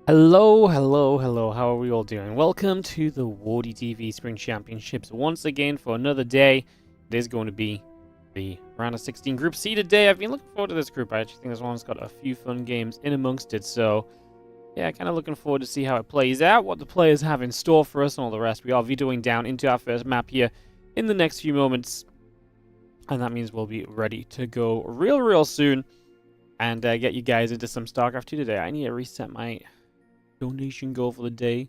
Hello, hello, hello, how are we all doing? Welcome to the WardiTV Spring Championships once again for another day. It is going to be the round of 16 Group C today. I've been looking forward to this group. I actually think this one's got a few fun games in amongst it, so yeah, kind of looking forward to see how it plays out, what the players have in store for us and all the rest. We are videoing down into our first map here in the next few moments, and that means we'll be ready to go real soon and get you guys into some StarCraft 2 today. I need to reset my donation goal for the day,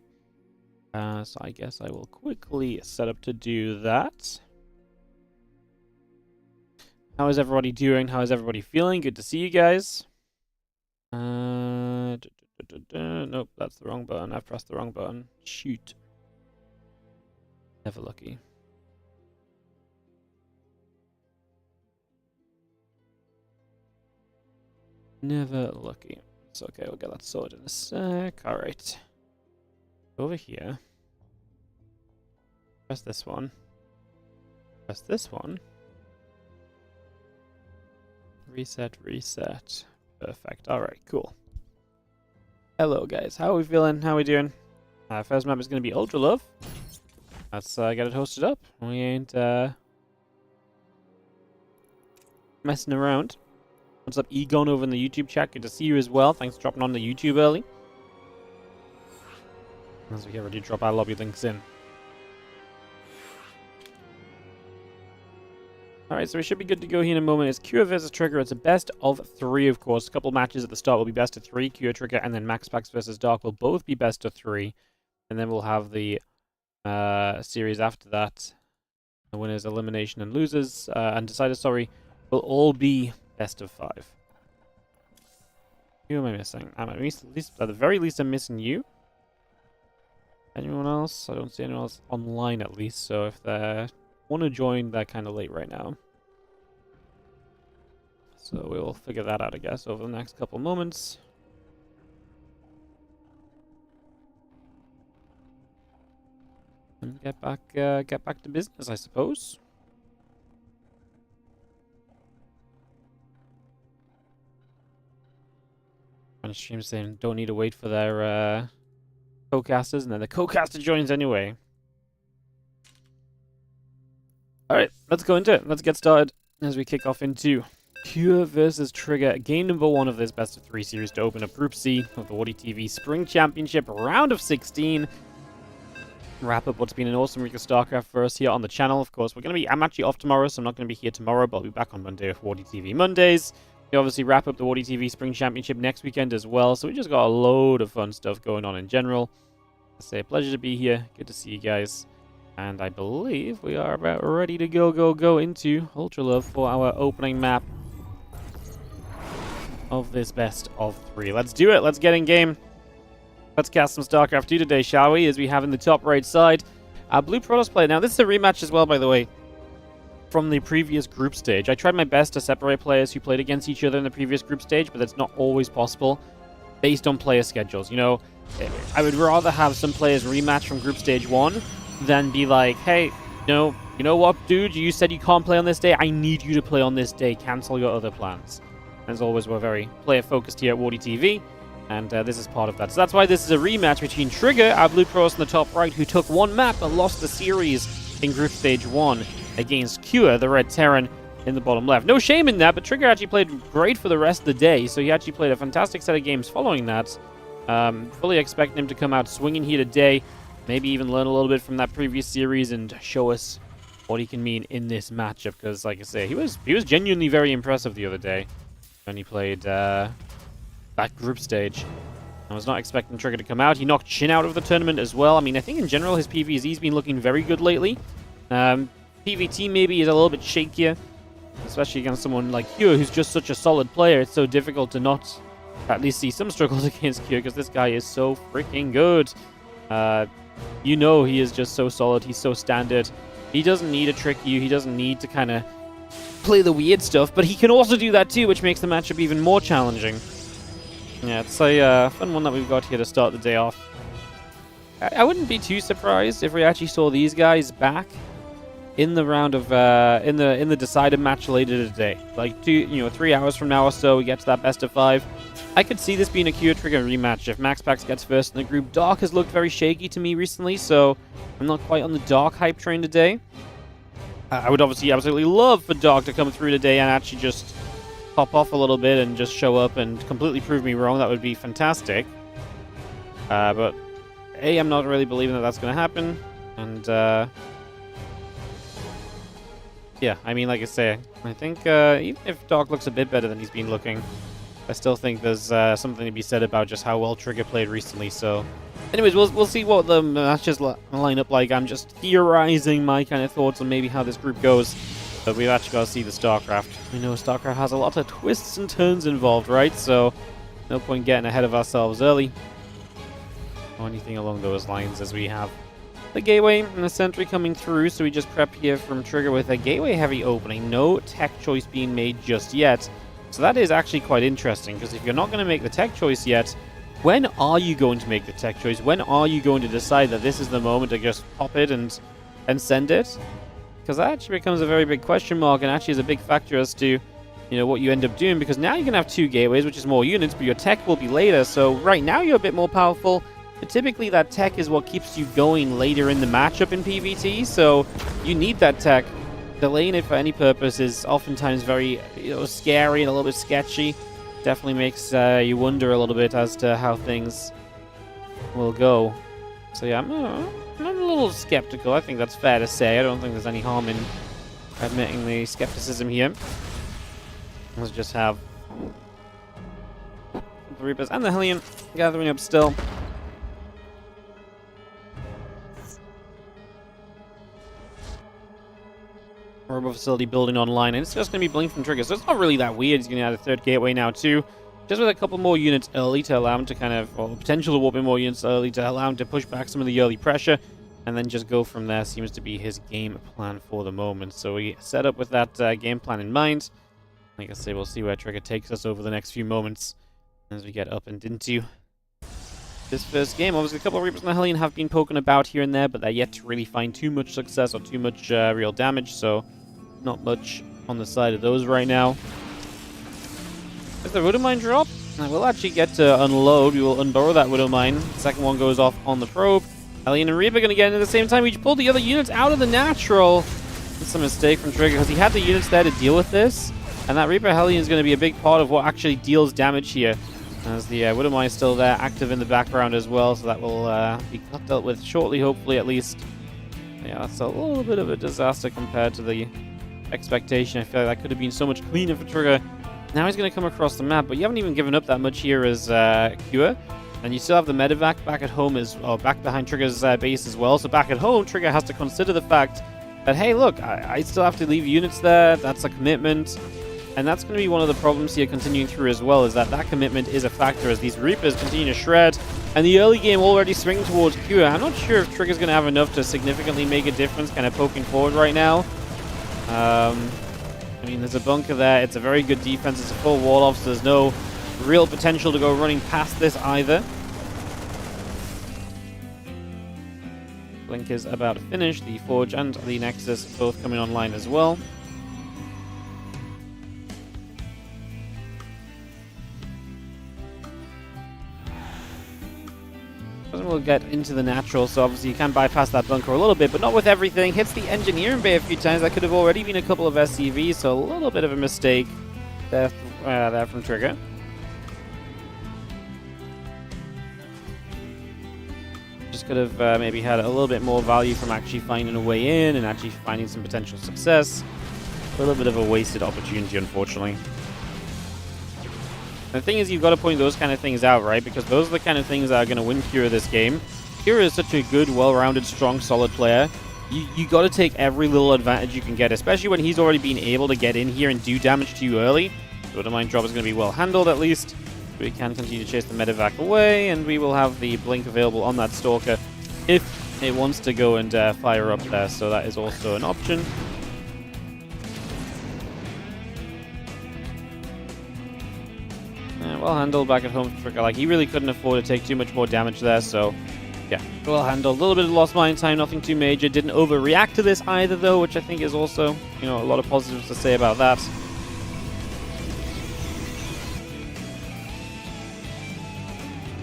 so I guess I will quickly set up to do that. How is everybody doing? How is everybody feeling? Good to see you guys. Nope, that's the wrong button. I've pressed the wrong button. Shoot. Never lucky. Never lucky. It's okay, we'll get that sorted in a sec. Alright. Over here. Press this one. Press this one. Reset, reset. Perfect. Alright, cool. Hello, guys. How are we feeling? How are we doing? First map is going to be Ultra Love. Let's get it hosted up. We ain't messing around. What's up, Egon, over in the YouTube chat? Good to see you as well. Thanks for dropping on the YouTube early. As we get ready to drop our lobby links in. Alright, so we should be good to go here in a moment. It's Cure versus Trigger. It's a best of 3, of course. A couple matches at the start will be best of 3. Cure, Trigger, and then MaxPax versus Dark will both be best of 3. And then we'll have the series after that. The winners, elimination, and losers. Undecided, sorry, will all be best of 5. Who am I missing? At the very least, I'm missing you. Anyone else? I don't see anyone else online, at least. So if they want to join, they're kind of late right now. So we'll figure that out, I guess, over the next couple moments. And get back to business, I suppose. On stream saying don't need to wait for their co-casters, and then the co-caster joins anyway. Alright, let's go into it. Let's get started as we kick off into Cure versus Trigger, game number 1 of this best of 3 series to open up Group C of the WardiTV Spring Championship round of 16. Wrap up what's been an awesome week of StarCraft for us here on the channel. Of course, I'm actually off tomorrow, so I'm not going to be here tomorrow, but I'll be back on Monday with WardiTV Mondays. We obviously wrap up the WardiTV Spring Championship next weekend as well, so we just got a load of fun stuff going on in general. I say, pleasure to be here. Good to see you guys. And I believe we are about ready to go into Ultra Love for our opening map of this best of 3. Let's do it. Let's get in game. Let's cast some StarCraft 2 today, shall we? As we have in the top right side, our Blue Protoss player. Now, this is a rematch as well, by the way, from the previous group stage. I tried my best to separate players who played against each other in the previous group stage, but that's not always possible based on player schedules. You know, I would rather have some players rematch from group stage 1 than be like, hey, you know what, dude? You said you can't play on this day. I need you to play on this day. Cancel your other plans. As always, we're very player-focused here at WardiTV, and this is part of that. So that's why this is a rematch between Trigger, our Blue Protoss in the top right, who took one map but lost the series in group stage 1, against Cure, the Red Terran, in the bottom left. No shame in that, but Trigger actually played great for the rest of the day, so he actually played a fantastic set of games following that. Fully expecting him to come out swinging here today, maybe even learn a little bit from that previous series and show us what he can mean in this matchup, because, like I say, he was genuinely very impressive the other day when he played that group stage. I was not expecting Trigger to come out. He knocked Shin out of the tournament as well. I mean, I think in general his PvZ's been looking very good lately. PvT maybe is a little bit shakier, especially against someone like Cure, who's just such a solid player. It's so difficult to not at least see some struggles against Cure, because this guy is so freaking good. You know, he is just so solid. He's so standard. He doesn't need to trick you. He doesn't need to kind of play the weird stuff, but he can also do that too, which makes the matchup even more challenging. Yeah, it's a fun one that we've got here to start the day off. I wouldn't be too surprised if we actually saw these guys back in the round of in the decided match later today. Like 3 hours from now or so, we get to that best of 5. I could see this being a Q Trigger rematch if MaxPax gets first in the group. Dark has looked very shaky to me recently, so I'm not quite on the Dark hype train today. I would obviously absolutely love for Dark to come through today and actually just pop off a little bit and just show up and completely prove me wrong. That would be fantastic. But A, I'm not really believing that that's going to happen. And yeah, I mean, like I say, I think even if Dark looks a bit better than he's been looking, I still think there's something to be said about just how well Trigger played recently. So, anyways, we'll see what the matches line up like. I'm just theorizing my kind of thoughts on maybe how this group goes. But we've actually got to see the StarCraft. We know StarCraft has a lot of twists and turns involved, right? So, no point getting ahead of ourselves early or anything along those lines, as we have the Gateway and the Sentry coming through. So we just prep here from Trigger with a Gateway heavy opening. No tech choice being made just yet. So that is actually quite interesting, because if you're not going to make the tech choice yet, when are you going to make the tech choice? When are you going to decide that this is the moment to just pop it and send it? Because that actually becomes a very big question mark, and actually is a big factor as to, you know, what you end up doing, because now you can have 2 gateways, which is more units, but your tech will be later. So right now you're a bit more powerful, but typically that tech is what keeps you going later in the matchup in PvT, so you need that tech. Delaying it for any purpose is oftentimes very, you know, scary and a little bit sketchy. Definitely makes you wonder a little bit as to how things will go. So yeah, I'm a little skeptical. I think that's fair to say. I don't think there's any harm in admitting the skepticism here. Let's just have the Reapers and the Hellion gathering up still. Robo facility building online, and it's just going to be Blink from Trigger, so it's not really that weird. He's going to add a 3rd gateway now too, just with a couple more units early to allow him to kind of, or potential to warp in more units early to allow him to push back some of the early pressure, and then just go from there seems to be his game plan for the moment. So we set up with that game plan in mind. Like I say, we'll see where Trigger takes us over the next few moments as we get up and into this first game. Obviously, a couple of Reapers and the Hellion have been poking about here and there, but they're yet to really find too much success or too much real damage, so not much on the side of those right now. There's the Widow Mine drop. I will actually get to unload. We will unburrow that Widow Mine. The second one goes off on the probe. Hellion and Reaper are going to get in at the same time. We pulled the other units out of the natural. It's a mistake from Trigger, because he had the units there to deal with this. And that Reaper Hellion is going to be a big part of what actually deals damage here. As the Widow Mine is still there, active in the background as well. So that will be dealt with shortly, hopefully, at least. Yeah, that's a little bit of a disaster compared to the expectation. I feel like that could have been so much cleaner for Trigger. Now he's going to come across the map, but you haven't even given up that much here as Cure. And you still have the medevac back at home, back behind Trigger's base as well. So back at home, Trigger has to consider the fact that, hey, look, I still have to leave units there. That's a commitment. And that's going to be one of the problems here continuing through as well, is that commitment is a factor as these Reapers continue to shred. And the early game already swinging towards Cure. I'm not sure if Trigger's going to have enough to significantly make a difference kind of poking forward right now. I mean, there's a bunker there. It's a very good defense. It's a full wall off, so there's no real potential to go running past this either. Blink is about to finish. The Forge and the Nexus both coming online as well. We'll get into the natural, so obviously you can bypass that bunker a little bit, but not with everything. Hits the engineering bay a few times. That could have already been a couple of SCVs, so a little bit of a mistake there from Trigger. Just could have maybe had a little bit more value from actually finding a way in and actually finding some potential success. A little bit of a wasted opportunity, unfortunately. The thing is, you've got to point those kind of things out, right? Because those are the kind of things that are going to win Cure this game. Cure is such a good, well-rounded, strong, solid player. You got to take every little advantage you can get, especially when he's already been able to get in here and do damage to you early. So the mine drop is going to be well handled, at least. We can continue to chase the medevac away, and we will have the blink available on that Stalker if it wants to go and fire up there. So that is also an option. Well handled back at home for Trigger. Like, he really couldn't afford to take too much more damage there, so yeah, well handled. A little bit of lost mine time, nothing too major. Didn't overreact to this either, though, which I think is also, you know, a lot of positives to say about that.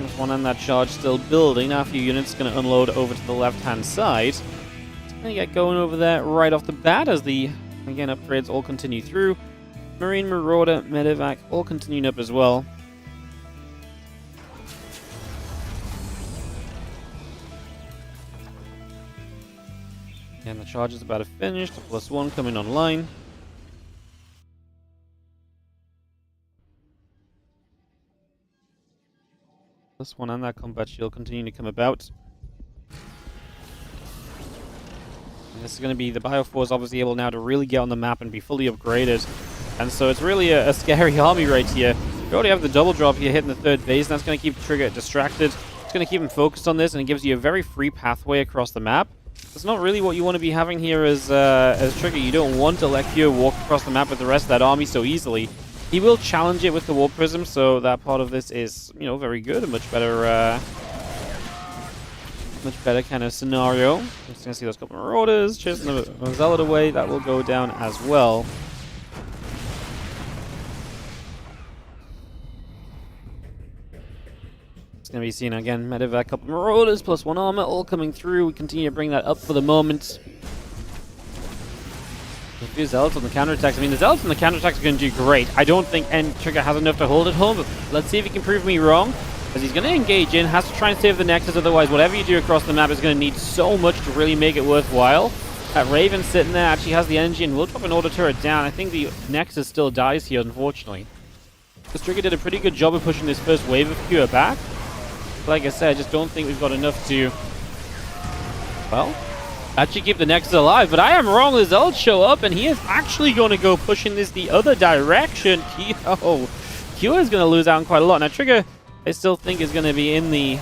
There's one on that charge still building. Now a few units going to unload over to the left-hand side. It's going to get going over there right off the bat as the, again, upgrades all continue through. Marine, Marauder, Medevac all continuing up as well. And the charge is about to finish. The +1 coming online. +1 and that combat shield continue to come about. And this is going to be the Bioforce obviously able now to really get on the map and be fully upgraded. And so it's really a scary army right here. You already have the double drop here hitting the third base, and that's going to keep Trigger distracted. It's going to keep him focused on this, and it gives you a very free pathway across the map. That's not really what you want to be having here as Trigger. You don't want to let Kyo walk across the map with the rest of that army so easily. He will challenge it with the Warp Prism, so that part of this is, you know, very good. A much better kind of scenario. Just going to see those couple of Marauders chasing the Zealot away. That will go down as well. It's going to be seen again. Medevac, couple of Marauders, +1 armor, all coming through. We continue to bring that up for the moment. A few Zealots on the counterattacks. I mean, the Zealots on the counterattacks are going to do great. I don't think Trigger has enough to hold it home, but let's see if he can prove me wrong. Because he's going to engage in, has to try and save the Nexus, otherwise whatever you do across the map is going to need so much to really make it worthwhile. That Raven sitting there actually has the energy and will drop an auto turret down. I think the Nexus still dies here, unfortunately. Because Trigger did a pretty good job of pushing this first wave of Q back. Like I said, I just don't think we've got enough to, well, actually keep the Nexus alive. But I am wrong. The Zealots show up, and he is actually going to go pushing this the other direction. Q is going to lose out on quite a lot. Now, Trigger, I still think is going to be in the,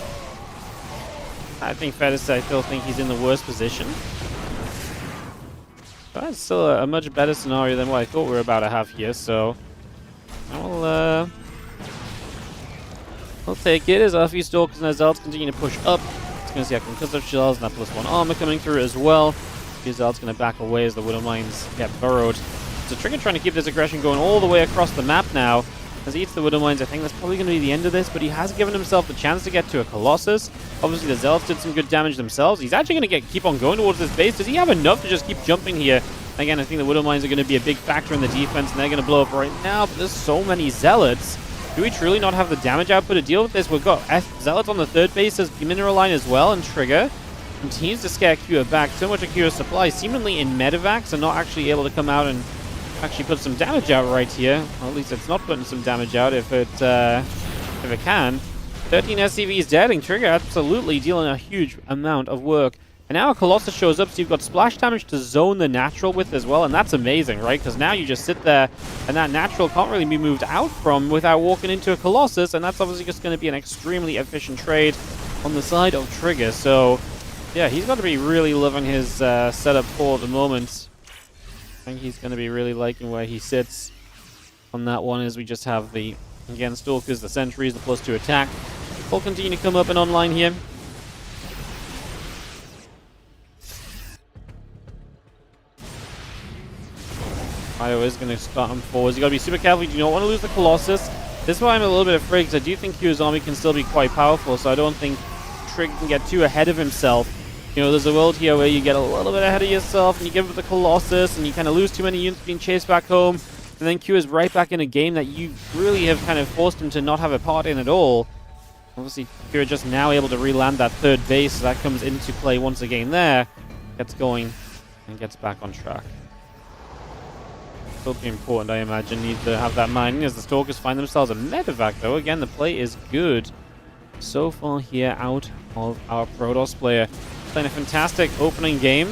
I think fair to say, I still think he's in the worst position. But that's still a much better scenario than what I thought we were about to have here. So, I'll take it as our few Stalkers and our Zealots continue to push up. It's going to see our concussive shells and that +1 armor coming through as well. The Zealots going to back away as the Widow Mines get burrowed. So Trigger trying to keep this aggression going all the way across the map now. As he eats the Widow Mines, I think that's probably going to be the end of this, but he has given himself the chance to get to a Colossus. Obviously, the Zealots did some good damage themselves. He's actually going to keep on going towards this base. Does he have enough to just keep jumping here? Again, I think the Widow Mines are going to be a big factor in the defense, and they're going to blow up right now, but there's so many Zealots. Do we truly not have the damage output to deal with this? We've got Zealots on the third base as Mineral Line as well, and Trigger continues to scare Kua back. So much of Kua's supply seemingly in Medevacs and not actually able to come out and actually put some damage out right here. Well, at least it's not putting some damage out if it can. 13 SCVs dead, and Trigger absolutely dealing a huge amount of work. And now a Colossus shows up, so you've got splash damage to zone the natural with as well, and that's amazing, right? Because now you just sit there, and that natural can't really be moved out from without walking into a Colossus, and that's obviously just going to be an extremely efficient trade on the side of Trigger. So, yeah, he's got to be really loving his setup for the moment. I think he's going to be really liking where he sits on that one, as we just have the, again, Stalkers, the Sentries, the +2 attack. All continue to come up and online here. Io is going to start him forwards. You got to be super careful. You do not want to lose the Colossus. This is why I'm a little bit afraid, because I do think Q's army can still be quite powerful, so I don't think Trig can get too ahead of himself. You know, there's a world here where you get a little bit ahead of yourself, and you give up the Colossus, and you kind of lose too many units being chased back home, and then Q is right back in a game that you really have kind of forced him to not have a part in at all. Obviously, Q are just now able to re-land that third base, so that comes into play once again there. Gets going, and gets back on track. Will be important, I imagine, need to have that mining as the Stalkers find themselves a Medevac, though. Again, the play is good so far here out of our Protoss player. Playing a fantastic opening game.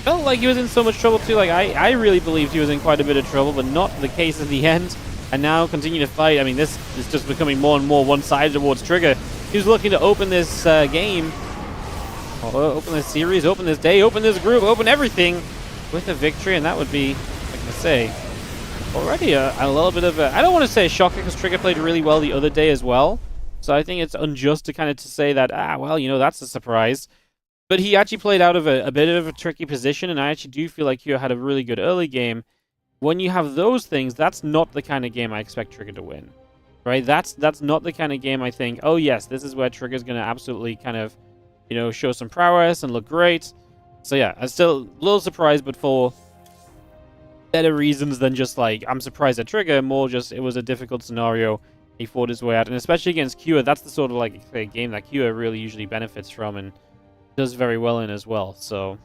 Felt like he was in so much trouble, too. Like, I really believed he was in quite a bit of trouble, but not the case at the end. And now continue to fight. I mean, this is just becoming more and more one-sided towards Trigger. He was looking to open this game, or open this series, open this day, open this group, open everything with a victory, and that would be, like I say, already a little bit of a, I don't want to say a shocker, because Trigger played really well the other day as well. So I think it's unjust to kind of say that, well, you know, that's a surprise. But he actually played out of a bit of a tricky position, and I actually do feel like Kyo had a really good early game. When you have those things, that's not the kind of game I expect Trigger to win. right? That's not the kind of game I think, oh yes, this is where Trigger's going to absolutely kind of, you know, show some prowess and look great. So yeah, I'm still a little surprised, but for better reasons than just like, I'm surprised at Trigger, more just it was a difficult scenario. He fought his way out, and especially against Kua, that's the sort of like a game that Kua really usually benefits from and does very well in as well, so...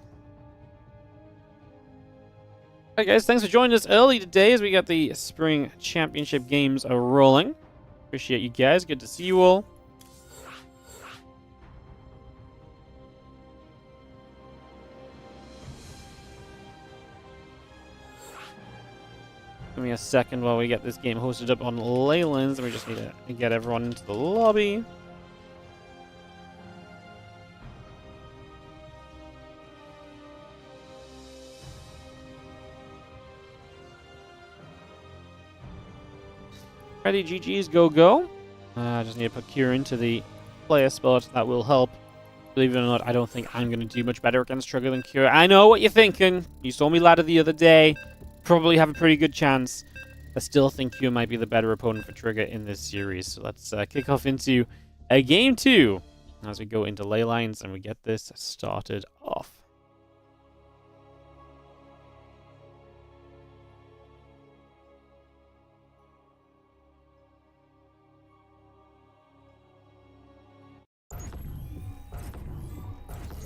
Alright guys, thanks for joining us early today as we got the Spring Championship games rolling. Appreciate you guys, good to see you all. Give me a second while we get this game hosted up on Leylands, and we just need to get everyone into the lobby. Ready, GG's, go. I just need to put Kira into the player spot. That will help. Believe it or not, I don't think I'm going to do much better against Trigger than Kira. I know what you're thinking. You saw me ladder the other day. Probably have a pretty good chance. I still think Kira might be the better opponent for Trigger in this series. So let's kick off into game 2 as we go into ley lines and we get this started off.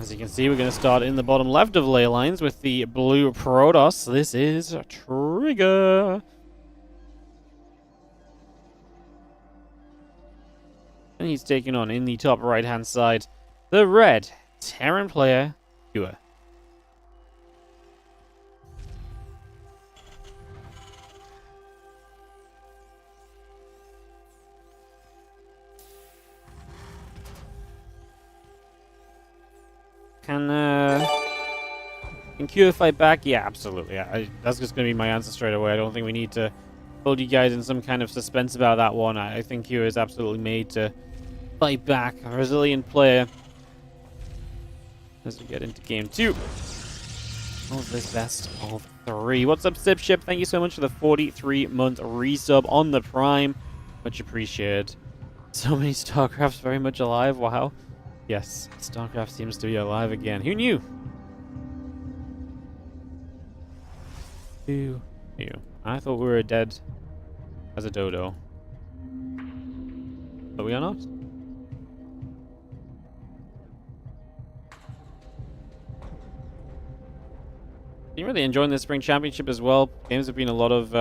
As you can see, we're going to start in the bottom left of ley lines with the blue Protoss. This is Trigger. And he's taking on, in the top right-hand side, the red Terran player, Kua. Can Kua fight back? Yeah, absolutely. That's just going to be my answer straight away. I don't think we need to hold you guys in some kind of suspense about that one. I think Kua is absolutely made to fight back. A resilient player. As we get into game 2 of this best of 3. What's up, Sipship? Thank you so much for the 43-month resub on the Prime. Much appreciated. So many StarCrafts very much alive. Wow. Yes, StarCraft seems to be alive again. Who knew? Who knew? I thought we were dead as a dodo. But we are not. Been really enjoying this Spring Championship as well. Games have been a lot of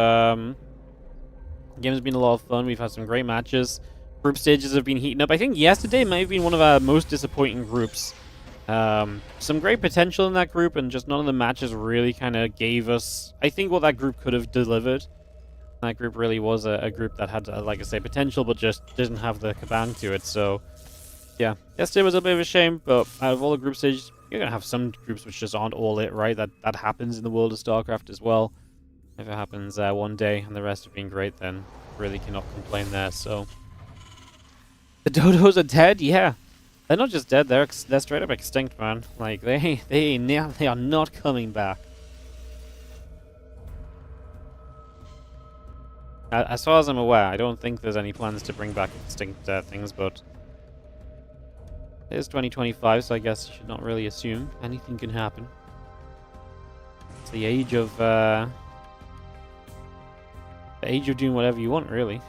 fun. We've had some great matches. Group stages have been heating up. I think yesterday might have been one of our most disappointing groups. Some great potential in that group, and just none of the matches really kind of gave us, I think, what that group could have delivered. That group really was a group that had, like I say, potential, but just didn't have the kabang to it. So, yeah, yesterday was a bit of a shame, but out of all the group stages, you're going to have some groups which just aren't all it, right? That happens in the world of StarCraft as well. If it happens one day and the rest have been great, then really cannot complain there, so... The dodos are dead? Yeah. They're not just dead, they're straight up extinct, man. Like, they are not coming back. As far as I'm aware, I don't think there's any plans to bring back extinct things, but... It is 2025, so I guess you should not really assume anything can happen. It's the age of doing whatever you want, really.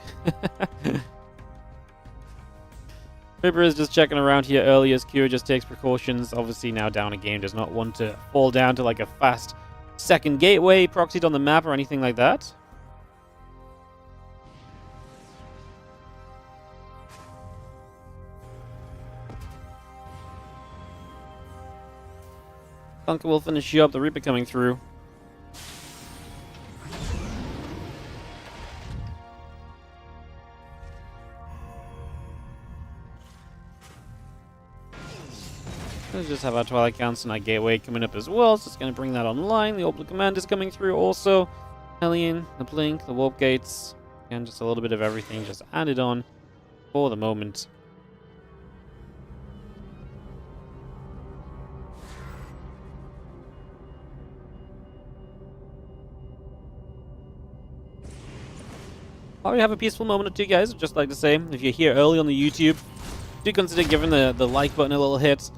Ripper is just checking around here early as Kua just takes precautions. Obviously now down a game, does not want to fall down to like a fast second gateway proxied on the map or anything like that. Bunker will finish you up, the Reaper coming through. Let's just have our Twilight Council and our Gateway coming up as well, so it's going to bring that online. The Orbital Command is coming through also. Hellion, the Blink, the Warp Gates, and just a little bit of everything just added on for the moment. While we have a peaceful moment or two, guys, I'd just like to say, if you're here early on the YouTube, do consider giving the like button a little hit.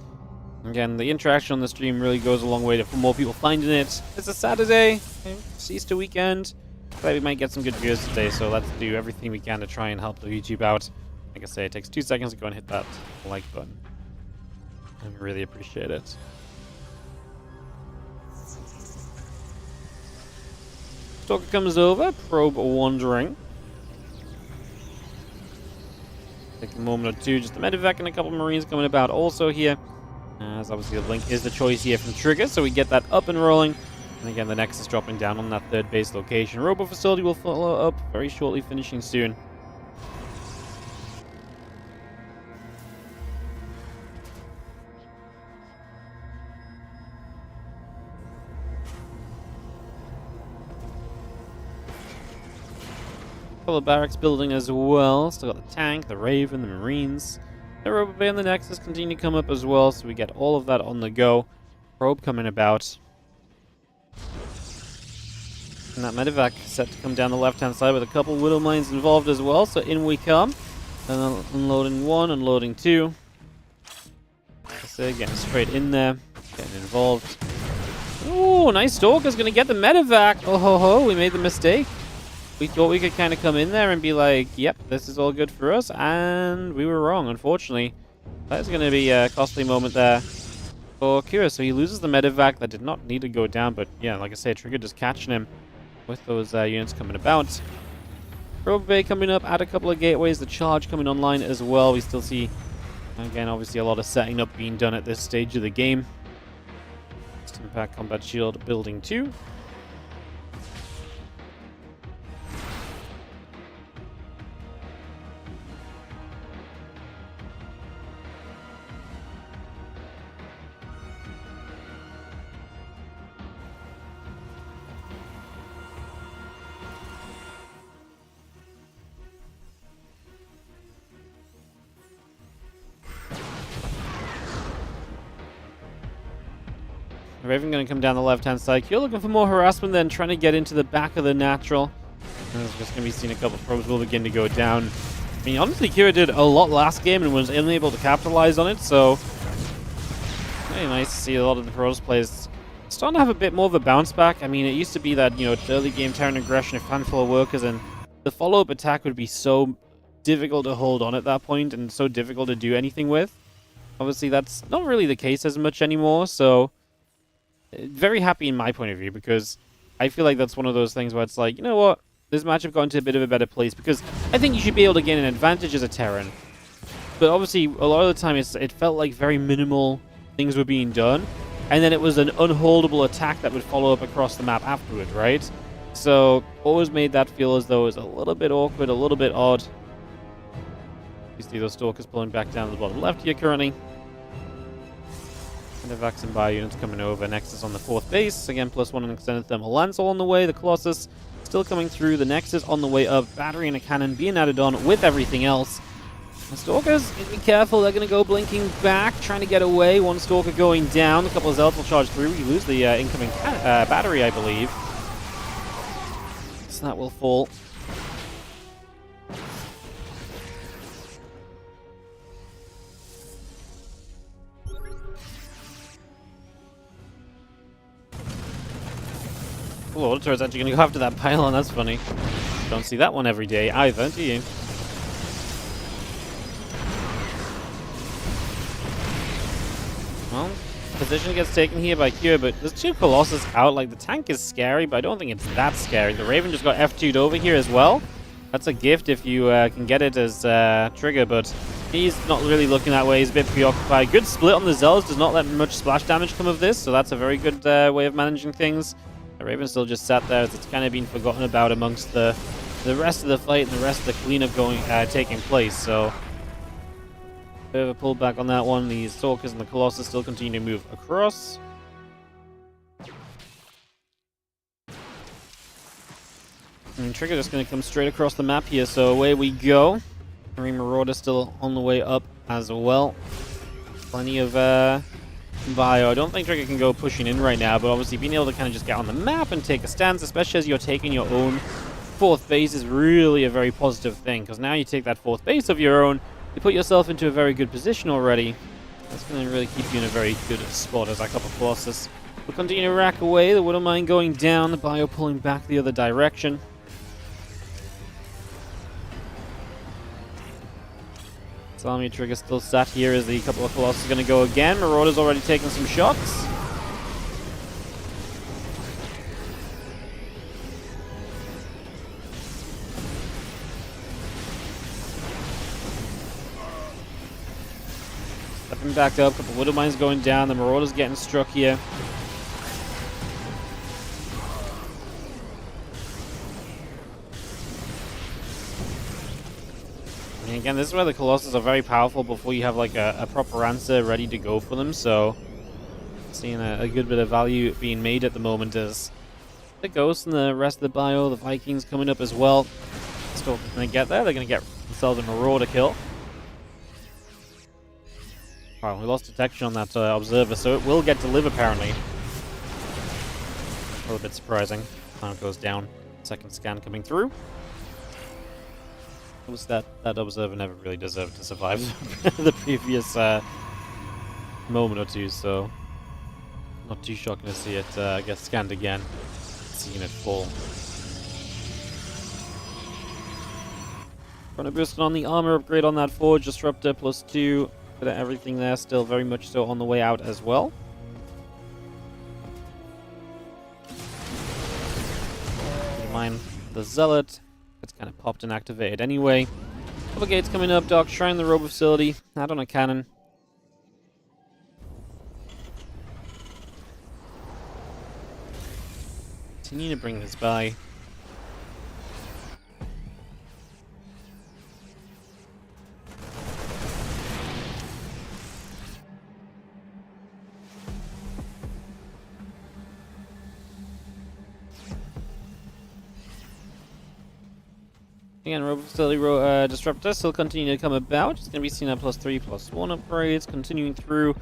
Again, the interaction on the stream really goes a long way for more people finding it. It's a Saturday, it's Easter weekend. But we might get some good viewers today, so let's do everything we can to try and help the YouTube out. Like I say, it takes 2 seconds to go and hit that like button. I really appreciate it. Stalker comes over, probe wandering. Take a moment or two, just a medevac and a couple of Marines coming about also here. As obviously the Blink is the choice here from Trigger, so we get that up and rolling. And again, the Nexus dropping down on that third base location. Robo facility will follow up very shortly, finishing soon. Couple of barracks building as well. Still got the tank, the Raven, the Marines. The Robo Bay and the Nexus continue to come up as well, so we get all of that on the go. Probe coming about. And that medevac set to come down the left-hand side with a couple Widow Mines involved as well, so in we come. And unloading one, unloading two. So getting straight in there, getting involved. Oh, nice Stalker's gonna get the medevac. Oh ho ho, we made the mistake. We thought we could kind of come in there and be like, yep, this is all good for us, and we were wrong, unfortunately. That's going to be a costly moment there for Kira. So he loses the medevac. That did not need to go down, but yeah, like I say, Trigger just catching him with those units coming about. Robo Bay coming up, add a couple of gateways, the charge coming online as well. We still see, again, obviously a lot of setting up being done at this stage of the game. Impact Combat Shield building 2. Raven going to come down the left-hand side. You're looking for more harassment then, trying to get into the back of the natural. And there's just going to be seeing a couple of probes will begin to go down. I mean, honestly, Kira did a lot last game and was unable to capitalize on it, so very nice to see a lot of the pros players starting to have a bit more of a bounce back. I mean, it used to be that, you know, early game Terran aggression, a handful of workers, and the follow-up attack would be so difficult to hold on at that point and so difficult to do anything with. Obviously, that's not really the case as much anymore, so very happy in my point of view, because I feel like that's one of those things where it's like, you know what, this match have gotten to a bit of a better place, because I think you should be able to gain an advantage as a Terran. But obviously, a lot of the time, it felt like very minimal things were being done, and then it was an unholdable attack that would follow up across the map afterward, right? So, always made that feel as though it was a little bit awkward, a little bit odd. You see those Stalkers pulling back down to the bottom left here currently. And the Vax and Bio units coming over. Nexus on the 4th base. Again, +1 and extended thermal lance all on the way. The Colossus still coming through. The Nexus on the way up. Battery and a cannon being added on with everything else. The Stalkers, be careful. They're going to go blinking back, trying to get away. One Stalker going down. A couple of Zealots will charge through. You lose the incoming battery, I believe. So that will fall. Oh, Auto Turret's actually going to go after that pylon. That's funny. Don't see that one every day either, do you? Well, position gets taken here by Kira, but there's 2 Colossus out. Like, the tank is scary, but I don't think it's that scary. The Raven just got F2'd over here as well. That's a gift if you can get it as Trigger, but he's not really looking that way. He's a bit preoccupied. Good split on the Zealots. Does not let much splash damage come of this, so that's a very good way of managing things. The Raven still just sat there as it's kind of been forgotten about amongst the rest of the fight and the rest of the cleanup taking place, so bit of a pullback on that one. The Stalkers and the Colossus still continue to move across. And Trigger just going to come straight across the map here, so away we go. Marine Marauder still on the way up as well. Plenty of bio. I don't think Trigger can go pushing in right now, but obviously being able to kind of just get on the map and take a stance, especially as you're taking your own fourth base is really a very positive thing, because now you take that fourth base of your own, you put yourself into a very good position already. That's going to really keep you in a very good spot as that couple of Colossus will continue to rack away. The Widow Mine going down, the Bio pulling back the other direction. Army Trigger still sat here as the couple of Colossus are going to go again. Marauder's already taken some shots. Stepping back up, a couple of Widow Mines going down. The Marauder's getting struck here. And again, this is where the Colossus are very powerful before you have like a proper answer ready to go for them, so seeing a good bit of value being made at the moment as the Ghost and the rest of the Bio, the Vikings coming up as well. Still going to get there, they're going to get themselves a Marauder kill. Wow, we lost detection on that Observer, so it will get to live apparently. A little bit surprising. Time goes down, second scan coming through. Was that Observer never really deserved to survive the previous moment or two, so not too shocking to see it get scanned again, seeing it fall. Trying to boost on the armor upgrade on that Forge Disruptor +2, but everything there still very much so on the way out as well. Mine the Zealot. It's kind of popped and activated anyway. Couple gates coming up. Dark Shrine, the Robe Facility. Add on a cannon. Continue to bring this by. Again, Robo Facility Disruptor still continue to come about. It's going to be seen at +3/+1 upgrades, continuing through.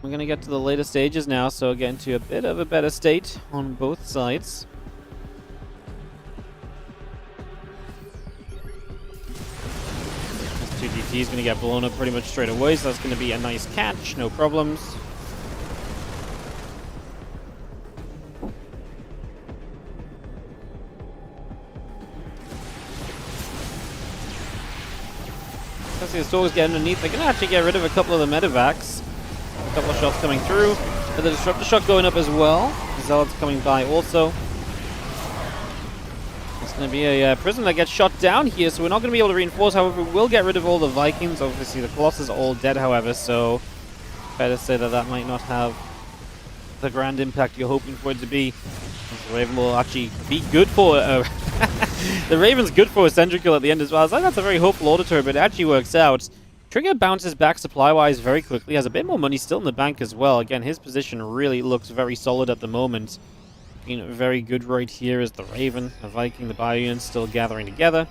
We're going to get to the later stages now, so getting to a bit of a better state on both sides. This 2DT is going to get blown up pretty much straight away, so that's going to be a nice catch, no problems. The Stalkers get underneath. They can actually get rid of a couple of the medevacs. A couple of shots coming through. But the Disruptor shot going up as well. The Zealots coming by also. It's going to be a Prism that gets shot down here, so we're not going to be able to reinforce. However, we will get rid of all the Vikings. Obviously, the Colossus are all dead, however, so fair to say that that might not have the grand impact you're hoping for it to be. The Raven will actually be good for the Raven's good for a Sentry kill at the end as well. I was like, that's a very hopeful auditor, but it actually works out. Trigger bounces back supply-wise very quickly, has a bit more money still in the bank as well. Again, his position really looks very solid at the moment. Looking very good right here is the Raven, the Viking, the Bio units still gathering together.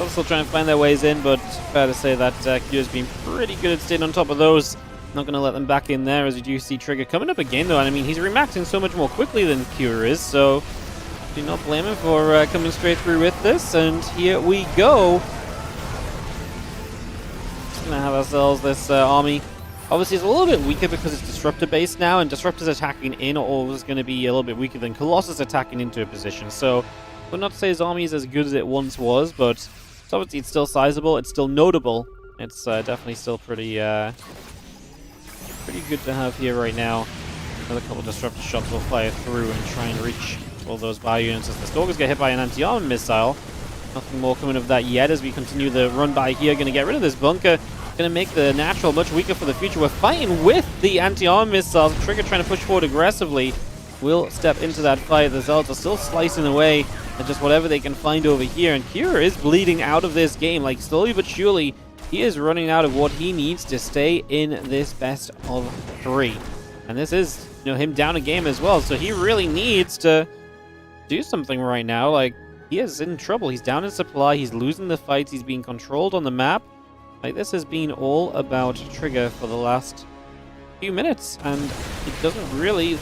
Still trying to find their ways in, but fair to say that Q has been pretty good at staying on top of those. Not going to let them back in there, as you do see Trigger coming up again, though. And I mean, he's remaxing so much more quickly than Q is, so do not blame him for coming straight through with this. And here we go. Just going to have ourselves this army. Obviously, it's a little bit weaker because it's Disruptor-based now, and Disruptor's attacking in always going to be a little bit weaker than Colossus attacking into a position. So, I would not say his army is as good as it once was, but so obviously it's still sizable, it's still notable. It's definitely still pretty good to have here right now. Another couple of Disruptor shots will fire through and try and reach all those Bio units as the Stalkers get hit by an anti-armor missile. Nothing more coming of that yet as we continue the run by here. Going to get rid of this bunker. Going to make the natural much weaker for the future. We're fighting with the anti-armor missiles. Trigger trying to push forward aggressively. Will step into that fight. The Zealots are still slicing away at just whatever they can find over here. And Kira is bleeding out of this game. Like, slowly but surely, he is running out of what he needs to stay in this best of 3. And this is, him down a game as well. So he really needs to do something right now. Like, he is in trouble. He's down in supply. He's losing the fights. He's being controlled on the map. Like, this has been all about Trigger for the last few minutes, and it doesn't really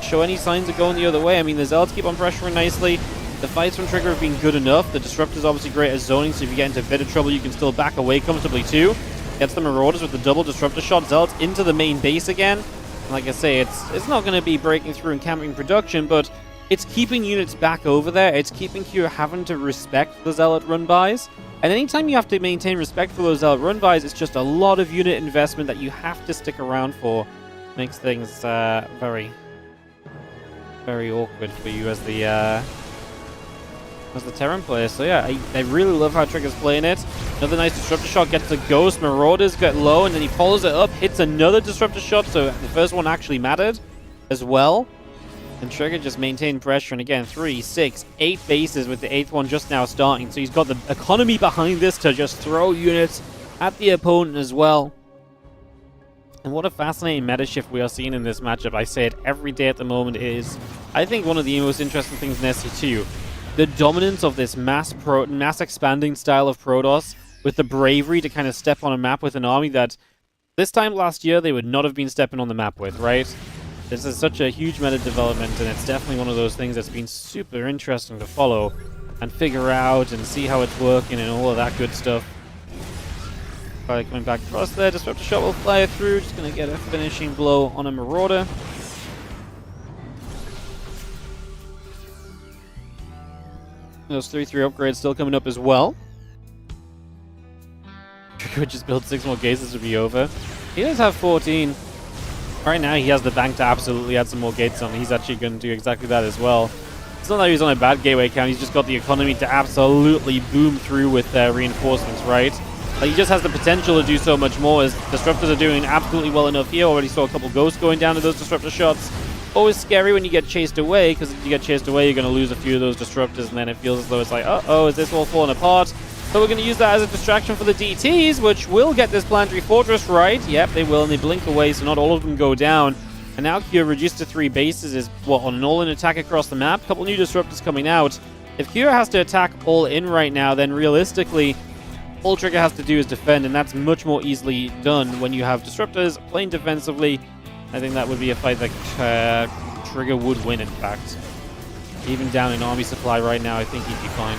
show any signs of going the other way. I mean, the Zealots keep on pressuring nicely. The fights from Trigger have been good enough. The Disruptor's obviously great at zoning, so if you get into a bit of trouble, you can still back away comfortably too. Gets the Marauders with the double Disruptor shot. Zealots into the main base again. And like I say, it's not going to be breaking through and camping production, but it's keeping units back over there. It's keeping Q having to respect the Zealot run-bys. And anytime you have to maintain respect for those Zealot run-bys, it's just a lot of unit investment that you have to stick around for. Makes things very, very awkward for you as the Terran player. So yeah, I really love how Trigger's playing it. Another nice Disruptor shot, gets the Ghost. Marauders get low, and then he follows it up, hits another Disruptor shot, so the first one actually mattered as well. And Trigger just maintained pressure, and again, 3, 6, 8 bases with the 8th one just now starting. So he's got the economy behind this to just throw units at the opponent as well. And what a fascinating meta shift we are seeing in this matchup. I say it every day at the moment. It is, I think, one of the most interesting things in SC2. The dominance of this mass expanding style of Protoss with the bravery to kind of step on a map with an army that this time last year they would not have been stepping on the map with, right? This is such a huge meta development, and it's definitely one of those things that's been super interesting to follow and figure out and see how it's working and all of that good stuff. Probably coming back across there. Disruptor shot will fly through. Just going to get a finishing blow on a Marauder. Those 3-3 upgrades still coming up as well. Could just build 6 more gates, this would be over. He does have 14. Right now, he has the bank to absolutely add some more gates on. He's actually going to do exactly that as well. It's not that he's on a bad gateway count. He's just got the economy to absolutely boom through with reinforcements, right? Like, he just has the potential to do so much more, as Disruptors are doing absolutely well enough here. Already saw a couple Ghosts going down to those Disruptor shots. Always scary when you get chased away, because if you get chased away, you're going to lose a few of those Disruptors, and then it feels as though it's like, uh-oh, is this all falling apart? So we're going to use that as a distraction for the DTs, which will get this Planetary Fortress right. Yep, they will, and they blink away, so not all of them go down. And now Q reduced to 3 bases is, what, on an all-in attack across the map? A couple new Disruptors coming out. If Q has to attack all-in right now, then realistically, all Trigger has to do is defend, and that's much more easily done when you have Disruptors playing defensively. I think that would be a fight that Trigger would win, in fact. Even down in army supply right now, I think he'd be fine.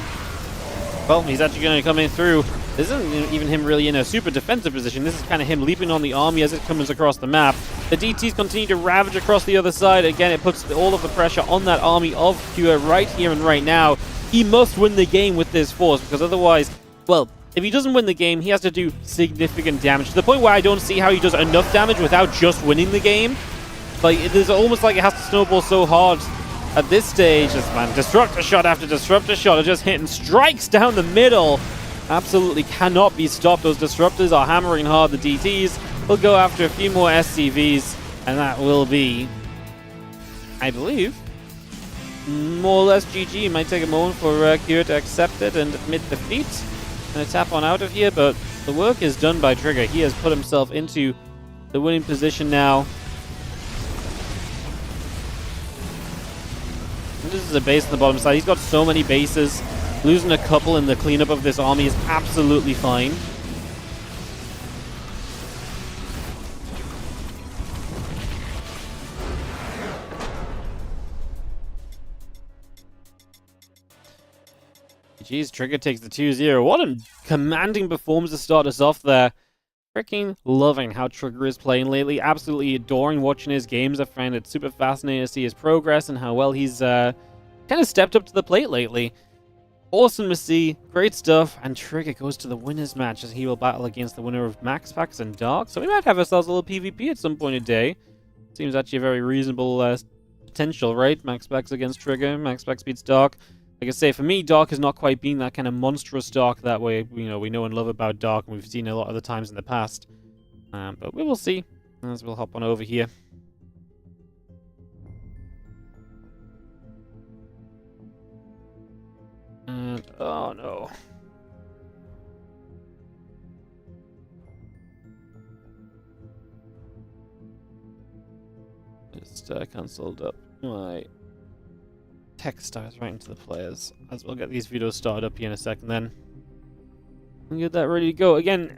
Well, he's actually going to come in through. This isn't even him really in a super defensive position. This is kind of him leaping on the army as it comes across the map. The DTs continue to ravage across the other side. Again, it puts all of the pressure on that army of Kua right here and right now. He must win the game with this force, because otherwise, well, if he doesn't win the game, he has to do significant damage, to the point where I don't see how he does enough damage without just winning the game. Like, it is almost like it has to snowball so hard at this stage. This man, Disruptor shot after Disruptor shot are just hitting strikes down the middle. Absolutely cannot be stopped. Those Disruptors are hammering hard. The DTs will go after a few more SCVs, and that will be, I believe, more or less GG. It might take a moment for Kira to accept it and admit defeat. Gonna tap on out of here, but the work is done by Trigger. He has put himself into the winning position now. And this is a base on the bottom side. He's got so many bases. Losing a couple in the cleanup of this army is absolutely fine. Jeez, Trigger takes the 2-0. What a commanding performance to start us off there. Freaking loving how Trigger is playing lately. Absolutely adoring watching his games. I find it super fascinating to see his progress and how well he's kind of stepped up to the plate lately. Awesome to see. Great stuff. And Trigger goes to the winner's match as he will battle against the winner of MaxPax and Dark. So we might have ourselves a little PvP at some point today. Seems actually a very reasonable potential, right? MaxPax against Trigger. MaxPax beats Dark. Like I say, for me, Dark has not quite been that kind of monstrous Dark that way, we know and love about Dark, and we've seen a lot of the times in the past. But we will see as we'll hop on over here. And, oh no. Just cancelled up my text styles right into the players. As we'll get these videos started up here in a second then. And get that ready to go. Again,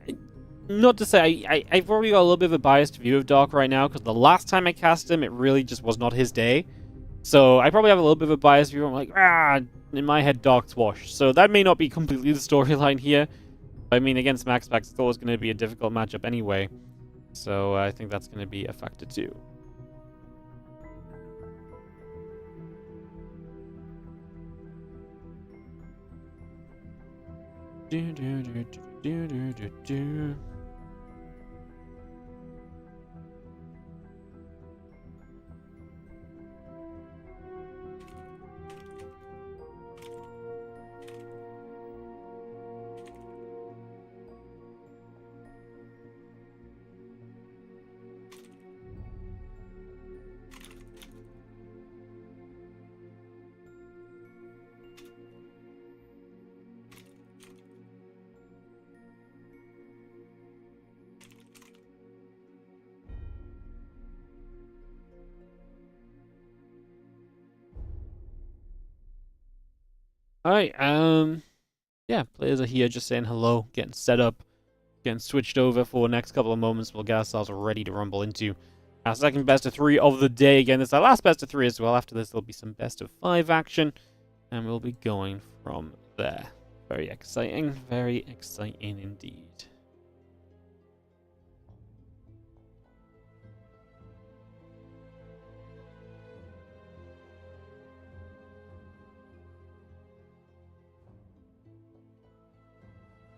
not to say, I've probably got a little bit of a biased view of Doc right now, because the last time I cast him, it really just was not his day. So I probably have a little bit of a biased view. I'm like, in my head, Doc's washed. So that may not be completely the storyline here. I mean, against MaxPax, it's always going to be a difficult matchup anyway. So I think that's going to be a factor too. Alright, yeah, players are here just saying hello, getting set up, getting switched over for the next couple of moments. We'll get ourselves ready to rumble into our second best of 3 of the day. Again, this is our last best of 3 as well. After this, there'll be some best of 5 action, and we'll be going from there. Very exciting indeed.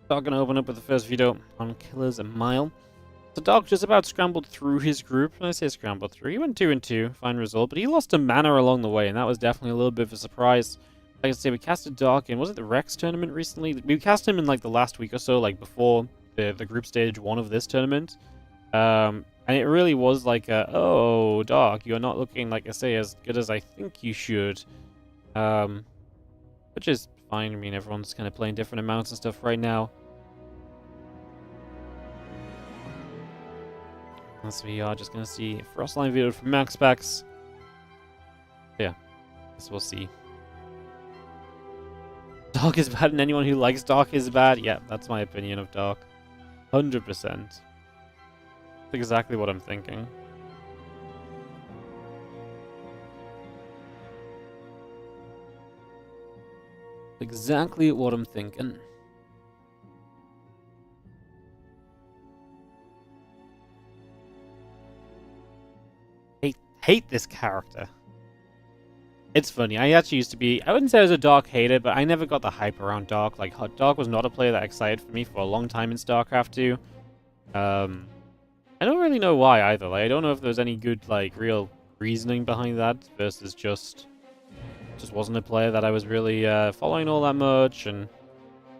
Dog gonna open up with the first video on Killers a Mile. The dog just about scrambled through his group. When I say scrambled through, he went 2-2, fine result, but he lost a mana along the way, and that was definitely a little bit of a surprise. Like I say, we casted Dark in, was it the Rex tournament recently? We cast him in like the last week or so, like before the group stage 1 of this tournament. And it really was like, oh, Dark, you're not looking, like I say, as good as I think you should. Which is fine. I mean, everyone's kind of playing different amounts and stuff right now. So we are just going to see Frostline video from MaxPax. Yeah, guess we'll see. Dark is bad, and anyone who likes Dark is bad. Yeah, that's my opinion of Dark. 100%. That's exactly what I'm thinking. Exactly what I'm thinking. Hate this character. It's funny. I actually used to be, I wouldn't say I was a Dark hater, but I never got the hype around Dark. Like, Dark was not a player that excited for me for a long time in StarCraft 2. I don't really know why either. Like, I don't know if there's any good, like, real reasoning behind that versus just wasn't a player that I was really following all that much. And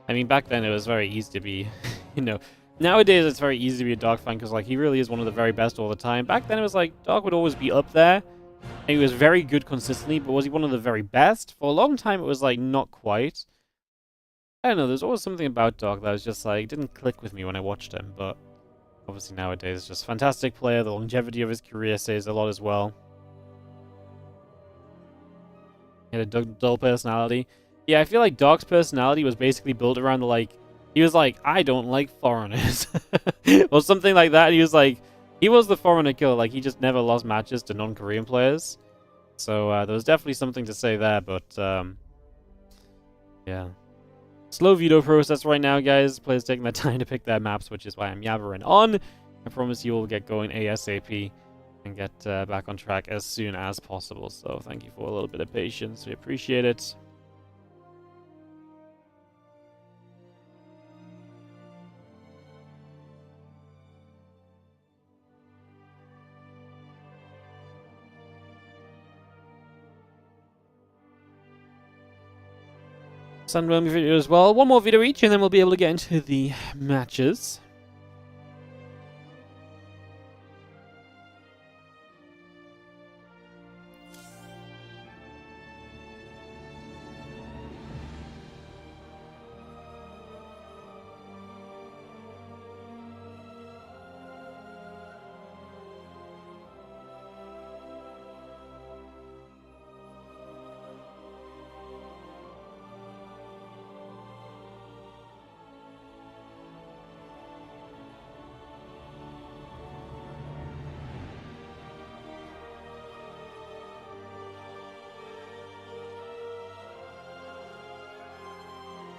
I mean, back then it was very easy to be, you know, nowadays it's very easy to be a Dark fan because, like, he really is one of the very best all the time. Back then it was like Dark would always be up there. And he was very good consistently, but was he one of the very best? For a long time it was like not quite. I don't know, there's always something about Dark that was just like, didn't click with me when I watched him, but obviously nowadays it's just a fantastic player. The longevity of his career says a lot as well. He had a dull personality. Yeah, I feel like Dark's personality was basically built around the, like, he was like, I don't like foreigners. Or something like that. He was like, he was the foreigner killer. Like, he just never lost matches to non-Korean players. So, there was definitely something to say there, but, yeah. Slow veto process right now, guys. Players taking their time to pick their maps, which is why I'm yabbering on. I promise you will get going ASAP and get back on track as soon as possible. So, thank you for a little bit of patience. We appreciate it. Sunworm video as well. One more video each, and then we'll be able to get into the matches.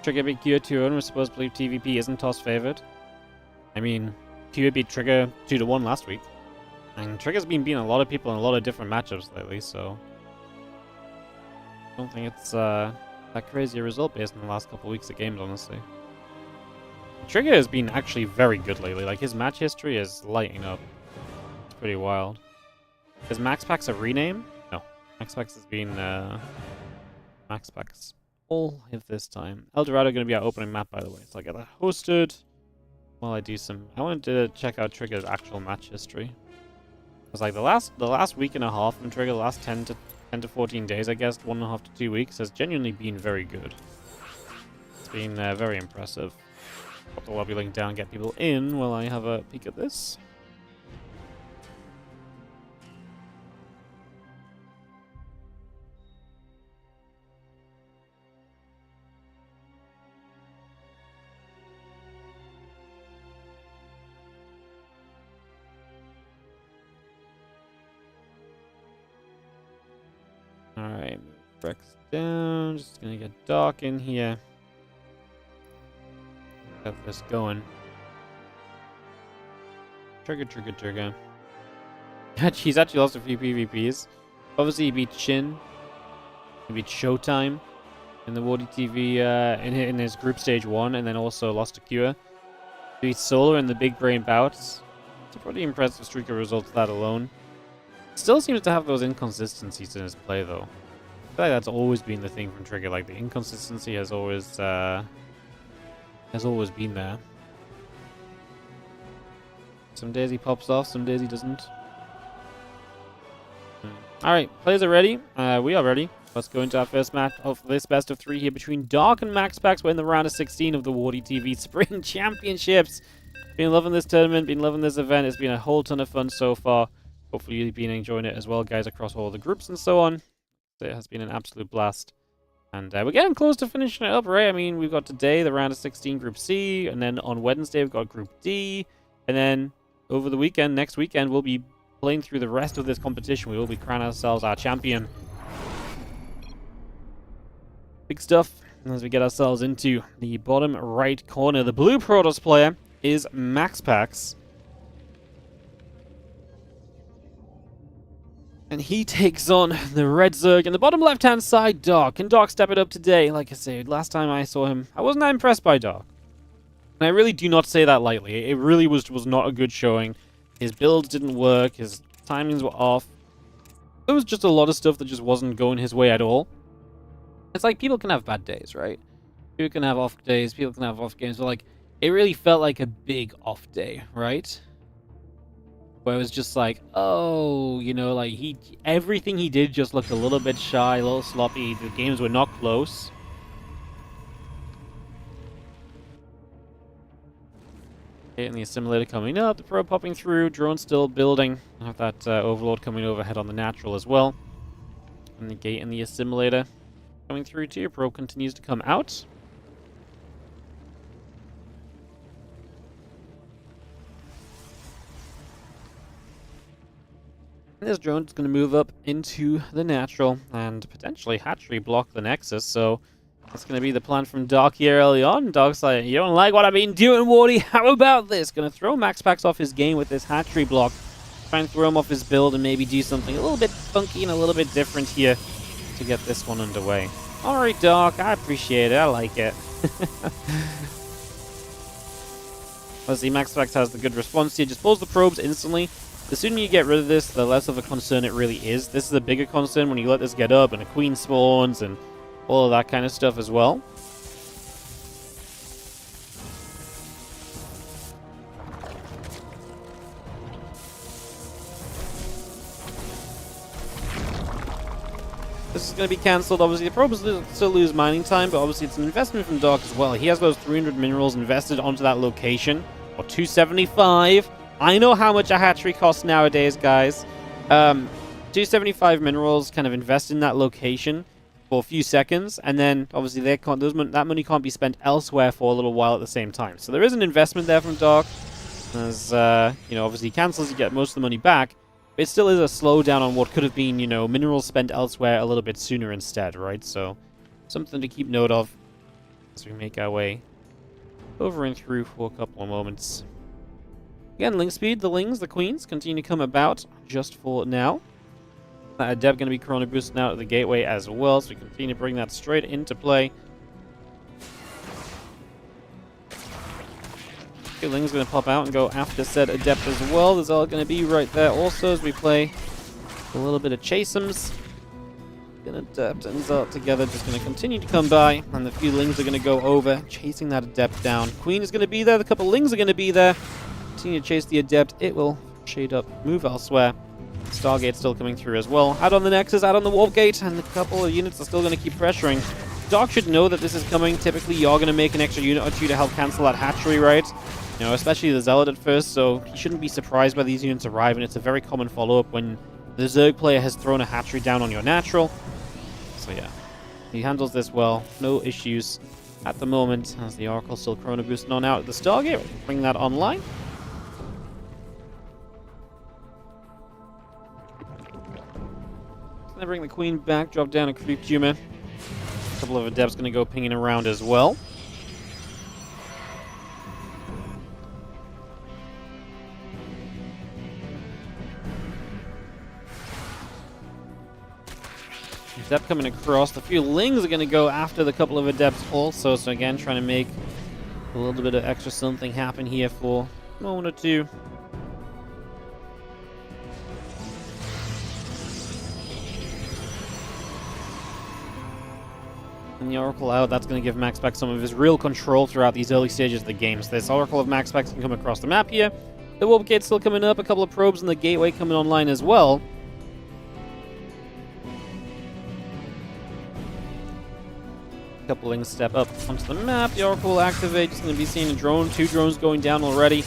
Trigger beat Q 2-1. We're supposed to believe TVP isn't toss favored. I mean, Q beat Trigger 2-1 last week. And Trigger's been beating a lot of people in a lot of different matchups lately, so I don't think it's that crazy a result based on the last couple of weeks of games, honestly. Trigger has been actually very good lately. Like, his match history is lighting up. It's pretty wild. Is MaxPax a rename? No. MaxPax has been MaxPax all of this time. Eldorado going to be our opening map, by the way. So I get that hosted while I do some... I wanted to check out Trigger's actual match history. It's like the last week and a half from Trigger, the last 10 to 14 days, I guess, 1.5 to 2 weeks, has genuinely been very good. It's been very impressive. Put the lobby link down, get people in while I have a peek at this. Alright, Rex down. Just gonna get Doc in here. Get this going. Trigger. He's actually lost a few PvPs. Obviously, he beat Shin. He beat Showtime in the WardiTV in his group stage 1, and then also lost to Cure. He beat Solar in the big brain bouts. It's a pretty impressive streak of results, that alone. Still seems to have those inconsistencies in his play, though. I feel like that's always been the thing from Trigger. Like, the inconsistency has always been there. Some days he pops off, some days he doesn't. Alright, players are ready. We are ready. Let's go into our first match of this best of 3 here between Dark and MaxPax. We're in the round of 16 of the WardiTV Spring Championships. Been loving this tournament, been loving this event. It's been a whole ton of fun so far. Hopefully you've been enjoying it as well, guys, across all the groups and so on. It has been an absolute blast. And we're getting close to finishing it up, right? I mean, we've got today the round of 16 Group C, and then on Wednesday we've got Group D, and then over the weekend, next weekend, we'll be playing through the rest of this competition. We will be crowning ourselves our champion. Big stuff as we get ourselves into the bottom right corner. The blue Protoss player is MaxPax. And he takes on the Red Zerg in the bottom left-hand side, Dark. Can Dark step it up today? Like I said, last time I saw him, I wasn't that impressed by Dark. And I really do not say that lightly. It really was not a good showing. His builds didn't work. His timings were off. There was just a lot of stuff that just wasn't going his way at all. It's like people can have bad days, right? People can have off days. People can have off games. But like, it really felt like a big off day, right? Where it was just like, oh, you know, like everything he did just looked a little bit shy, a little sloppy. The games were not close. Okay, and the assimilator coming up, the probe popping through, drone still building. I have that overlord coming overhead on the natural as well. And the gate and the assimilator coming through too. Probe continues to come out. This drone is going to move up into the natural and potentially hatchery block the Nexus, so that's going to be the plan from Dark here early on. Dark's like, you don't like what I've been doing, Wardy? How about this? Going to throw MaxPax off his game with this hatchery block. Try and throw him off his build and maybe do something a little bit funky and a little bit different here to get this one underway. Alright, Dark, I appreciate it. I like it. Let's see, MaxPax has the good response here. Just pulls the probes instantly. The sooner you get rid of this, the less of a concern it really is. This is a bigger concern when you let this get up and a queen spawns and all of that kind of stuff as well. This is going to be cancelled. Obviously, the probes still lose mining time, but obviously it's an investment from Dark as well. He has those 300 minerals invested onto that location, or 275. I know how much a hatchery costs nowadays, guys. 275 minerals kind of invest in that location for a few seconds, and then obviously that money can't be spent elsewhere for a little while at the same time. So there is an investment there from Dark. As you know, obviously he cancels, you get most of the money back. But it still is a slowdown on what could have been, you know, minerals spent elsewhere a little bit sooner instead, right? So something to keep note of. as we make our way over and through for a couple of moments. Again, link speed, the lings, the queens, continue to come about just for now. Adept going to be Chrono boosted out at the gateway as well, so we continue to bring that straight into play. Ling's going to pop out and go after said Adept as well. There's all going to be right there also as we play a little bit of Chase'ems. Adept and Zart together just going to continue to come by, and the few Lings are going to go over, chasing that Adept down. Queen is going to be there, the couple Lings are going to be there. Continue to chase the Adept. It will shade up, move elsewhere. Stargate still coming through as well. Out on the Nexus, out on the Warp Gate, and a couple of units are still going to keep pressuring. Dark should know that this is coming. Typically, you're going to make an extra unit or two to help cancel that hatchery, right? You know, especially the Zealot at first, so he shouldn't be surprised by these units arriving. It's a very common follow-up when the Zerg player has thrown a hatchery down on your natural. So yeah, he handles this well. No issues at the moment, as the Oracle still Chrono boosting on out at the Stargate. Bring that online. Gonna bring the Queen back, drop down a Creep Tumor. A couple of Adepts gonna go pinging around as well. Adept coming across. The few Lings are going to go after the couple of Adepts also. So again, trying to make a little bit of extra something happen here for a moment or two. And the Oracle out, that's going to give MaxPax some of his real control throughout these early stages of the game. So this Oracle of MaxPax can come across the map here. The Warp Gate's still coming up. A couple of probes in the gateway coming online as well. Couple Lings step up onto the map. The Oracle will activate. Just going to be seeing a drone. 2 drones going down already.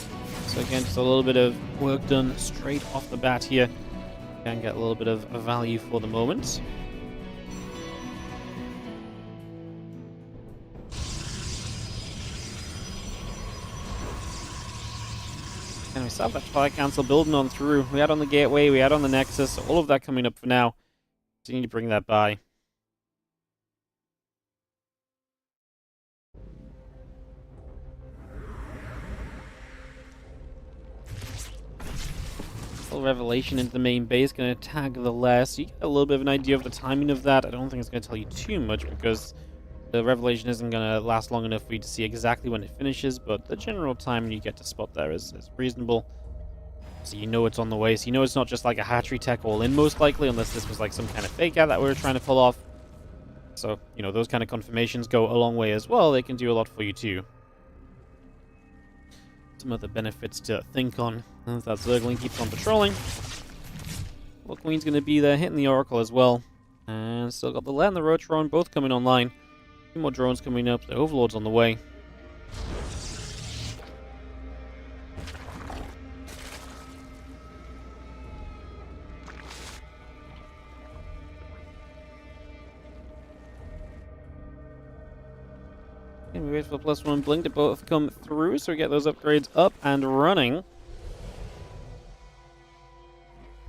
So again, just a little bit of work done straight off the bat here. Can get a little bit of value for the moment. And we still have that Fire Council building on through. We had on the gateway, we had on the Nexus. So all of that coming up for now. Continue to bring that by. Revelation into the main base, going to tag the last. You get a little bit of an idea of the timing of that. I don't think it's going to tell you too much because the Revelation isn't going to last long enough for you to see exactly when it finishes, but the general time you get to spot there is reasonable. So you know it's on the way, so you know it's not just like a hatchery tech all in most likely, unless this was like some kind of fake out that we were trying to pull off. So, you know, those kind of confirmations go a long way as well. They can do a lot for you too. Some other benefits to think on as that Zergling keeps on patrolling. Well, Queen's going to be there, hitting the Oracle as well. And still got the Lead and the Roach drone both coming online. 2 more drones coming up. The Overlord's on the way. And we wait for the +1 blink to both come through, so we get those upgrades up and running.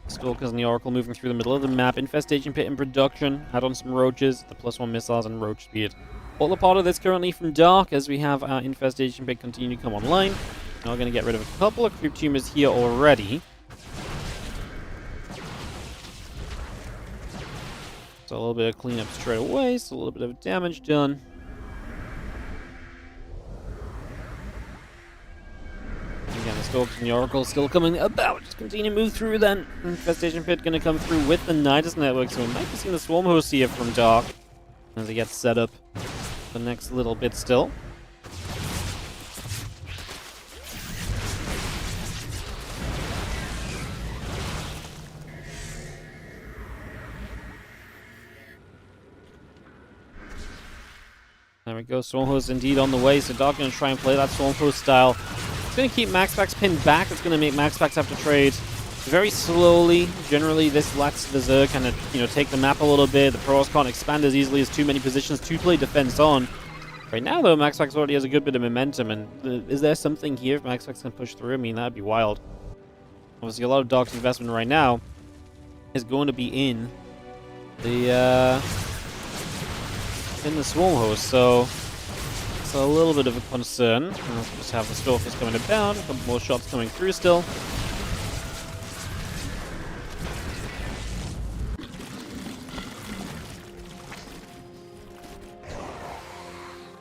Stalkers and the Oracle moving through the middle of the map. Infestation Pit in production. Add on some roaches, the +1 missiles and roach speed. All a part of this currently from Dark as we have our Infestation Pit continue to come online. Now we're going to get rid of a couple of Creep Tumors here already. So a little bit of cleanup straight away, so a little bit of damage done. Again, the Stalkers and the Oracle still coming about. Just continue to move through then. Infestation Pit going to come through with the Nidus Network, so we might be seeing the Swarm Host here from Dark as he gets set up the next little bit still. There we go, Swarm Host indeed on the way, so Dark going to try and play that Swarm Host style. It's going to keep MaxPax pinned back. It's going to make MaxPax have to trade very slowly. Generally, this lets the Zerg kind of, you know, take the map a little bit. The Protoss can't expand as easily as too many positions to play defense on. Right now, though, MaxPax already has a good bit of momentum, and is there something here if MaxPax can push through? I mean, that'd be wild. Obviously, a lot of Dark's investment right now is going to be in the Swarm Host, so a little bit of a concern. Let's just have the Stalkers coming about. A couple more shots coming through still.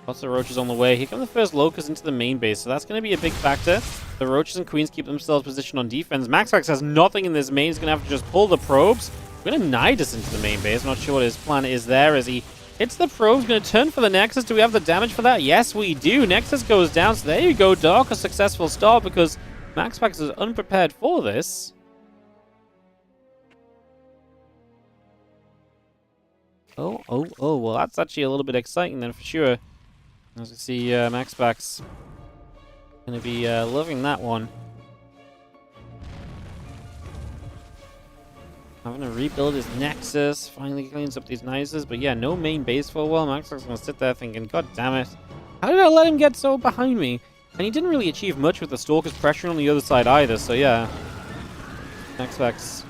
Lots of roaches on the way. Here come the first Locust into the main base, so that's going to be a big factor. The roaches and queens keep themselves positioned on defense. MaxPax has nothing in this main. He's going to have to just pull the probes. We're going to Nidus into the main base. Not sure what his plan is there as he hits the probes. Going to turn for the Nexus. Do we have the damage for that? Yes, we do. Nexus goes down. So there you go, Dark. A successful start because MaxPax is unprepared for this. Oh. Well, that's actually a little bit exciting then for sure. As we see, MaxPax going to be loving that one. Having to rebuild his Nexus. Finally cleans up these Niduses. But yeah, no main base for a while. MaxPax going to sit there thinking, God damn it. How did I let him get so behind me? And he didn't really achieve much with the Stalkers pressure on the other side either. So yeah. MaxPax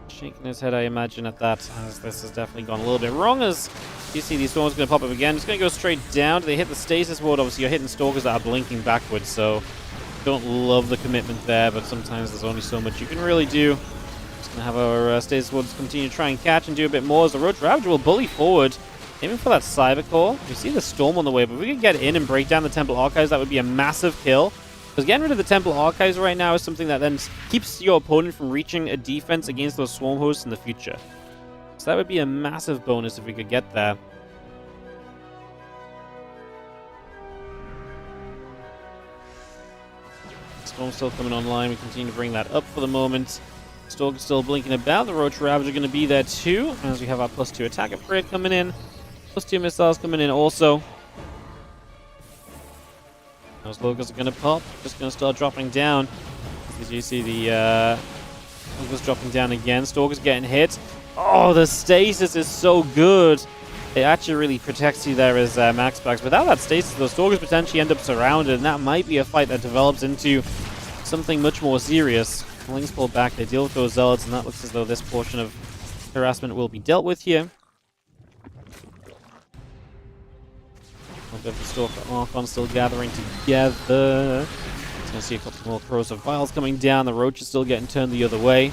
shaking his head, I imagine, at that. As this has definitely gone a little bit wrong. As you see these storms going to pop up again. It's going to go straight down. Do they hit the stasis ward? Obviously, you're hitting Stalkers that are blinking backwards, so don't love the commitment there, but sometimes there's only so much you can really do. Just going to have our stasis wards continue to try and catch and do a bit more as the Roach Ravager will bully forward, aiming for that Cyber Core. We see the Storm on the way, but if we could get in and break down the Temple Archives, that would be a massive kill. Because getting rid of the Temple Archives right now is something that then keeps your opponent from reaching a defense against those Swarm Hosts in the future. So that would be a massive bonus if we could get there. Storm still coming online. We continue to bring that up for the moment. Stalker still blinking about. The Roach Ravager are going to be there too. As we have our +2 attack upgrade coming in. +2 missiles coming in also. Those logos are going to pop. Just going to start dropping down. As you see the logos dropping down again. Stalker's getting hit. Oh, the stasis is so good. It actually really protects you there as MaxPax. Without that stasis, those Stalkers potentially end up surrounded, and that might be a fight that develops into something much more serious. Lings pull back, they deal with those Zealots, and that looks as though this portion of harassment will be dealt with here. A bit of the Stalker Archon still gathering together. It's going to see a couple more corrosive vials coming down. The Roach is still getting turned the other way.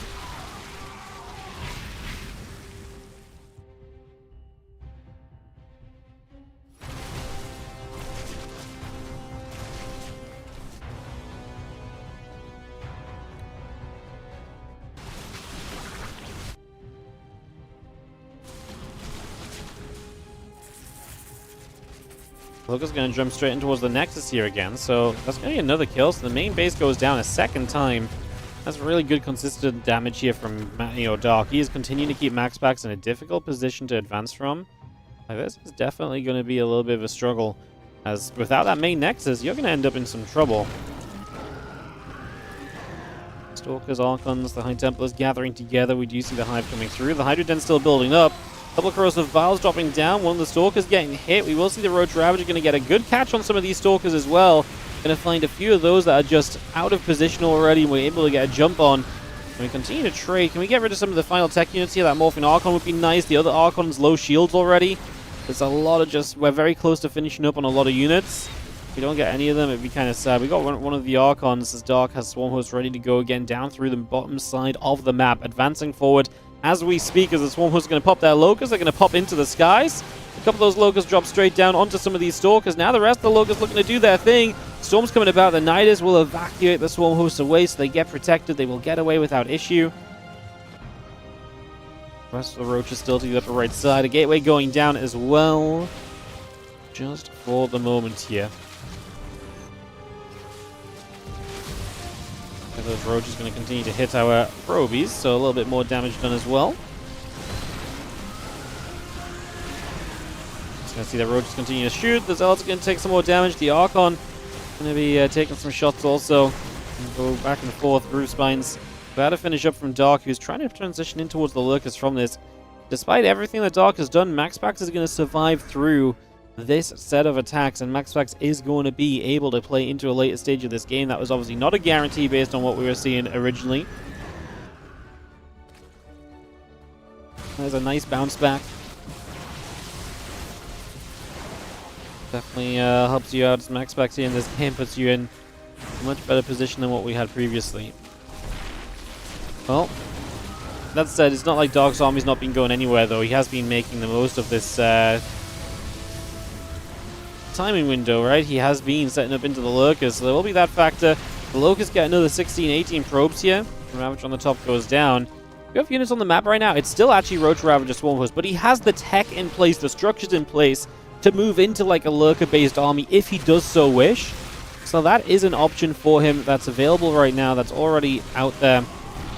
Loka's going to jump straight in towards the Nexus here again, so that's going to be another kill. So the main base goes down a second time. That's really good consistent damage here from Dark. He is continuing to keep MaxPax in a difficult position to advance from. This is definitely going to be a little bit of a struggle, as without that main Nexus, you're going to end up in some trouble. Stalkers, Archons, the High Templars gathering together. We do see the Hive coming through. The Hydra Den still building up. Couple of corrosive vials dropping down. One of the Stalkers getting hit. We will see the Roach Ravager going to get a good catch on some of these Stalkers as well. Going to find a few of those that are just out of position already, and we're able to get a jump on. And we continue to trade. Can we get rid of some of the final tech units here? That Morphing Archon would be nice. The other Archon's low shields already. There's a lot of just... We're very close to finishing up on a lot of units. If we don't get any of them, it'd be kind of sad. We got one of the Archons as Dark has Swarm Host ready to go again down through the bottom side of the map, advancing forward as we speak, as the Swarm Hosts are going to pop their Locusts. They're going to pop into the skies. A couple of those Locusts drop straight down onto some of these Stalkers. Now the rest of the Locusts looking to do their thing. Storm's coming about. The Nidus will evacuate the Swarm Hosts away so they get protected. They will get away without issue. The rest of the Roach is still to the upper right side. A gateway going down as well. Just for the moment here. Those Roaches are going to continue to hit our probies, so a little bit more damage done as well. Just going to see the Roaches continue to shoot. The Zealots are going to take some more damage. The Archon going to be taking some shots also. And go back and forth. Groove Spines about to finish up from Dark, who's trying to transition in towards the Lurkers from this. Despite everything that Dark has done, MaxPax is going to survive through this set of attacks, and MaxPax is going to be able to play into a later stage of this game. That was obviously not a guarantee based on what we were seeing originally. There's a nice bounce back. Definitely helps you out as MaxPax here in this game, puts you in a much better position than what we had previously. Well, that said, it's not like Dark's army's not been going anywhere, though. He has been making the most of this timing window, right? He has been setting up into the Lurkers, so there will be that factor. The Lurkers get another 16, 18 probes here. Ravage on the top goes down. We have units on the map right now. It's still actually Roach Ravager Swarm Host, but he has the tech in place, the structures in place to move into like a Lurker-based army if he does so wish. So that is an option for him that's available right now, that's already out there.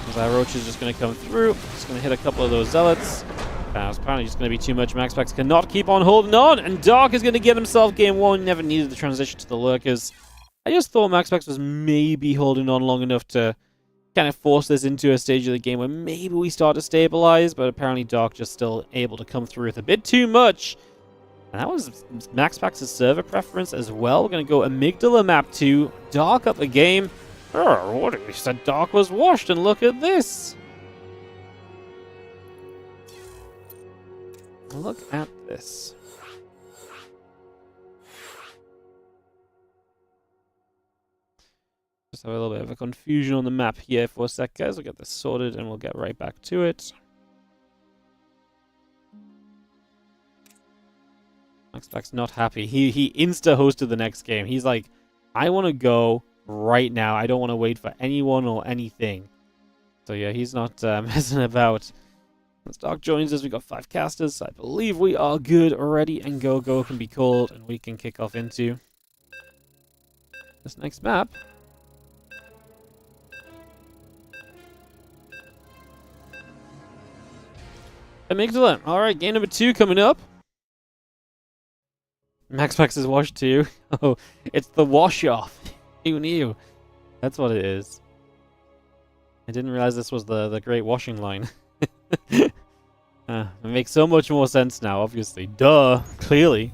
As our Roach is just going to come through. Just going to hit a couple of those Zealots. It's apparently just going to be too much. MaxPax cannot keep on holding on, and Dark is going to get himself game one. Never needed the transition to the Lurkers. I just thought MaxPax was maybe holding on long enough to kind of force this into a stage of the game where maybe we start to stabilize, but apparently Dark just still able to come through with a bit too much. And that was MaxPax's server preference as well. We're going to go Amygdala map 2. Dark up the game. Oh, what if you said Dark was washed, and look at this. Look at this. Just have a little bit of a confusion on the map here for a sec, guys. We'll get this sorted and we'll get right back to it. MaxPax not happy. He insta-hosted the next game. He's like, I want to go right now. I don't want to wait for anyone or anything. So yeah, he's not messing about. As Dark joins us, we got 5 casters. So I believe we are good, ready, and go can be called, and we can kick off into this next map. Amygdala. Alright, game number 2 coming up. MaxPax is washed too. Oh, it's the wash-off. Who knew? That's what it is. I didn't realize this was the great washing line. It makes so much more sense now, obviously. Duh. Clearly.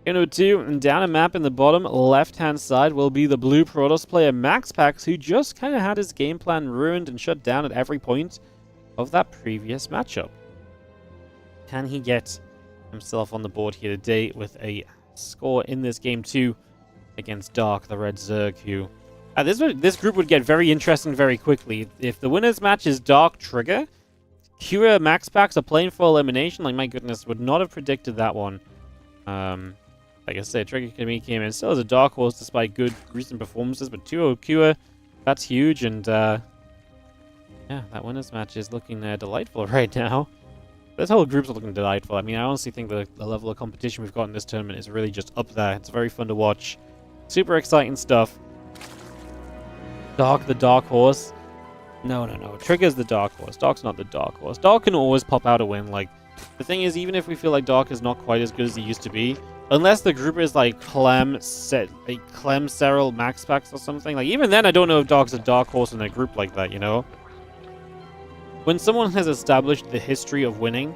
Game number 2, and down a map in the bottom left-hand side will be the blue Protoss player MaxPax, who just kind of had his game plan ruined and shut down at every point of that previous matchup. Can he get himself on the board here today with a score in this game 2 against Dark, the Red Zerg, who... this group would get very interesting very quickly. If the winner's match is Dark Trigger, Kira MaxPax are playing for elimination. Like, my goodness, would not have predicted that one. Like I said, Trigger Academy came in still as a dark horse despite good recent performances, but 2-0 Kua, that's huge, and yeah, that winners match is looking delightful right now. This whole group's looking delightful. I mean, I honestly think the level of competition we've got in this tournament is really just up there. It's very fun to watch. Super exciting stuff. Dark the dark horse. No. Trigger's the dark horse. Dark's not the dark horse. Dark can always pop out a win. Like, the thing is, even if we feel like Dark is not quite as good as he used to be, unless the group is like Clem, Cyril, MaxPax or something, like, even then I don't know if Dark's a dark horse in a group like that, you know? When someone has established the history of winning,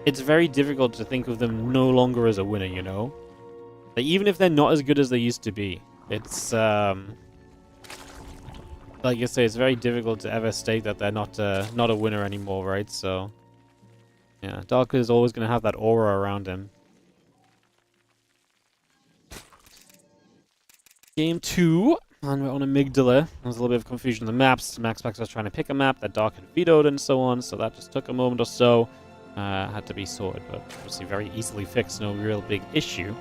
it's very difficult to think of them no longer as a winner, you know? Like, even if they're not as good as they used to be, it's, like I say, it's very difficult to ever state that they're not a winner anymore, right? So, yeah, Dark is always going to have that aura around him. Game 2, and we're on Amygdala. There's a little bit of confusion on the maps. MaxPax was trying to pick a map that Dark had vetoed and so on, so that just took a moment or so. Had to be sorted, but obviously very easily fixed, no real big issue.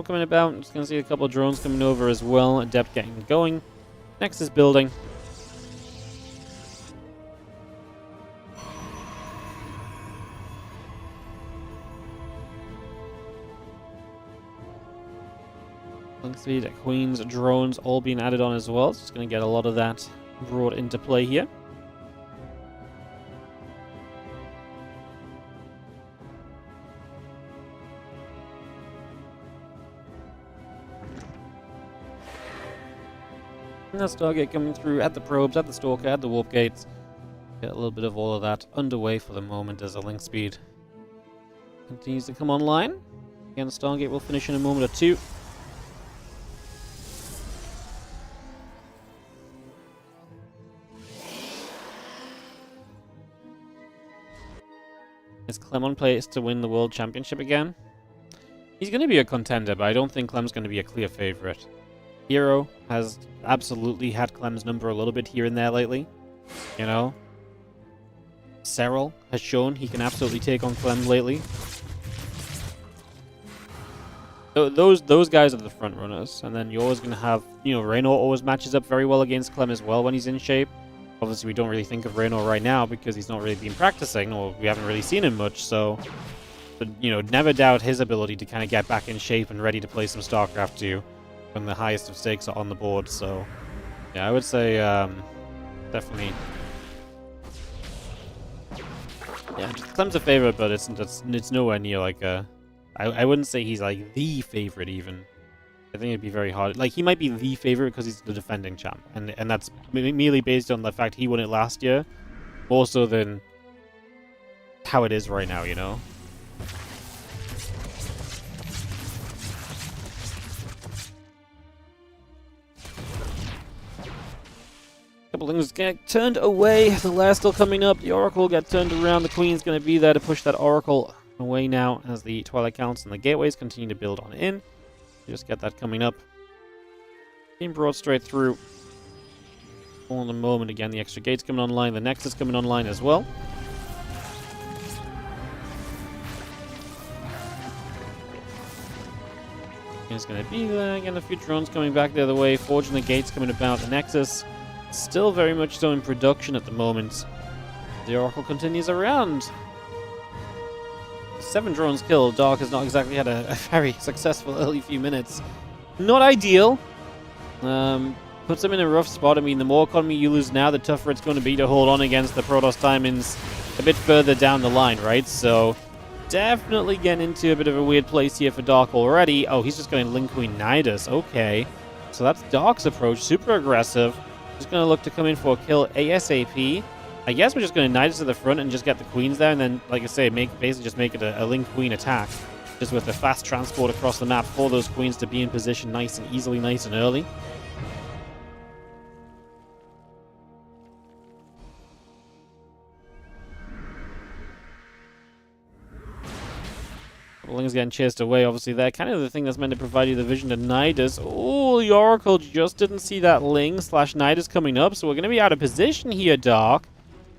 Coming about, I'm just going to see a couple of drones coming over as well. Adept getting going. Next is building. Speed, Queens, drones all being added on as well. So it's going to get a lot of that brought into play here. And that Stargate coming through at the probes, at the Stalker, at the warp gates. Get a little bit of all of that underway for the moment as the link speed continues to come online. Again, Stargate will finish in a moment or two. Is Clem on place to win the World Championship again? He's going to be a contender, but I don't think Clem's going to be a clear favorite. Hero has absolutely had Clem's number a little bit here and there lately. You know? Serral has shown he can absolutely take on Clem lately. So those guys are the front runners. And then you're always going to have, you know, Raynor always matches up very well against Clem as well when he's in shape. Obviously, we don't really think of Raynor right now because he's not really been practicing, or we haven't really seen him much, so... But, you know, never doubt his ability to kind of get back in shape and ready to play some StarCraft 2 when the highest of stakes are on the board, so... Yeah, I would say, definitely... Yeah, Clem's a favorite, but it's nowhere near, like, I wouldn't say he's, like, the favorite, even. I think it'd be very hard. Like, he might be the favorite because he's the defending champ, and that's merely based on the fact he won it last year, more so than how it is right now, you know? Couple things get turned away. The Lair's still coming up. The Oracle get turned around. The Queen's going to be there to push that Oracle away now as the Twilight Counts and the Gateways continue to build on in. Just get that coming up. Being brought straight through. All in a moment. Again, the extra gates coming online. The Nexus coming online as well. It's going to be there. Again, a few drones coming back the other way. Forging the gates coming about. The Nexus still very much so in production at the moment. The Oracle continues around. 7 drones killed. Dark has not exactly had a very successful early few minutes. Not ideal. Puts them in a rough spot. I mean, the more economy you lose now, the tougher it's going to be to hold on against the Protoss Diamonds a bit further down the line, right? So, definitely getting into a bit of a weird place here for Dark already. Oh, he's just going to Link Queen Nidus. Okay. So that's Dark's approach. Super aggressive. Just going to look to come in for a kill ASAP. I guess we're just going to Nidus to the front and just get the Queens there, and then, like I say, basically just make it a Link Queen attack. Just with a fast transport across the map for those Queens to be in position nice and easily, nice and early. Ling's getting chased away, obviously, there. Kind of the thing that's meant to provide you the vision to Nidus. Oh, the Oracle just didn't see that Ling/Nidus coming up, so we're going to be out of position here, Dark.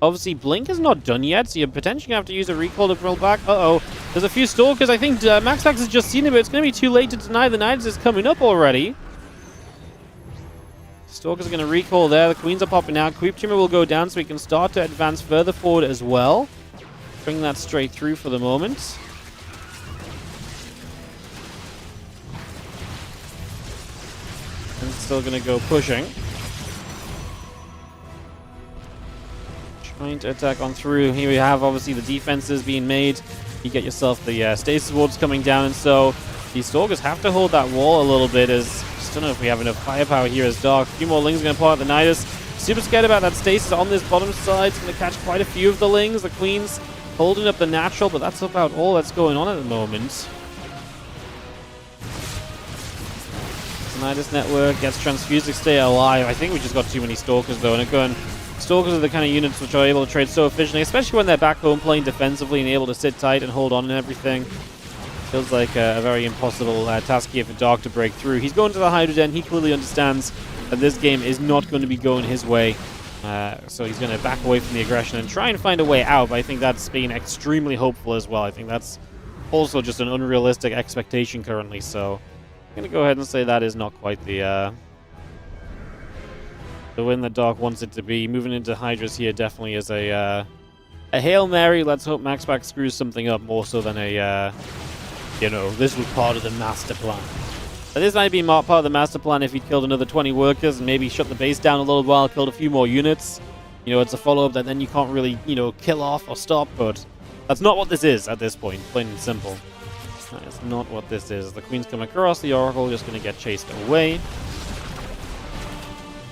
Obviously, Blink is not done yet, so you're potentially going to have to use a recall to pull back. Uh-oh. There's a few Stalkers. I think MaxPax has just seen it, but it's going to be too late to deny the Nidus is coming up already. Stalkers are going to recall there. The Queens are popping out. Creep Tumor will go down, so we can start to advance further forward as well. Bring that straight through for the moment. And still going to go pushing. Trying to attack on through. Here we have, obviously, the defenses being made. You get yourself the stasis wards coming down, and so these Stalkers have to hold that wall a little bit. As just don't know if we have enough firepower here as Dark. A few more Lings are going to pull out the Nidus. Super scared about that stasis on this bottom side. It's going to catch quite a few of the Lings. The Queens holding up the natural, but that's about all that's going on at the moment. Nidus network gets transfused to stay alive. I think we just got too many Stalkers though, and again, Stalkers are the kind of units which are able to trade so efficiently, especially when they're back home playing defensively and able to sit tight and hold on and everything. Feels like a very impossible task here for Dark to break through. He's going to the Hydra Den. He clearly understands that this game is not going to be going his way. So he's going to back away from the aggression and try and find a way out, but I think that's being extremely hopeful as well. I think that's also just an unrealistic expectation currently, so I'm going to go ahead and say that is not quite the win that Dark wants it to be. Moving into Hydras here definitely is a Hail Mary. Let's hope MaxPax screws something up more so than a, you know, this was part of the master plan. But this might be part of the master plan if he killed another 20 workers and maybe shut the base down a little while, killed a few more units. You know, it's a follow-up that then you can't really, you know, kill off or stop, but that's not what this is at this point, plain and simple. That is not what this is. The Queen's come across, the Oracle just going to get chased away.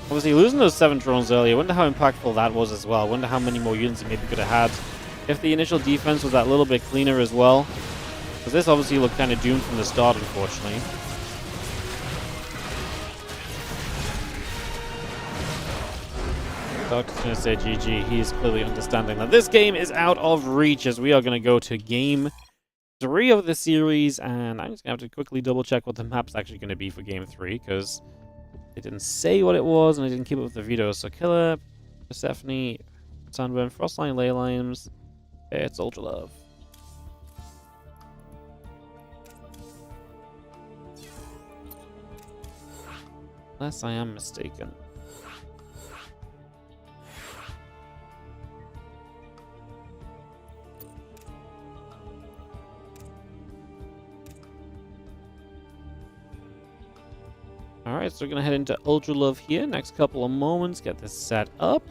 Obviously, losing those 7 drones earlier, I wonder how impactful that was as well. I wonder how many more units he maybe could have had if the initial defense was that little bit cleaner as well. Because this obviously looked kind of doomed from the start, unfortunately. Doc's going to say GG. He's clearly understanding that this game is out of reach, as we are going to go to game 3 of the series. And I'm just going to have to quickly double check what the map's actually going to be for game 3, because they didn't say what it was, and I didn't keep up with the video. So Killer, Persephone, Sunburn, Frostline, Ley Lines. It's Ultra Love. Unless I am mistaken. Alright, so we're going to head into Ultra Love here. Next couple of moments, get this set up.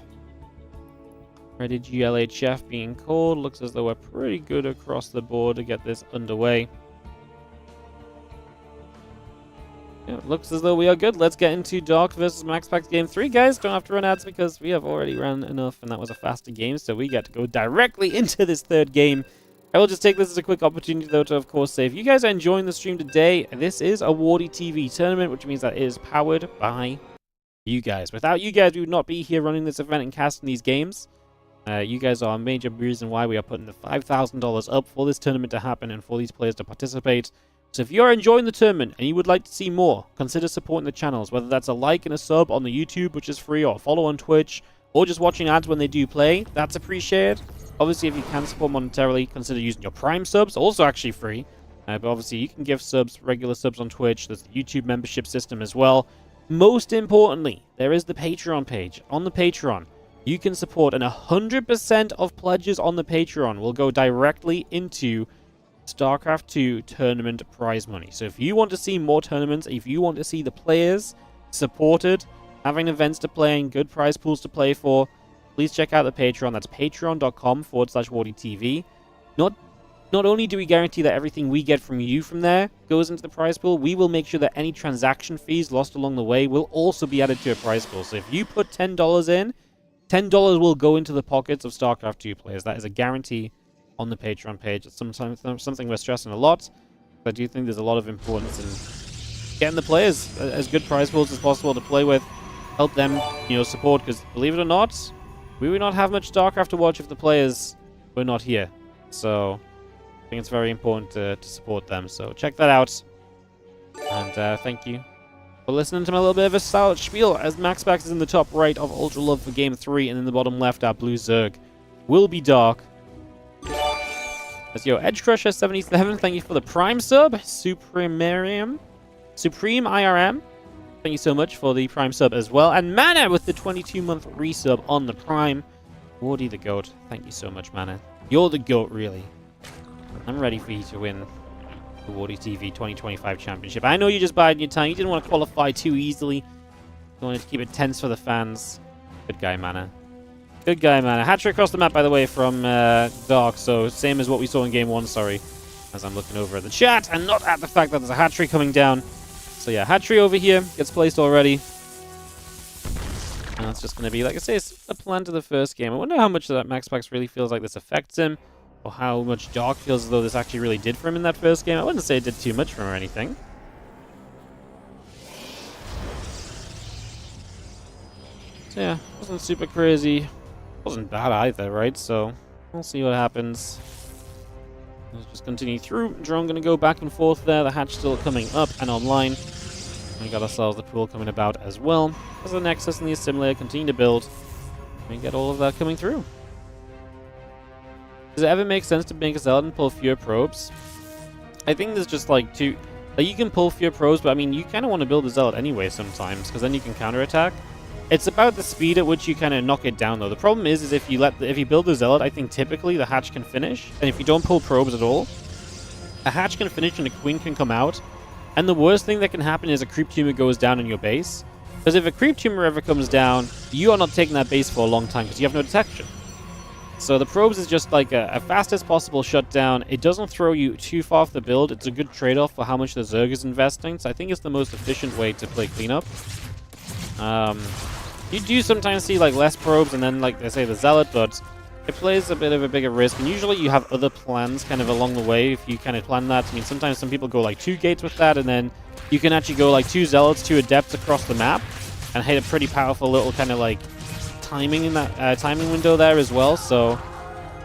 Ready GLHF being called. Looks as though we're pretty good across the board to get this underway. Yeah, looks as though we are good. Let's get into Dark versus MaxPax Game 3, guys. Don't have to run ads because we have already run enough, and that was a faster game, so we get to go directly into this third game. I will just take this as a quick opportunity, though, to, of course, say if you guys are enjoying the stream today, this is a WardiTV tournament, which means that it is powered by you guys. Without you guys, we would not be here running this event and casting these games. You guys are a major reason why we are putting the $5,000 up for this tournament to happen and for these players to participate. So if you're enjoying the tournament and you would like to see more, consider supporting the channels, whether that's a like and a sub on the YouTube, which is free, or follow on Twitch, or just watching ads when they do play. That's appreciated. Obviously, if you can support monetarily, consider using your Prime subs, also actually free. But obviously, you can give subs, regular subs on Twitch. There's the YouTube membership system as well. Most importantly, there is the Patreon page. On the Patreon, you can support, and 100% of pledges on the Patreon will go directly into StarCraft 2 tournament prize money. So if you want to see more tournaments, if you want to see the players supported, having events to play and good prize pools to play for, please check out the Patreon. That's patreon.com/WardiTV. Not only do we guarantee that everything we get from you from there goes into the prize pool, we will make sure that any transaction fees lost along the way will also be added to a prize pool. So if you put $10 in, $10 will go into the pockets of StarCraft 2 players. That is a guarantee on the Patreon page. It's sometimes something we're stressing a lot. But I do think there's a lot of importance in getting the players as good prize pools as possible to play with. Help them, support, because believe it or not, we would not have much StarCraft to watch if the players were not here. So I think it's very important to support them. So check that out. And thank you for listening to my little bit of a solid spiel, as MaxPax is in the top right of Ultra Love for Game 3, and in the bottom left, our blue Zerg will be Dark. Let's go. Edge Crusher 77, thank you for the Prime sub. Supreme IRM, thank you so much for the Prime sub as well. And Mana with the 22-month resub on the Prime. Wardy the GOAT, thank you so much, Mana. You're the GOAT, really. I'm ready for you to win the WardiTV 2025 Championship. I know you just bided your time. You didn't want to qualify too easily. You wanted to keep it tense for the fans. Good guy, Mana. Good guy, Mana. Hat-trick across the map, by the way, from Dark. So same as what we saw in Game 1, sorry. As I'm looking over at the chat and not at the fact that there's a hat-trick coming down. So yeah, hat-trick over here gets placed already. And that's just going to be, like I say, it's a plan to the first game. I wonder how much of that MaxPax really feels like this affects him. Or how much Dark feels as though this actually really did for him in that first game. I wouldn't say it did too much for him or anything. So yeah, wasn't super crazy. Wasn't bad either, right? So we'll see what happens. Let's just continue through. Drone going to go back and forth there. The hatch still coming up and online. We got ourselves the pool coming about as well. As the Nexus and the Assimilator continue to build. We get all of that coming through. Does it ever make sense to make a Zealot and pull fewer probes? I think there's just like two... Like, you can pull fewer probes, but I mean, you kind of want to build a Zealot anyway sometimes, because then you can counterattack. It's about the speed at which you kind of knock it down, though. The problem is if you build a Zealot, I think typically the hatch can finish, and if you don't pull probes at all, a hatch can finish and a queen can come out, and the worst thing that can happen is a creep tumor goes down on your base. Because if a creep tumor ever comes down, you are not taking that base for a long time because you have no detection. So the probes is just like a fastest possible shutdown. It doesn't throw you too far off the build. It's a good trade-off for how much the Zerg is investing. So I think it's the most efficient way to play cleanup. You do sometimes see like less probes and then like they say the Zealot, but it plays a bit of a bigger risk, and usually you have other plans kind of along the way if you kind of plan that. I mean, sometimes some people go like 2 gates with that, and then you can actually go like 2 Zealots, 2 Adepts across the map, and hit a pretty powerful little kind of like timing in that timing window there as well. So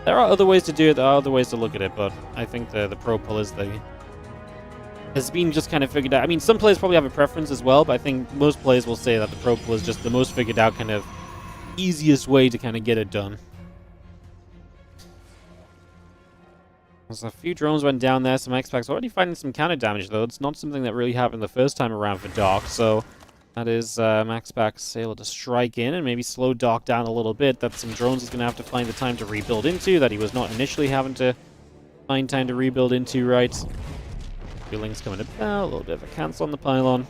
there are other ways to do it, there are other ways to look at it, but I think the probe pull has been just kind of figured out. I mean, some players probably have a preference as well, but I think most players will say that the probe pull is just the most figured out kind of easiest way to kind of get it done. There's a few drones went down there, some MaxPax already finding some counter damage though. It's not something that really happened the first time around for Dark, so that is MaxPax able to strike in and maybe slow Dark down a little bit. That's some drones he's going to have to find the time to rebuild into, that he was not initially having to find time to rebuild into, right? Lings coming about, a little bit of a cancel on the pylon.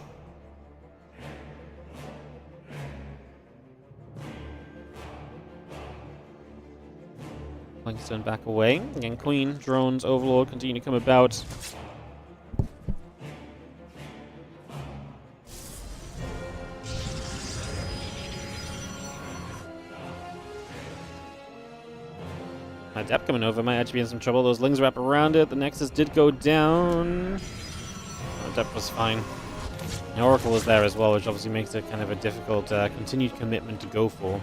Langston back away. Again, Queen, drones, Overlord continue to come about. Adept coming over, might actually be in some trouble. Those Lings wrap around it. The Nexus did go down. Adept was fine. The Oracle was there as well, which obviously makes it kind of a difficult continued commitment to go for.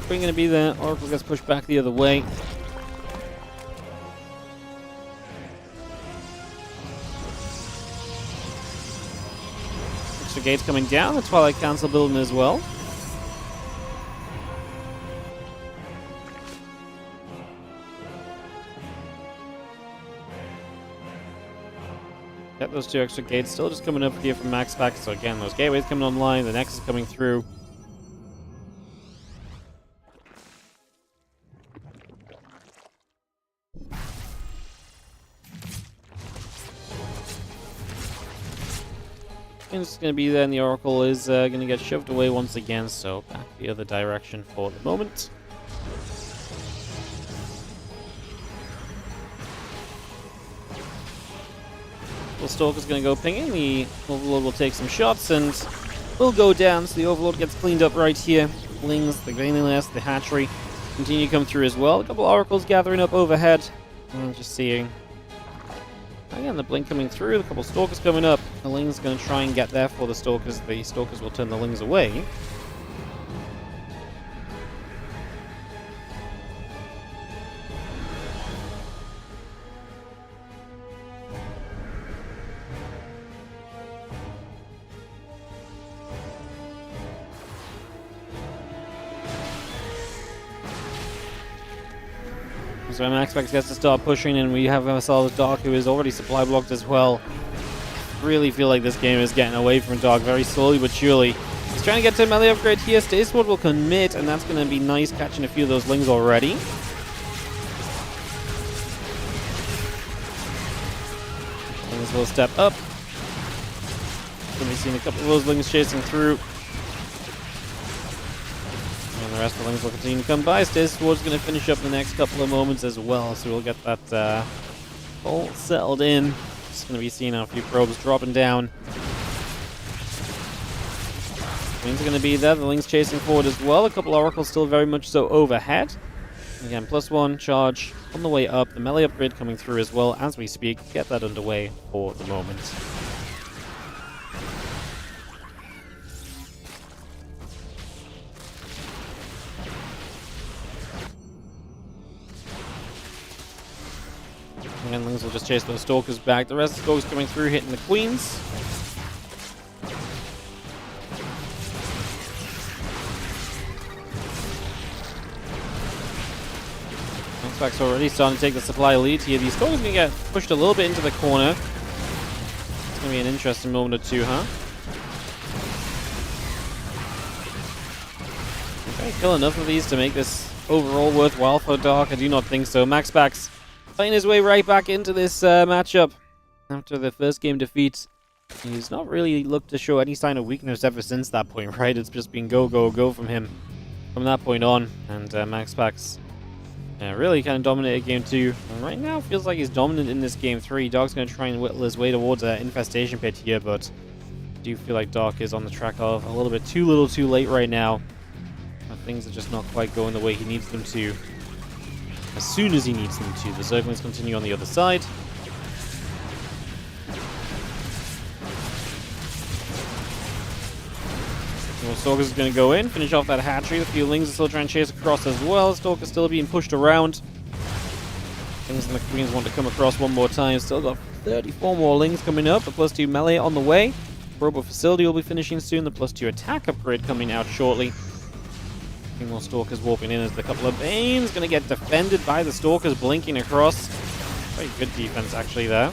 Queen going to be there. Oracle gets pushed back the other way. Extra gates coming down. The Twilight Council building as well. Get those 2 extra gates still just coming up here from MaxPax. So again, those gateways coming online. The Nexus coming through. It's going to be there, and the Oracle is going to get shoved away once again, so back the other direction for the moment. The Stalker's going to go pinging, the Overlord will take some shots, and will go down, so the Overlord gets cleaned up right here. Lings, the Graining Nest, the Hatchery continue to come through as well. A couple Oracles gathering up overhead, and just seeing... Again, the Blink coming through, a couple Stalkers coming up. The Ling's going to try and get there for the Stalkers. The Stalkers will turn the Lings away. So MaxPax gets to start pushing, and we have ourselves Dark, who is already supply blocked as well. Really feel like this game is getting away from Dark very slowly but surely. He's trying to get to a melee upgrade here. Staceward will commit, and that's going to be nice, catching a few of those Lings already. Lings will step up. Going to be seeing a couple of those Lings chasing through. And the rest of the Lings will continue to come by. Staceward's going to finish up in the next couple of moments as well, so we'll get that all settled in. Just going to be seeing a few probes dropping down. Lings are going to be there. The Lings chasing forward as well. A couple Oracles still very much so overhead. Again, +1 charge on the way up. The melee upgrade coming through as well as we speak. Get that underway for the moment. And Lings will just chase those Stalkers back. The rest of the Stalkers coming through, hitting the Queens. MaxPax already starting to take the supply lead here. These Stalkers going to get pushed a little bit into the corner. It's going to be an interesting moment or two, huh? Can I kill enough of these to make this overall worthwhile for Dark? I do not think so. MaxPax fighting his way right back into this matchup after the first game defeat. He's not really looked to show any sign of weakness ever since that point, right? It's just been go, go, go from him from that point on. And MaxPax really kind of dominated game 2. And right now, feels like he's dominant in this game 3. Dog's going to try and whittle his way towards that infestation pit here, but do feel like Dark is on the track of a little bit too little too late right now. Things are just not quite going the way he needs them to. As soon as he needs them to. The Zerglings continue on the other side. Well, Stalkers is going to go in, finish off that hatchery. The few Lings are still trying to chase across as well. Stalker's still being pushed around. Lings and the Queens want to come across one more time. Still got 34 more Lings coming up. A +2 melee on the way. Robo Facility will be finishing soon. The +2 attack upgrade coming out shortly. A few more Stalkers warping in as the couple of Banes going to get defended by the Stalkers blinking across. Very good defense actually there.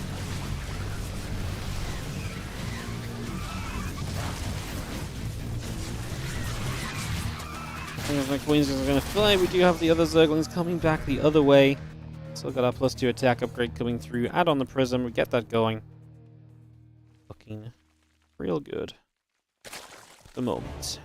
As my Queens are going to fly, we do have the other Zerglings coming back the other way. Still got our +2 attack upgrade coming through. Add on the Prism, we get that going. Looking real good at the moment.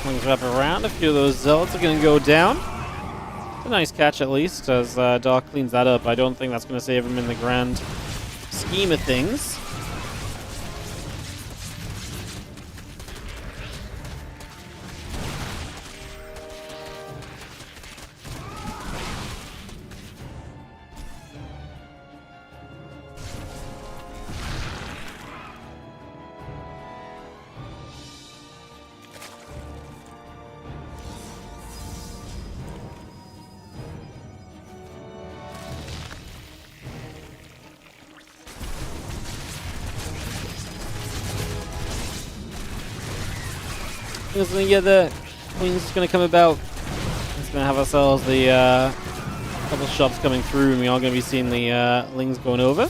Swings wrap around. A few of those Zealots are going to go down. It's a nice catch at least, as Dark cleans that up. I don't think that's going to save him in the grand scheme of things. It's going to get the Queen's going to come about. It's going to have ourselves the couple shots coming through, and we are going to be seeing the Lings going over.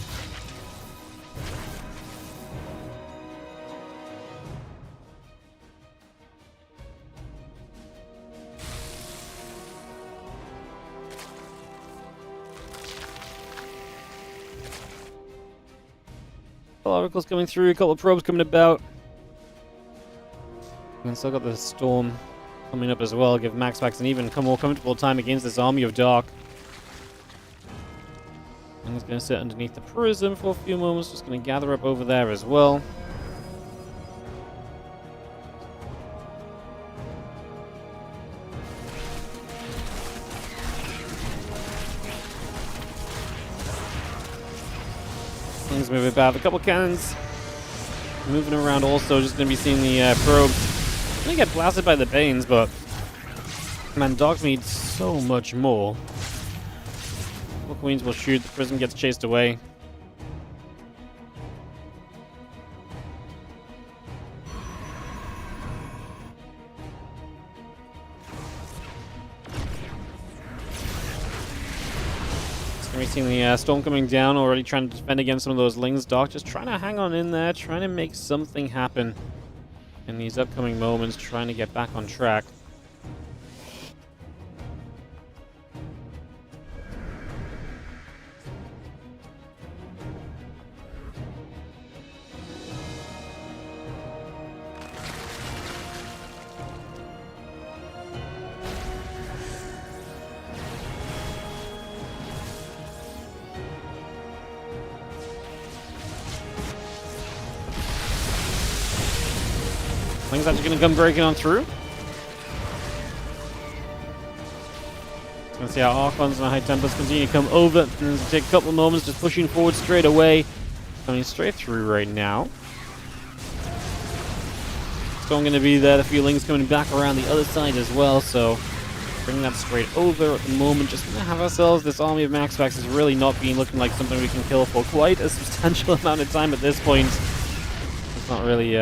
Oracles coming through, a couple of probes coming about. And still got the Storm coming up as well. Give MaxPax an even more comfortable time against this army of Dark. And he's going to sit underneath the Prism for a few moments. Just going to gather up over there as well. Things move about. A couple cannons moving around also. Just going to be seeing the probes. Gonna get blasted by the Banes, but man, Dogs need so much more. The Queens will shoot, the Prism gets chased away. We're seeing the Storm coming down, already trying to defend against some of those Lings. Dark just trying to hang on in there, trying to make something happen in these upcoming moments, trying to get back on track. Things actually going to come breaking on through. Let's see how Archons and High Templars continue to come over. And it's going to take a couple of moments, just pushing forward straight away. Coming straight through right now. Storm going to be there. The few Lings coming back around the other side as well. So bring that straight over at the moment. Just going to have ourselves this army of MaxPax is really not being looking like something we can kill for quite a substantial amount of time at this point. It's not really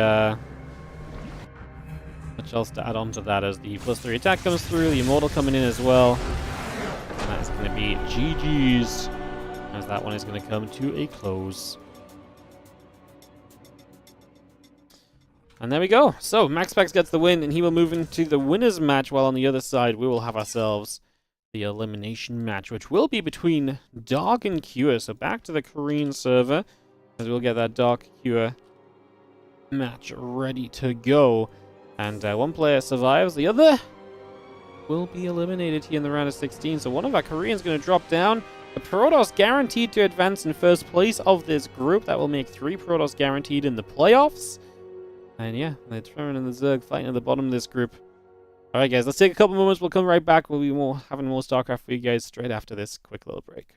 much else to add on to that as the +3 attack comes through, the Immortal coming in as well. And that's going to be GG's, as that one is going to come to a close. And there we go. So MaxPax gets the win, and he will move into the winners match, while on the other side we will have ourselves the elimination match, which will be between Dark and Cure. So back to the Korean server, as we'll get that Dark Cure match ready to go. And one player survives, the other will be eliminated here in the round of 16. So one of our Koreans going to drop down. The Protoss guaranteed to advance in first place of this group. That will make 3 Protoss guaranteed in the playoffs. And yeah, the Tremor and the Zerg fighting at the bottom of this group. Alright guys, let's take a couple moments. We'll come right back. We'll be having more StarCraft for you guys straight after this quick little break.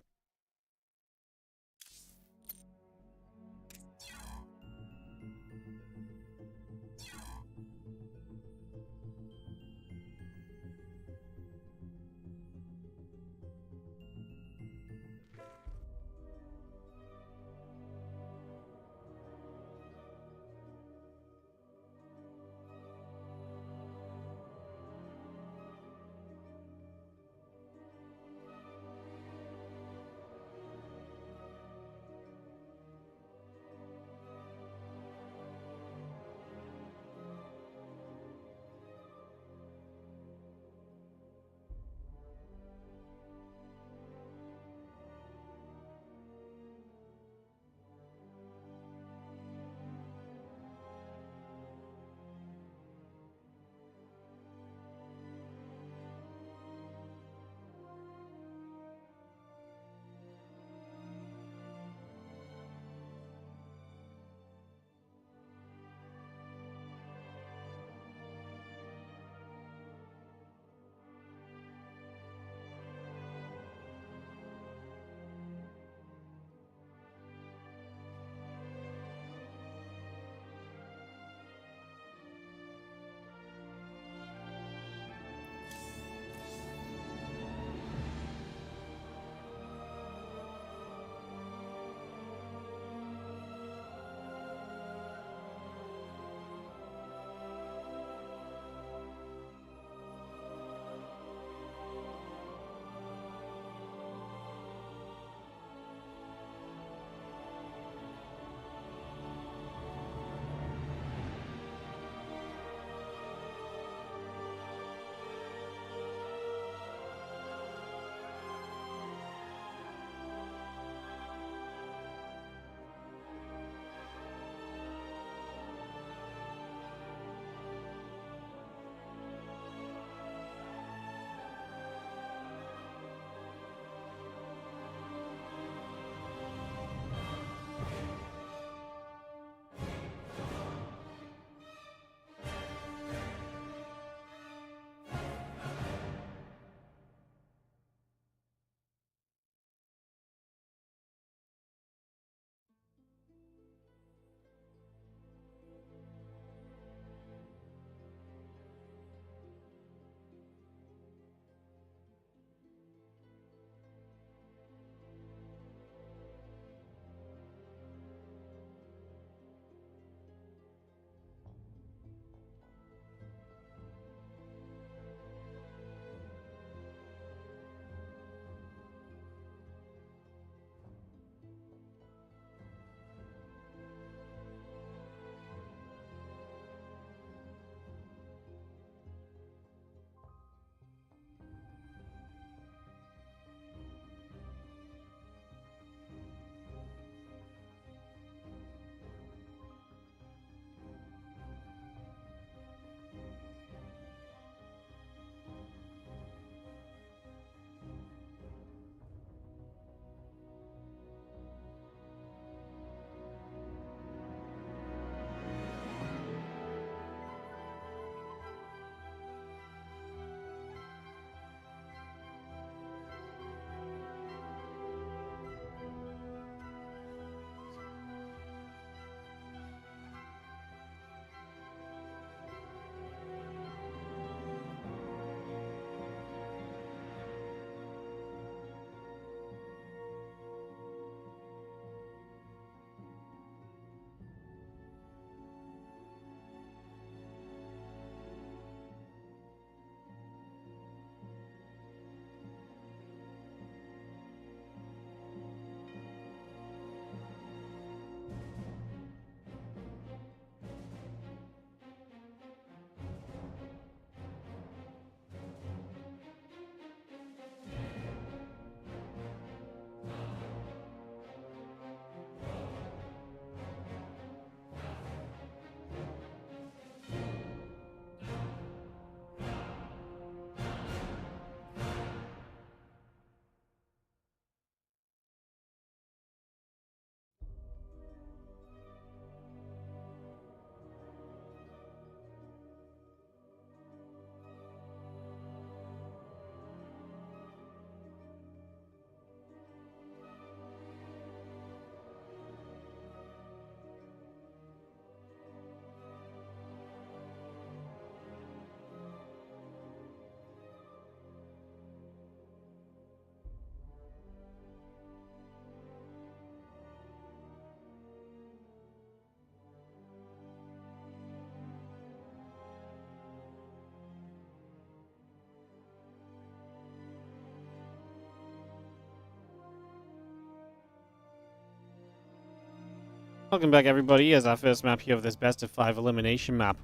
Welcome back, everybody, as our first map here of this best of 5 elimination match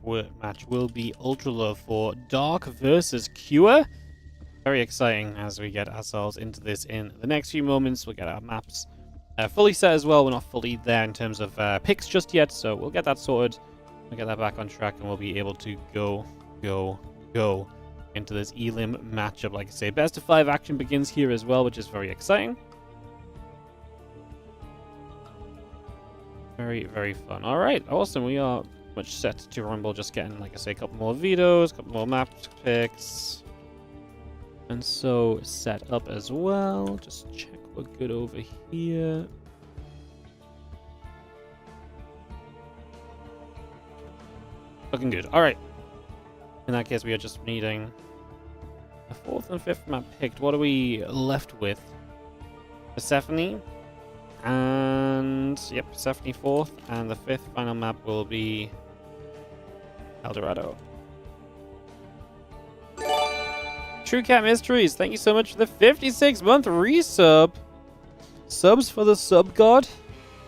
will be Ultra Love for Dark versus Cure. Very exciting as we get ourselves into this in the next few moments. We'll get our maps fully set as well. We're not fully there in terms of picks just yet, so we'll get that sorted. We'll get that back on track, and we'll be able to go into this Elim matchup. Like I say, best of 5 action begins here as well, which is very exciting. Very, very fun. Alright, awesome. We are much set to rumble. Just getting, like I say, a couple more vetoes, a couple more map picks. And so set up as well. Just check we're good over here. Looking good. Alright. In that case, we are just needing a 4th and 5th map picked. What are we left with? Persephone. And yep, Persephone 4th, and the 5th final map will be Eldorado. True Cat Mysteries, thank you so much for the 56-month resub. Subs for the sub god.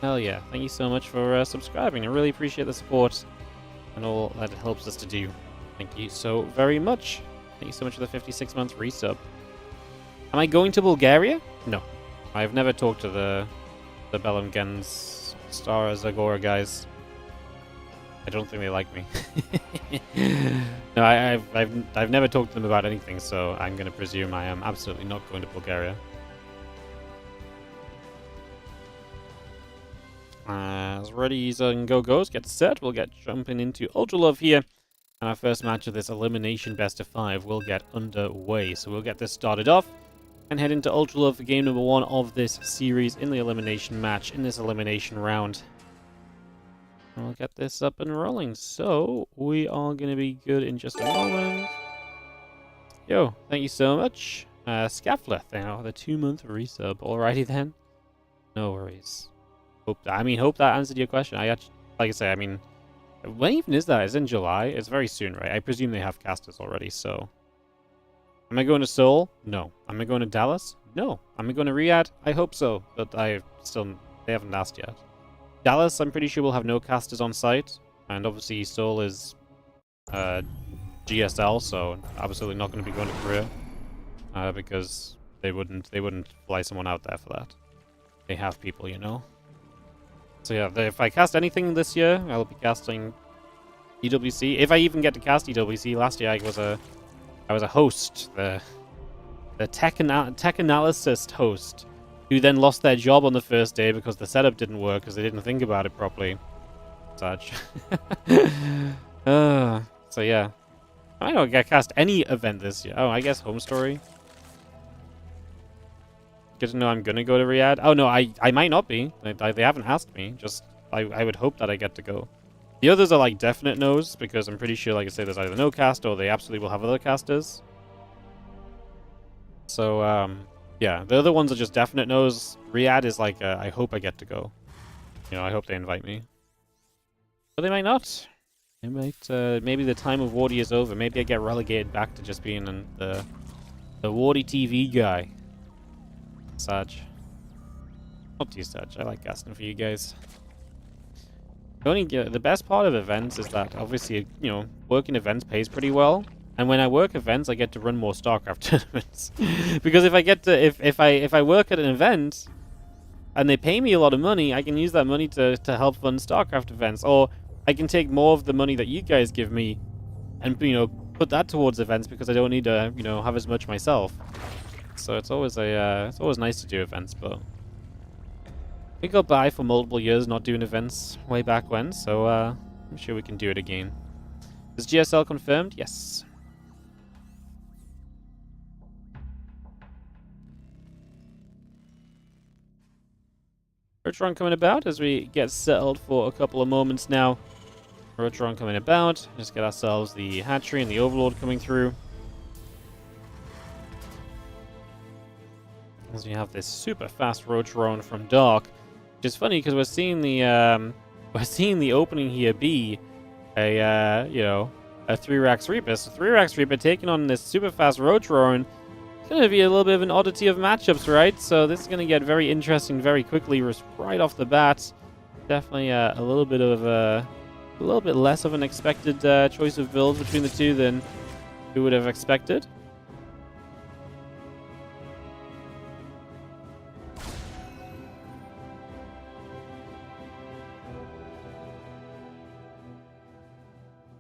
Hell yeah, thank you so much for subscribing. I really appreciate the support and all that it helps us to do. Thank you so very much. Thank you so much for the 56-month resub. Am I going to Bulgaria? No. I've never talked to the Bellingens Star Zagora guys. I don't think they like me. No, I've never talked to them about anything, so I'm going to presume I am absolutely not going to Bulgaria. As ready and go goes, get set. We'll get jumping into Ultra Love here. And our first match of this elimination best of 5 will get underway. So we'll get this started off and head into Ultra Love for game number 1 of this series in the elimination match, in this elimination round. And we'll get this up and rolling. So we are going to be good in just a moment. Yo, thank you so much. Scafler, the 2-month resub. Alrighty then. No worries. Hope that answered your question. Like I say, when even is that? It's in July. It's very soon, right? I presume they have casters already, so. Am I going to Seoul? No. Am I going to Dallas? No. Am I going to Riyadh? I hope so, but they haven't asked yet. Dallas, I'm pretty sure we'll have no casters on site, and obviously Seoul is GSL, so absolutely not going to be going to Korea, because they wouldn't fly someone out there for that. They have people, you know. So yeah, if I cast anything this year, I'll be casting EWC. If I even get to cast EWC, last year I was a host, the tech analyst host, who then lost their job on the first day because the setup didn't work because they didn't think about it properly. Such. So yeah, I don't get cast any event this year. Oh, I guess Home Story. Good to know I'm gonna go to Riyadh. Oh no, I might not be. They haven't asked me. Just I would hope that I get to go. The others are like definite no's because I'm pretty sure, like I say, there's either no cast or they absolutely will have other casters. So yeah, the other ones are just definite no's. Riyadh is like I hope I get to go. You know, I hope they invite me. But they might not. They might. Maybe the time of Wardy is over. Maybe I get relegated back to just being the WardiTV guy. Such. Not too such. I like casting for you guys. The best part of events is that obviously, you know, working events pays pretty well. And when I work events, I get to run more StarCraft tournaments. Because if I get to if I work at an event and they pay me a lot of money, I can use that money to help fund StarCraft events, or I can take more of the money that you guys give me and, you know, put that towards events because I don't need to, you know, have as much myself. So it's always nice to do events, but we got by for multiple years not doing events way back when, so I'm sure we can do it again. Is GSL confirmed? Yes. Rotron coming about as we get settled for a couple of moments now. Rotron coming about. Just get ourselves the hatchery and the overlord coming through. As we have this super fast Rotron from Dark, which is funny because we're seeing the opening here be a you know, a 3-Rax Reaper. So 3-Rax Reaper taking on this super fast Rotron. It's going to be a little bit of an oddity of matchups, right? So this is going to get very interesting very quickly, right off the bat. Definitely a little bit of a little bit less of an expected choice of builds between the two than we would have expected.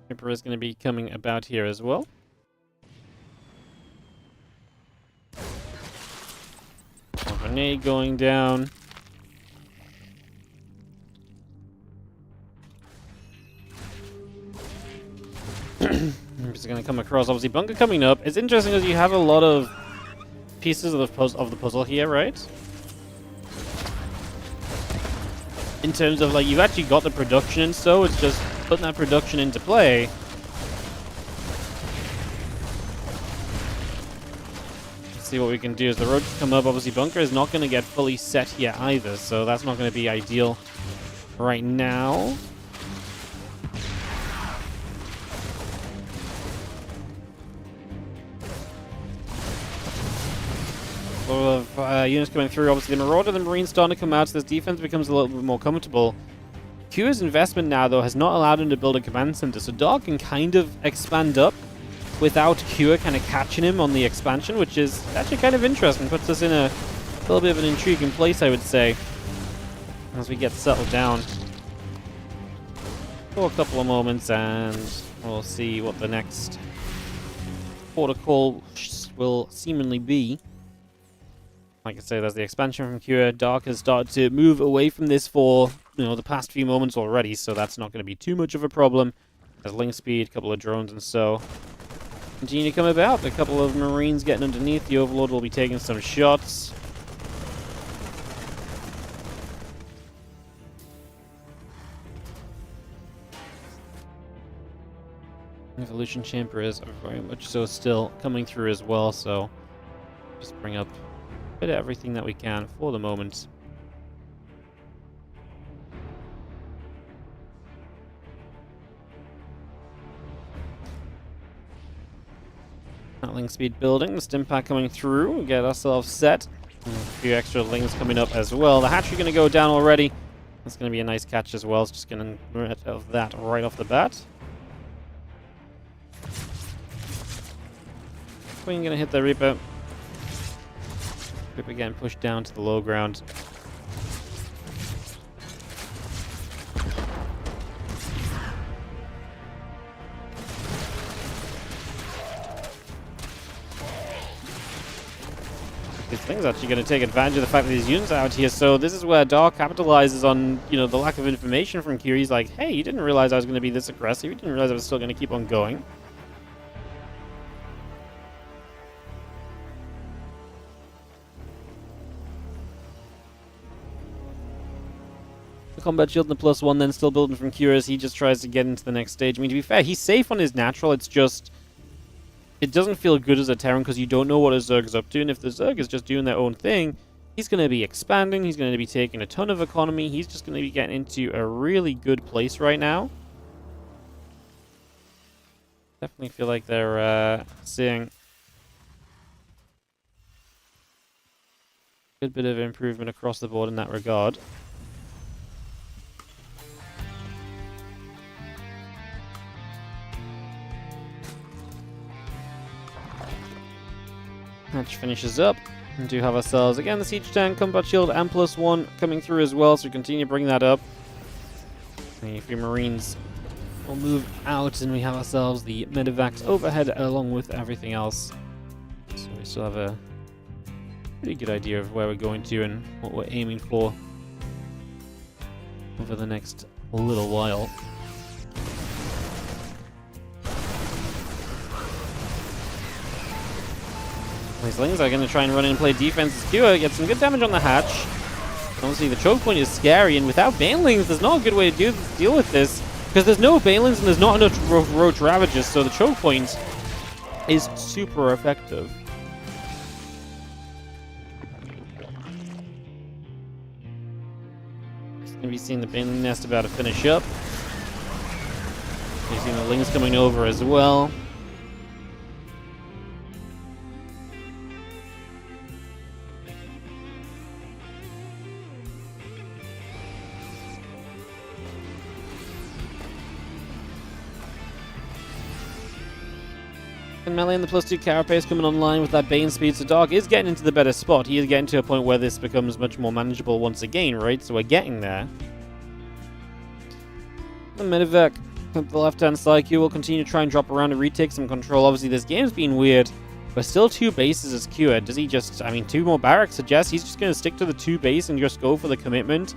Reaper is going to be coming about here as well. Grenade going down. Reaper's going to come across. Obviously, bunker coming up. It's interesting because you have a lot of pieces of the puzzle here, right? In terms of, like, you've actually got the production, and so it's just putting that production into play. Let's see what we can do as the roads come up. Obviously, bunker is not going to get fully set here either, so that's not going to be ideal right now. A lot of units coming through. Obviously, the Marauder and the Marine starting to come out, so this defense becomes a little bit more comfortable. Q's investment now, though, has not allowed him to build a command center, so Dark can kind of expand up without Q kind of catching him on the expansion, which is actually kind of interesting. Puts us in a little bit of an intriguing place, I would say, as we get settled down. For a couple of moments, and we'll see what the next protocol will seemingly be. Like I say, there's the expansion from Cure. Dark has started to move away from this for, the past few moments already, so that's not going to be too much of a problem. There's link speed, a couple of drones, and so continue to come about. A couple of Marines getting underneath. The Overlord will be taking some shots. Evolution Chamber is very much so still coming through as well, so just bring up of everything that we can for the moment. That link speed building, the stim pack coming through, we get ourselves set. And a few extra links coming up as well. The hatchery going to go down already. That's going to be a nice catch as well. It's just going to get rid of that right off the bat. Queen going to hit the Reaper. Reaper getting pushed down to the low ground. This thing's actually going to take advantage of the fact that these units are out here, so this is where Dark capitalizes on, the lack of information from Q. He's like, hey, you didn't realize I was going to be this aggressive. You didn't realize I was still going to keep on going. Combat shield and the +1 then still building from Q as he just tries to get into the next stage. I mean, to be fair, he's safe on his natural. It's just, it doesn't feel good as a Terran because you don't know what his Zerg is up to. And if the Zerg is just doing their own thing, he's going to be expanding. He's going to be taking a ton of economy. He's just going to be getting into a really good place right now. Definitely feel like they're seeing a good bit of improvement across the board in that regard. Hatch finishes up. We do have ourselves, again, the Siege Tank, Combat Shield, and +1 coming through as well, so we continue to bring that up. And a few Marines will move out, and we have ourselves the Medivacs overhead along with everything else. So we still have a pretty good idea of where we're going to and what we're aiming for over the next little while. These Lings are going to try and run in and play defense. Skewer gets some good damage on the hatch. Obviously, the choke point is scary, and without Banelings, there's not a good way to deal with this, because there's no Banelings and there's not enough Roach Ravages, so the choke point is super effective. Just going to be seeing the Baneling Nest about to finish up. You're seeing the Lings coming over as well. And melee and the +2 carapace coming online with that Bane speed, so Dark is getting into the better spot. He is getting to a point where this becomes much more manageable once again, right? So we're getting there. The Medivac at the left-hand side, Q will continue to try and drop around and retake some control. Obviously, this game's been weird. But still 2 bases as Q. Does he just... I mean, 2 more barracks suggests he's just going to stick to the 2 base and just go for the commitment.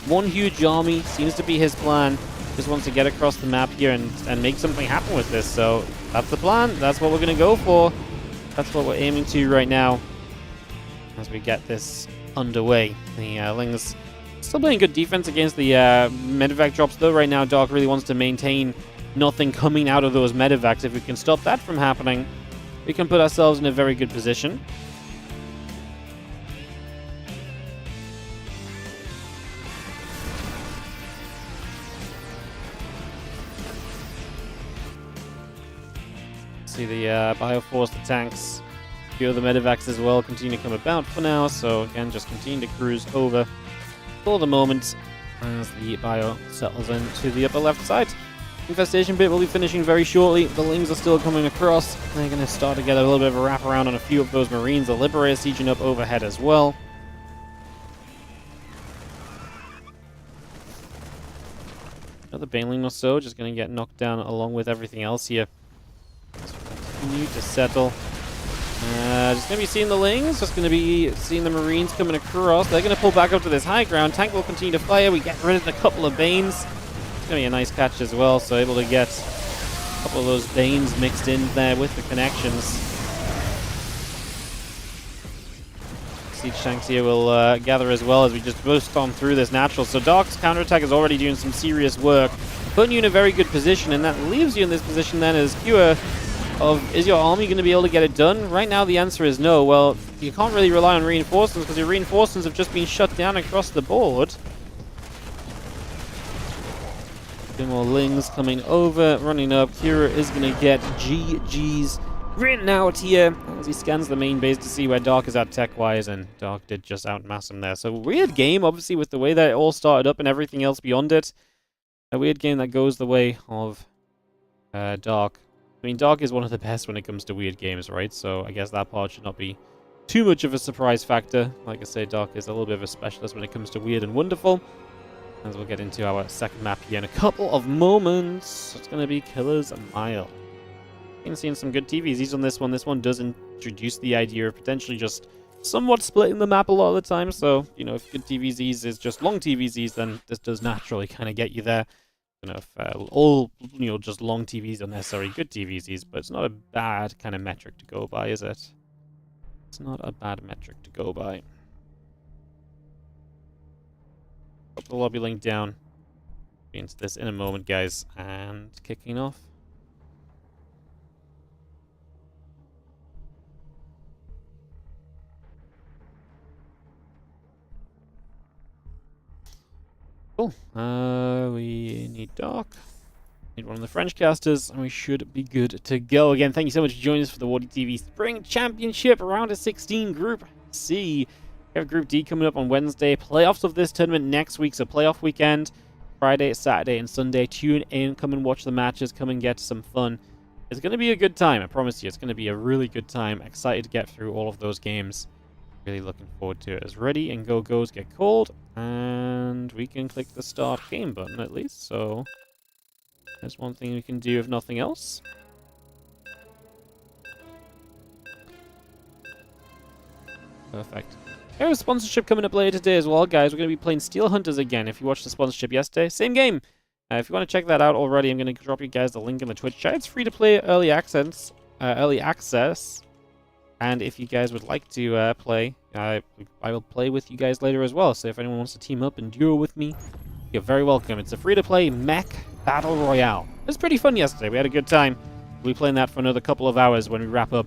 1 huge army seems to be his plan. Just wants to get across the map here and make something happen with this. So that's the plan. That's what we're going to go for. That's what we're aiming to right now as we get this underway. The Lings still playing good defense against the Medivac drops, though. Right now, Dark really wants to maintain nothing coming out of those Medivacs. If we can stop that from happening, we can put ourselves in a very good position. See the Bioforce, the tanks, a few of the Medivacs as well continue to come about for now. So again, just continue to cruise over for the moment as the Bio settles into the upper left side. Infestation bit will be finishing very shortly. The Lings are still coming across. They're going to start to get a little bit of a wraparound on a few of those Marines. The Liberator sieging up overhead as well. Another Baneling or so just going to get knocked down along with everything else here. Continue to settle. Just going to be seeing the Lings. Just going to be seeing the Marines coming across. They're going to pull back up to this high ground. Tank will continue to fire. We get rid of a couple of Banes. It's going to be a nice catch as well, so able to get a couple of those Banes mixed in there with the connections. Siege tanks here will gather as well as we just burst on through this natural. So Dark's counterattack is already doing some serious work, putting you in a very good position, and that leaves you in this position then as Q of, is your army going to be able to get it done? Right now the answer is no. Well, you can't really rely on reinforcements because your reinforcements have just been shut down across the board. 2 more Lings coming over, running up. Kira is going to get GG's written out here as he scans the main base to see where Dark is at tech-wise, and Dark did just outmass him there. So weird game, obviously, with the way that it all started up and everything else beyond it. A weird game that goes the way of Dark. I mean, Dark is one of the best when it comes to weird games, right? So I guess that part should not be too much of a surprise factor. Like I say, Dark is a little bit of a specialist when it comes to weird and wonderful. As we'll get into our second map here in a couple of moments. It's going to be Killer's Mile. Been seeing some good TVZs on this one. This one does introduce the idea of potentially just somewhat splitting the map a lot of the time. So, you know, if good TVZs is just long TVZs, then this does naturally kind of get you there. You know, if all, you know, just long TVs are necessarily good TVZs, but it's not a bad kind of metric to go by, is it? It's not a bad metric to go by. Put the lobby link down. Be into this in a moment, guys, and kicking off. Cool. We need Dark. Need one of the French casters, and we should be good to go. Again, thank you so much for joining us for the WardiTV Spring Championship Round of 16 Group C. We have Group D coming up on Wednesday. Playoffs of this tournament next week, so playoff weekend, Friday, Saturday, and Sunday. Tune in, come and watch the matches, come and get some fun. It's going to be a good time, I promise you. It's going to be a really good time. Excited to get through all of those games. Really looking forward to it. As ready and go goes get called, and we can click the start game button at least. So there's one thing we can do if nothing else. Perfect. We have a sponsorship coming up later today as well, guys. We're going to be playing Steel Hunters again. If you watched the sponsorship yesterday, same game. If you want to check that out already, I'm going to drop you guys the link in the Twitch chat. It's free to play, early access. And if you guys would like to play, I will play with you guys later as well. So if anyone wants to team up and duo with me, you're very welcome. It's a free-to-play mech battle royale. It was pretty fun yesterday. We had a good time. We'll be playing that for another couple of hours when we wrap up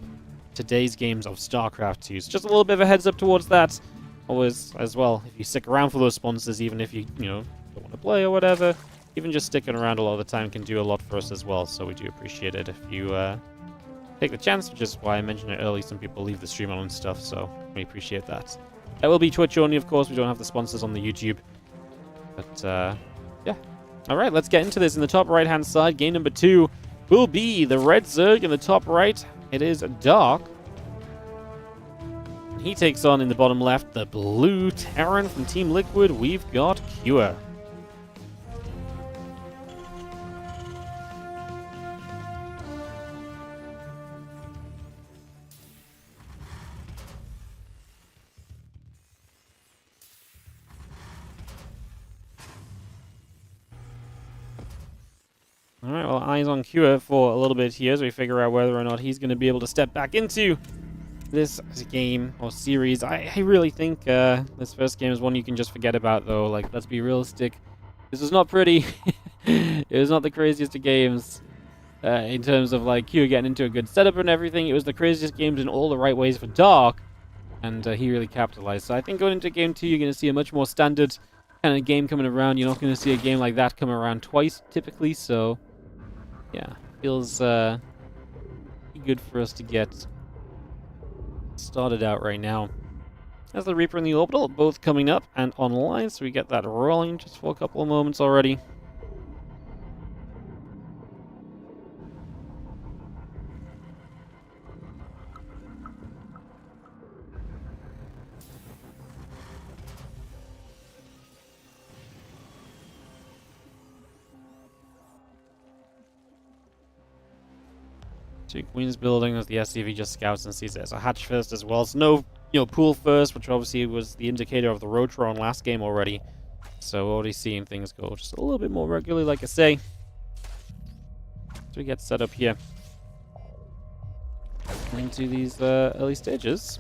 today's games of StarCraft 2. So just a little bit of a heads up towards that. Always, as well, if you stick around for those sponsors, even if you don't want to play or whatever, even just sticking around a lot of the time can do a lot for us as well. So we do appreciate it if you take the chance, which is why I mentioned it early. Some people leave the stream on and stuff, so we appreciate that. That will be Twitch only, of course. We don't have the sponsors on the YouTube. But, yeah. Alright, let's get into this. In the top right-hand side, game number 2 will be the Red Zerg in the top right. It is Dark. He takes on, in the bottom left, the blue Terran from Team Liquid. We've got Cure. Alright, well, eyes on Cure for a little bit here as we figure out whether or not he's going to be able to step back into this game or series. I really think this first game is one you can just forget about, though. Like, let's be realistic. This was not pretty. It was not the craziest of games in terms of, like, Cure getting into a good setup and everything. It was the craziest games in all the right ways for Dark, and he really capitalized. So I think going into Game 2, you're going to see a much more standard kind of game coming around. You're not going to see a game like that come around twice, typically, so yeah, feels good for us to get started out right now. As the Reaper and the Orbital both coming up and online, so we get that rolling just for a couple of moments already. Two Queens building as the SCV just scouts and sees there's a hatch first as well. So no, pool first, which obviously was the indicator of the Rotron last game already. So already seeing things go just a little bit more regularly, like I say. So we get set up here into these early stages.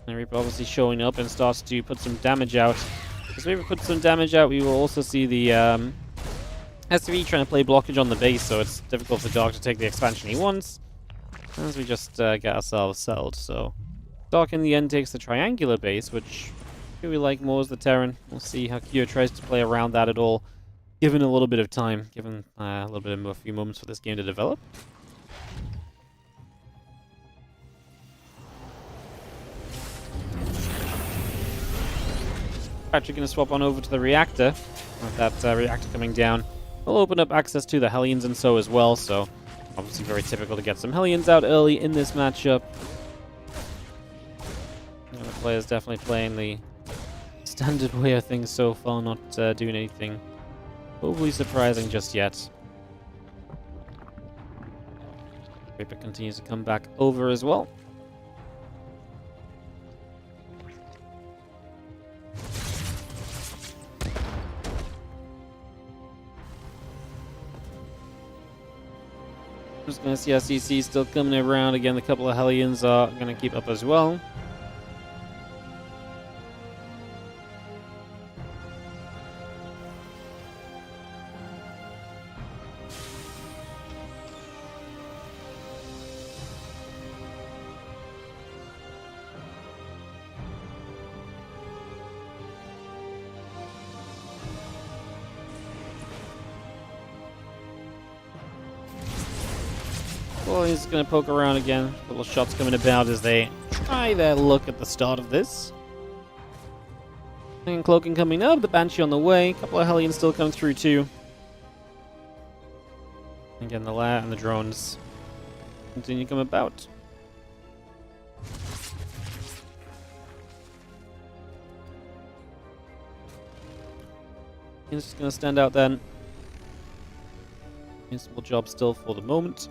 And Reaper obviously showing up and starts to put some damage out. As Reaper puts some damage out, we will also see the SCV trying to play blockage on the base, so it's difficult for Dark to take the expansion he wants. As we just get ourselves settled, so Dark in the end takes the triangular base, which we like more as the Terran. We'll see how Cure tries to play around that at all, given a little bit of time, given a little bit of a few moments for this game to develop. Actually going to swap on over to the reactor, with that reactor coming down. We'll open up access to the Hellions and so as well, so obviously very typical to get some Hellions out early in this matchup. And the player's definitely playing the standard way of things so far, not doing anything overly surprising just yet. Reaper continues to come back over as well. Just going to see our CC still coming around. Again, a couple of Hellions are going to keep up as well. Well, he's going to poke around again. Little shots coming about as they try their look at the start of this. And cloaking coming up, the Banshee on the way. A couple of Hellions still coming through too. Again, the Lair and the drones continue to come about. He's just going to stand out then. Municipal job still for the moment.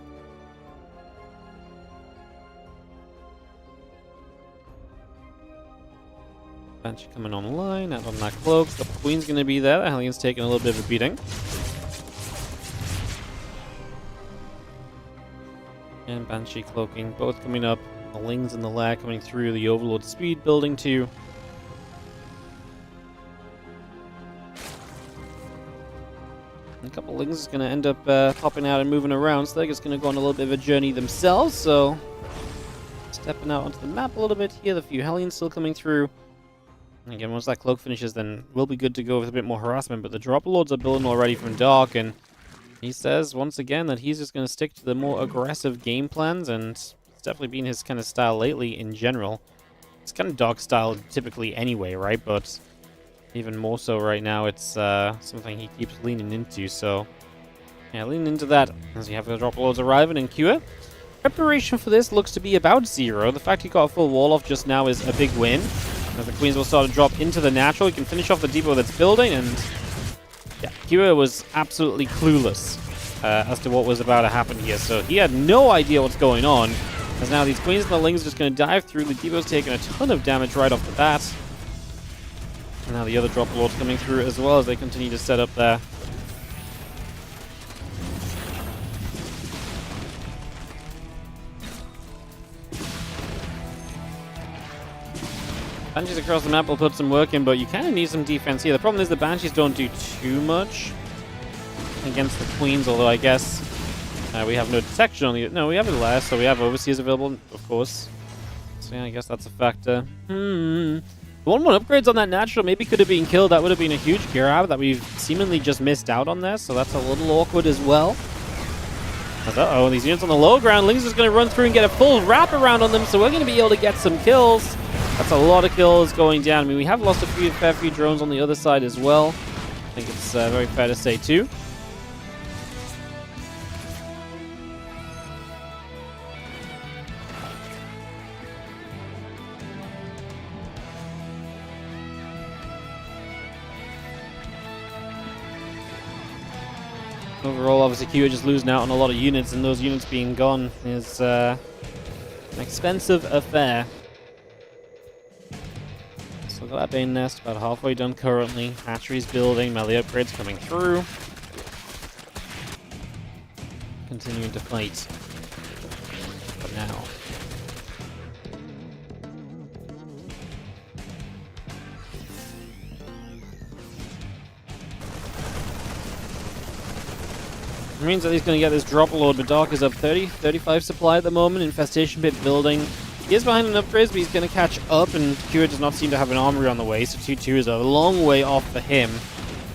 Banshee coming online, out on that cloak. The Queen's going to be there. The Hellion's taking a little bit of a beating. And Banshee cloaking, both coming up. The Lings and the Lair coming through. The Overlord speed building too. And a couple of Lings is going to end up popping out and moving around, so they're just going to go on a little bit of a journey themselves. So, stepping out onto the map a little bit here. The few Hellions still coming through. Again, once that cloak finishes, then we'll be good to go with a bit more harassment. But the drop lords are building already from Dark, and he says once again that he's just going to stick to the more aggressive game plans, and it's definitely been his kind of style lately in general. It's kind of Dark style typically anyway, right? But even more so right now, it's something he keeps leaning into. So Yeah, lean into that as you have the drop lords arriving in Cure. Preparation for this looks to be about 0. The fact he got a full wall off just now is a big win. As the Queens will start to drop into the natural, he can finish off the depot that's building, and yeah, Cure was absolutely clueless as to what was about to happen here. So he had no idea what's going on. As now these Queens and the Lings are just going to dive through. The depot's taking a ton of damage right off the bat. And now the other drop lords coming through as well as they continue to set up there. Banshees across the map will put some work in, but you kind of need some defense here. The problem is the Banshees don't do too much against the Queens, although I guess we have no detection on the... No, we have it less, so we have Overseers available, of course. So yeah, I guess that's a factor. 1-1 upgrades on that natural maybe could have been killed. That would have been a huge grab that we've seemingly just missed out on there, so that's a little awkward as well. Uh-oh, these units on the low ground. Lings is going to run through and get a full wrap around on them, so we're going to be able to get some kills. That's a lot of kills going down. I mean, we have lost a fair few drones on the other side as well. I think it's very fair to say too. Overall, obviously, Q just losing out on a lot of units, and those units being gone is an expensive affair. So we've got that Bane Nest about halfway done currently. Hatcheries building, melee upgrades coming through. Continuing to fight for now. It means that he's going to get this drop lord, but Dark is up 35 supply at the moment. Infestation pit building. He is behind an upgrade, but he's going to catch up, and Cure does not seem to have an armory on the way, so 2-2 is a long way off for him.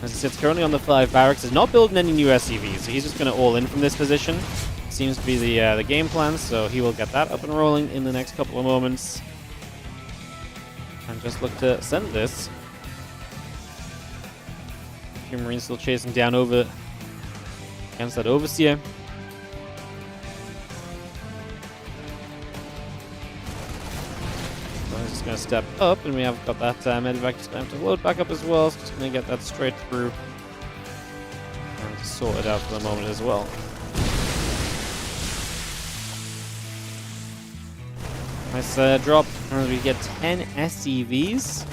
As he sits currently on the 5 barracks, is not building any new SCVs, so he's just going to all in from this position. Seems to be the game plan, so he will get that up and rolling in the next couple of moments. And just look to send this. Few Marines still chasing down over against that Overseer. So he's just going to step up, and we have got that medevac just going to load back up as well. So just going to get that straight through and sort it out for the moment as well. Nice drop. We get 10 SCVs.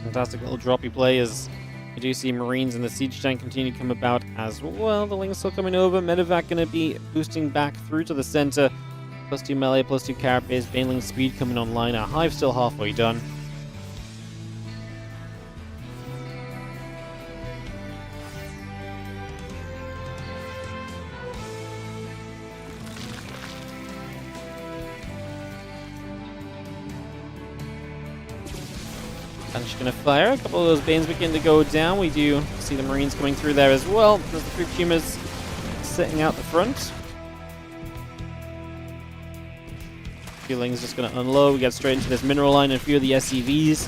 Fantastic little droppy play as you do see Marines and the Siege Tank continue to come about as well. The Ling's still coming over. Medevac going to be boosting back through to the center. +2 melee, +2 carapace. Baneling speed coming online. Our Hive still halfway done. And she's going to fire. A couple of those Banes begin to go down. We do see the Marines coming through there as well. There's the 3 Pumas sitting out the front. Feeling's just going to unload. We get straight into this mineral line, and a few of the SCVs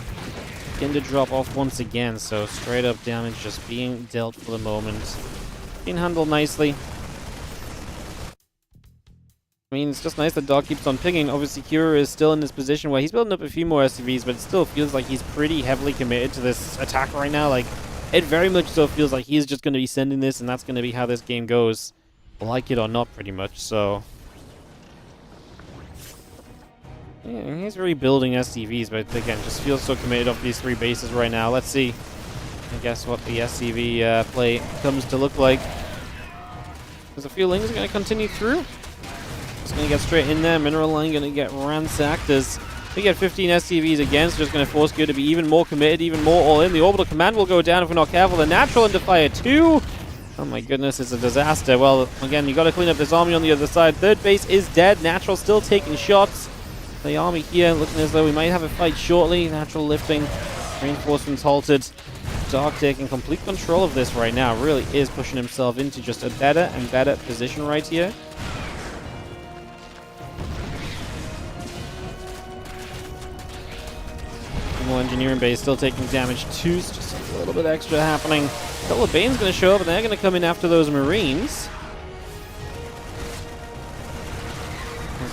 begin to drop off once again. So straight up damage just being dealt for the moment. Being handled nicely. I mean, it's just nice that Dog keeps on pinging. Obviously, Kira is still in this position where he's building up a few more SCVs, but it still feels like he's pretty heavily committed to this attack right now. Like, it very much so feels like he's just going to be sending this, and that's going to be how this game goes. Like it or not, pretty much, so... yeah, he's rebuilding SCVs, but again, just feels so committed off these 3 bases right now. Let's see, I guess, what the SCV play comes to look like. There's a few Lings going to continue through. Just going to get straight in there. Mineral line going to get ransacked as we get 15 SCVs again, so just going to force Gear to be even more committed, even more all in. The orbital command will go down if we're not careful. The natural into fire 2. Oh my goodness, it's a disaster. Well, again, you got to clean up this army on the other side. 3rd base is dead. Natural still taking shots. The army here looking as though we might have a fight shortly. Natural lifting. Reinforcements halted. Dark taking complete control of this right now. Really is pushing himself into just a better and better position right here. Engineering base still taking damage too. It's just a a little bit extra happening. A couple of Bane's going to show up, and they're going to come in after those Marines.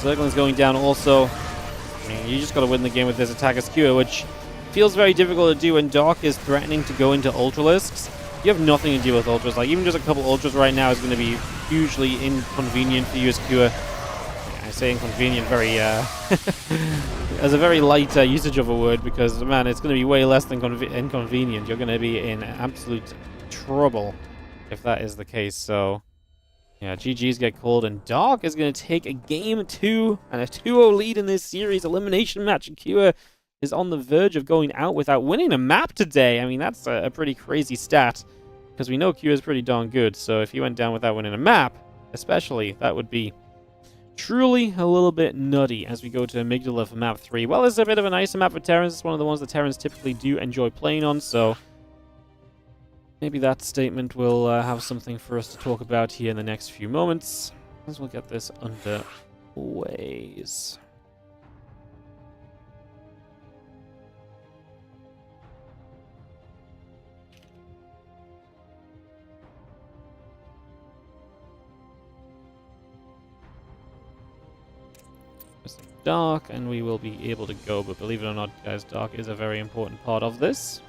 Zergling's going down also. I mean, you just got to win the game with this attack as Skewer, which feels very difficult to do when Doc is threatening to go into Ultralisks. You have nothing to do with Ultras. Like, even just a couple Ultras right now is going to be hugely inconvenient for you as Skewer. I say inconvenient very, as a very light usage of a word, because, man, it's going to be way less than inconvenient. You're going to be in absolute trouble if that is the case, so... Yeah, GG's get called, and Doc is going to take a game 2 and a 2-0 lead in this series. Elimination match, and Kua is on the verge of going out without winning a map today. I mean, that's a pretty crazy stat, because we know Kua is pretty darn good, so if he went down without winning a map, especially, that would be truly a little bit nutty as we go to Amygdala for map 3. Well, it's a bit of a nicer map for Terrans. It's one of the ones that Terrans typically do enjoy playing on, so... maybe that statement will have something for us to talk about here in the next few moments, as we'll get this underway. Dark, and we will be able to go, but believe it or not, guys, Dark is a very important part of this.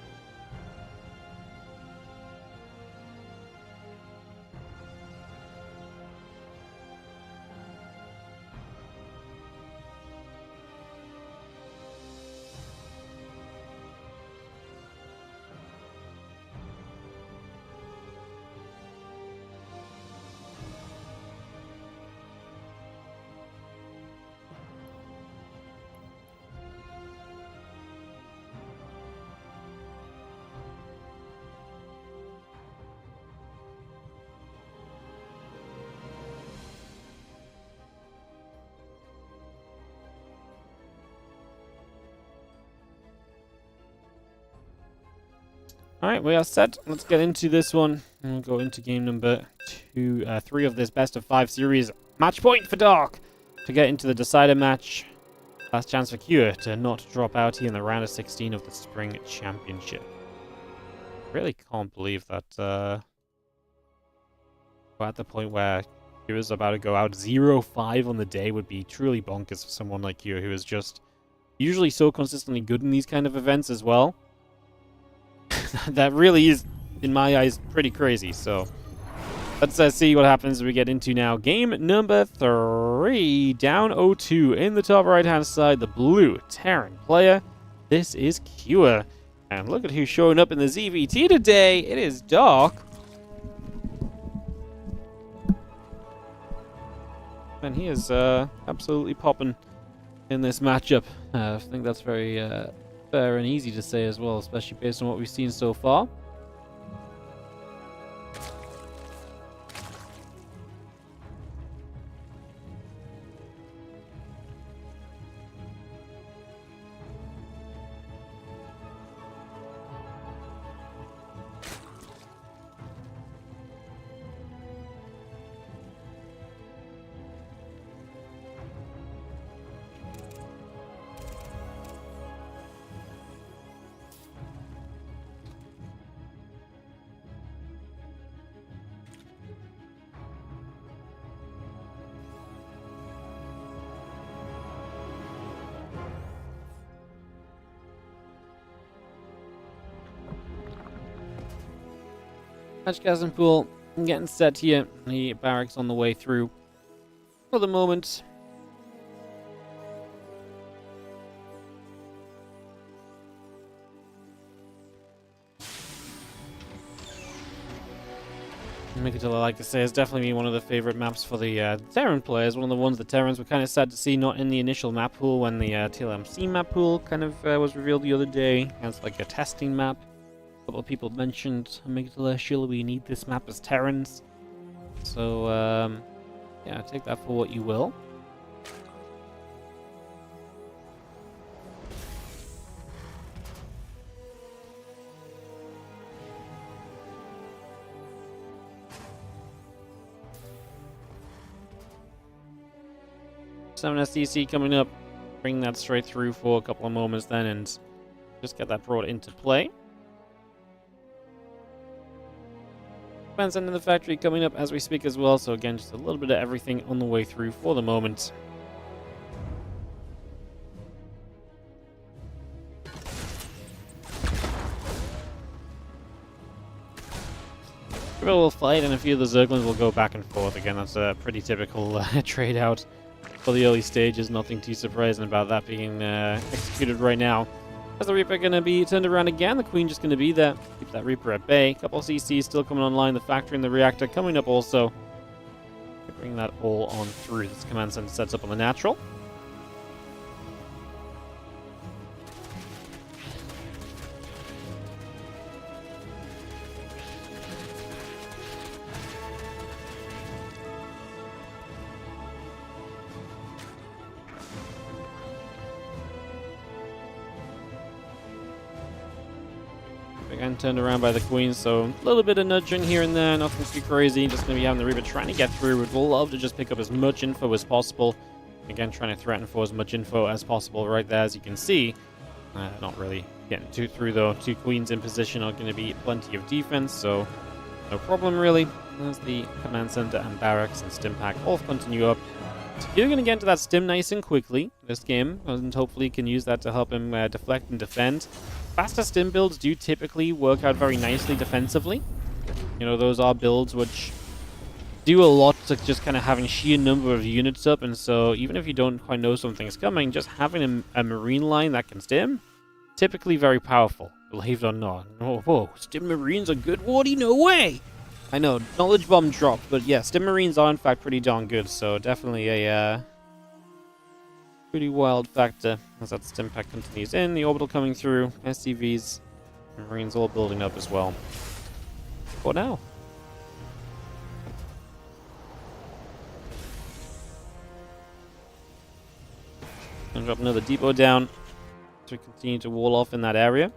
Alright, we are set. Let's get into this one. And we'll go into game number 3 of this best of 5 series. Match point for Dark to get into the decider match. Last chance for Cure to not drop out here in the round of 16 of the Spring Championship. Really can't believe that we're at the point where Cure is about to go out 0-5 on the day would be truly bonkers for someone like Cure, who is just usually so consistently good in these kind of events as well. That really is, in my eyes, pretty crazy. So let's see what happens as we get into now game number 3. Down 0-2 in the top right-hand side, the blue Terran player. This is Cure. And look at who's showing up in the ZVT today. It is Doc. And he is absolutely popping in this matchup. I think that's very... fair and easy to say as well, especially based on what we've seen so far. Matchcasting pool getting set here. The barracks on the way through for the moment. Mikatilla, I like to say, has definitely been one of the favorite maps for the Terran players. One of the ones the Terrans were kind of sad to see not in the initial map pool when the TLMC map pool kind of was revealed the other day as like a testing map. A couple of people mentioned, Amygdala, surely we need this map as Terrans. So, yeah, take that for what you will. Summon SDC coming up. Bring that straight through for a couple of moments then and just get that brought into play. Command center in the factory coming up as we speak as well. So again, just a little bit of everything on the way through for the moment. Will fight, and a few of the Zerglings will go back and forth. Again, that's a pretty typical trade out for the early stages. Nothing too surprising about that being executed right now. Is the Reaper going to be turned around again? The Queen just going to be there. Keep that Reaper at bay. Couple of CCs still coming online. The factory and the reactor coming up also. Bring that all on through. This command center sets up on the natural. Again, turned around by the Queen, so a little bit of nudging here and there, nothing too crazy. Just going to be having the Reaper trying to get through. Would love to just pick up as much info as possible. Again, trying to threaten for as much info as possible right there, as you can see. Not really getting too through, though. Two Queens in position are going to be plenty of defense, so no problem, really. As the command center and barracks and stim pack all continue up. So you're going to get into that stim nice and quickly this game, and hopefully can use that to help him deflect and defend. Faster stim builds do typically work out very nicely defensively. You know, those are builds which do a lot to just kind of having sheer number of units up, and so even if you don't quite know something's coming, just having a marine line that can stim, typically very powerful, believe it or not. Oh, whoa, stim marines are good, Wardy? No way! I know, knowledge bomb dropped, but yeah, stim marines are in fact pretty darn good, so definitely a pretty wild factor as that stim pack continues in. The orbital coming through, SCVs, and marines all building up as well. For now. Gonna drop another depot down to continue to wall off in that area.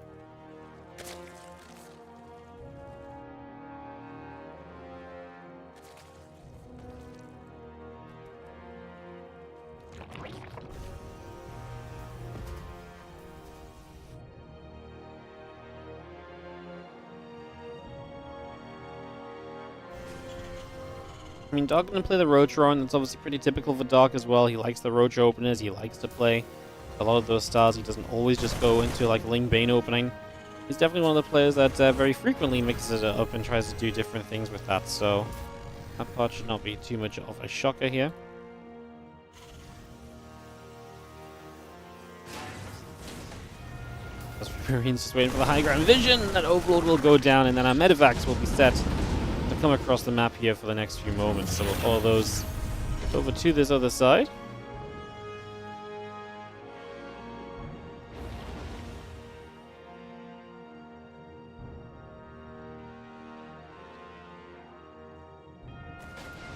I mean, Dark going to play the Roach and that's obviously pretty typical for Dark as well. He likes the Roach openers, he likes to play a lot of those styles. He doesn't always just go into like Ling Bane opening. He's definitely one of the players that very frequently mixes it up and tries to do different things with that, so that part should not be too much of a shocker here. Marines just waiting for the high ground vision. That Overlord will go down, and then our medevacs will be set to come across the map here for the next few moments. So we'll follow those over to this other side.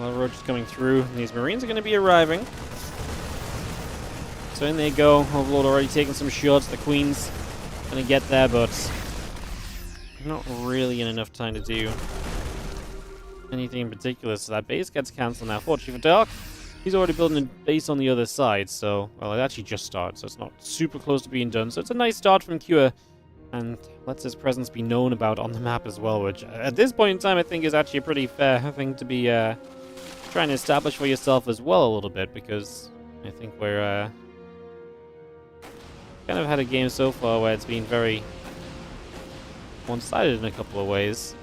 Well, Roach is coming through, and these Marines are going to be arriving. So in they go. Overlord already taking some shots. The Queen's going to get there, but not really in enough time to do anything in particular. So that base gets cancelled now. Fortunately for Dark, he's already building a base on the other side. So, well, it actually just started, so it's not super close to being done. So it's a nice start from Cure, and lets his presence be known about on the map as well, which at this point in time I think is actually a pretty fair thing to be trying to establish for yourself as well a little bit, because I think we're kind of had a game so far where it's been very one-sided in a couple of ways.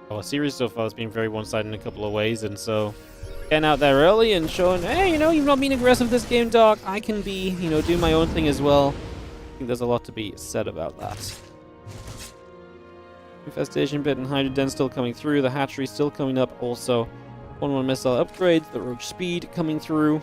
Well, a series so far has been very one-sided in a couple of ways, and so getting out there early and showing, hey, you know, you've not been aggressive this game, Doc. I can be, you know, do my own thing as well. I think there's a lot to be said about that. Infestation bit and Hydroden still coming through. The hatchery still coming up also. 1-1 missile upgrades. The Roach speed coming through.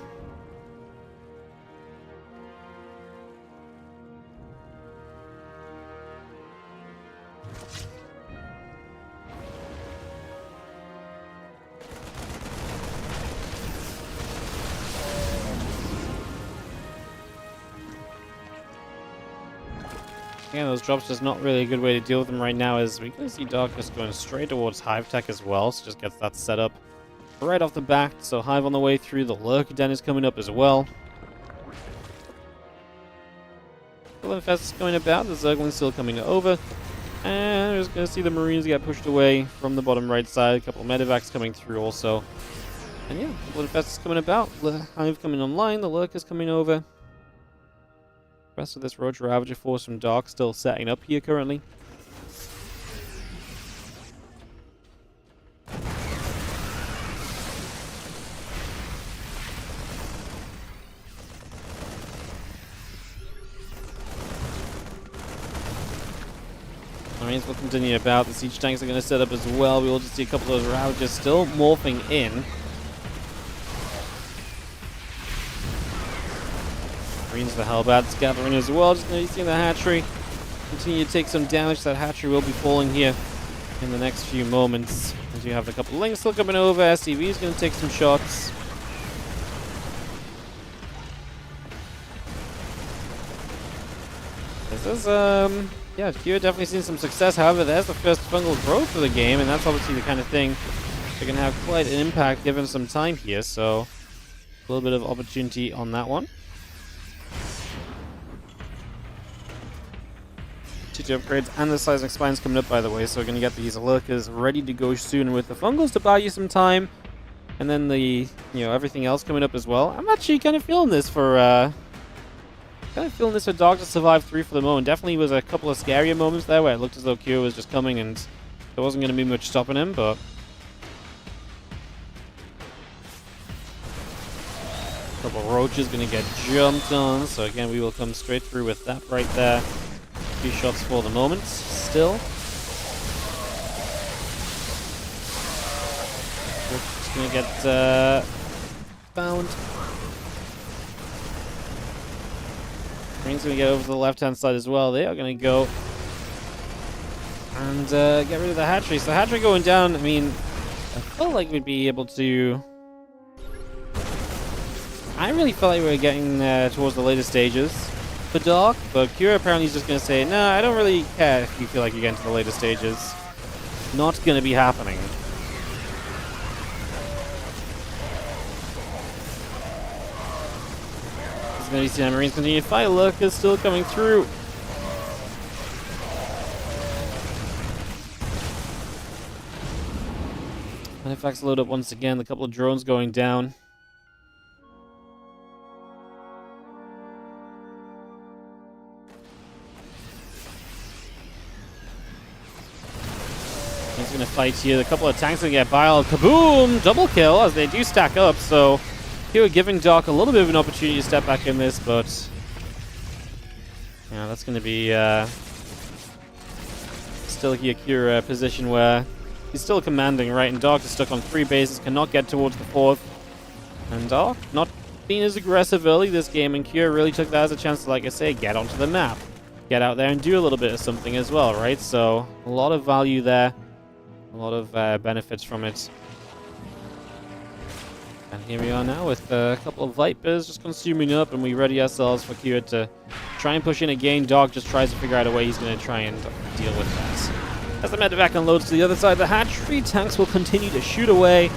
Yeah, those drops just not really a good way to deal with them right now, as we can see Dark just going straight towards Hive Tech as well, so just gets that set up right off the bat. So Hive on the way through, the Lurk Den is coming up as well. Still Infest is going about, the Zergling's still coming over. And we're just going to see the Marines get pushed away from the bottom right side. A couple of medevacs coming through also. And yeah, a lot of Infestors coming about. The Hive coming online. The Lurkers coming over. The rest of this Roach Ravager force from Dark still setting up here currently. Marines will continue about. The siege tanks are going to set up as well. We will just see a couple of those Ravagers still morphing in. Marines, the Hellbats gathering as well. Just going to be seeing the hatchery continue to take some damage. That hatchery will be falling here in the next few moments. As you have a couple of Lings still coming over. SCV is going to take some shots. This is, yeah, Kira definitely seen some success. However, there's the first fungal growth for the game, and that's obviously the kind of thing that can have quite an impact given some time here. So, a little bit of opportunity on that one. 2 upgrades and the seismic spines coming up, by the way. So we're going to get these Lurkers ready to go soon with the fungals to buy you some time, and then the everything else coming up as well. I'm actually kind of feeling this for. Kind of feeling this for Dog to survive 3 for the moment. Definitely was a couple of scarier moments there where it looked as though Kira was just coming and there wasn't going to be much stopping him, but... a couple of Roaches going to get jumped on, so again we will come straight through with that right there. 2 shots for the moment, still. We're just going to get bound. Marines going to get over to the left-hand side as well. They are going to go and get rid of the hatchery. So the hatchery going down, I mean, I felt like we'd be able to... I really felt like we were getting towards the later stages for Dark, but Kira apparently is just going to say, no, I don't really care if you feel like you're getting to the later stages. Not going to be happening. Going to be seeing Marines continue to fight. Lurkers still coming through. Artifacts load up once again. A couple of drones going down. He's going to fight here. A couple of tanks going to get biled. Kaboom! Double kill as they do stack up. So Kira giving Doc a little bit of an opportunity to step back in this, but yeah, that's going to be still here Kira position where he's still commanding, right? And Doc is stuck on 3 bases, cannot get towards the 4th. And Doc not being as aggressive early this game, and Kira really took that as a chance to, like I say, get onto the map. Get out there and do a little bit of something as well, right? So a lot of value there, a lot of benefits from it. And here we are now with a couple of Vipers just consuming up, and we ready ourselves for Kira to try and push in again. Dog just tries to figure out a way he's going to try and deal with that. As the medevac unloads to the other side of the hatchery, tanks will continue to shoot away.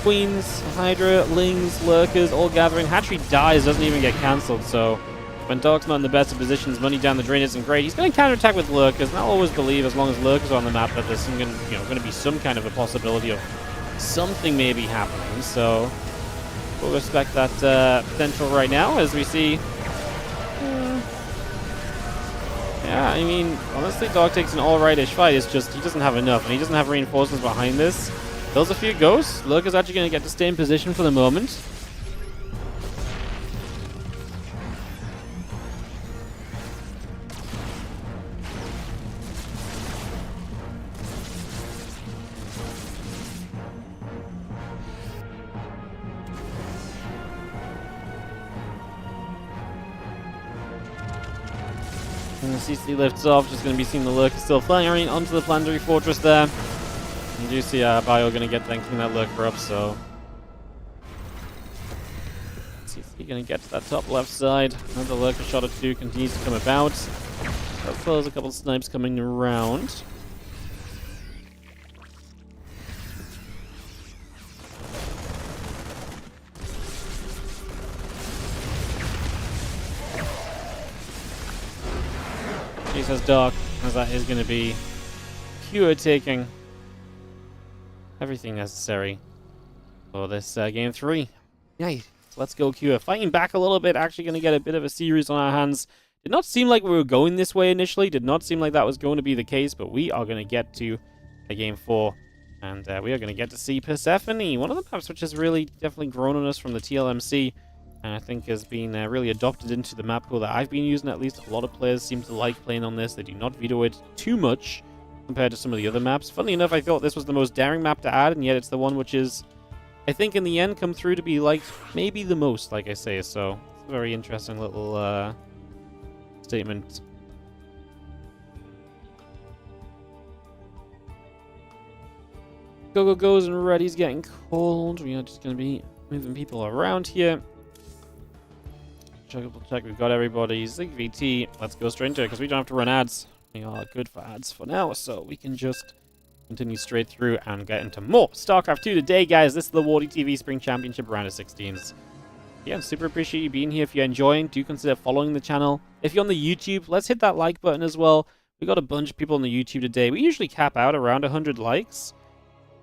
Queens, Hydra, Lings, Lurkers, all gathering. Hatchery dies, doesn't even get cancelled, so when Dog's not in the best of positions, money down the drain isn't great. He's going to counterattack with Lurkers, and I'll always believe, as long as Lurkers are on the map, that there's going to be some kind of a possibility of something maybe happening, so we'll respect that potential right now as we see. Yeah, I mean, honestly, Dog takes an all-right-ish fight. It's just he doesn't have enough, and he doesn't have reinforcements behind this. Kills a few ghosts. Lurker's actually going to get to stay in position for the moment. And the CC lifts off, just going to be seeing the Lurker still firing onto the Planetary Fortress there. You do see Bio going to get thanking that Lurker up, so CC going to get to that top left side. Another Lurker shot or 2 continues to come about. As well as a couple of snipes coming around. He says Dark, as that is going to be you are taking everything necessary for this game 3. Yay. Let's go, Q. Fighting back a little bit, actually going to get a bit of a series on our hands. Did not seem like we were going this way initially. Did not seem like that was going to be the case, but we are going to get to a game 4. And we are going to get to see Persephone, one of the maps which has really definitely grown on us from the TLMC. And I think has been really adopted into the map pool that I've been using. At least a lot of players seem to like playing on this. They do not veto it too much compared to some of the other maps. Funnily enough, I thought this was the most daring map to add, and yet it's the one which is, I think, in the end, come through to be liked maybe the most, like I say. So it's a very interesting little statement. Go goes and ready's getting cold. We are just going to be moving people around here. Check, we've got everybody. Zig VT. Let's go straight into it because we don't have to run ads. We are good for ads for now, so we can just continue straight through and get into more StarCraft 2 today, guys. This is the WardiTV Spring Championship round of 16s. Yeah, super appreciate you being here. If you're enjoying, do consider following the channel. If you're on the YouTube, let's hit that like button as well. We got a bunch of people on the YouTube today. We usually cap out around 100 likes.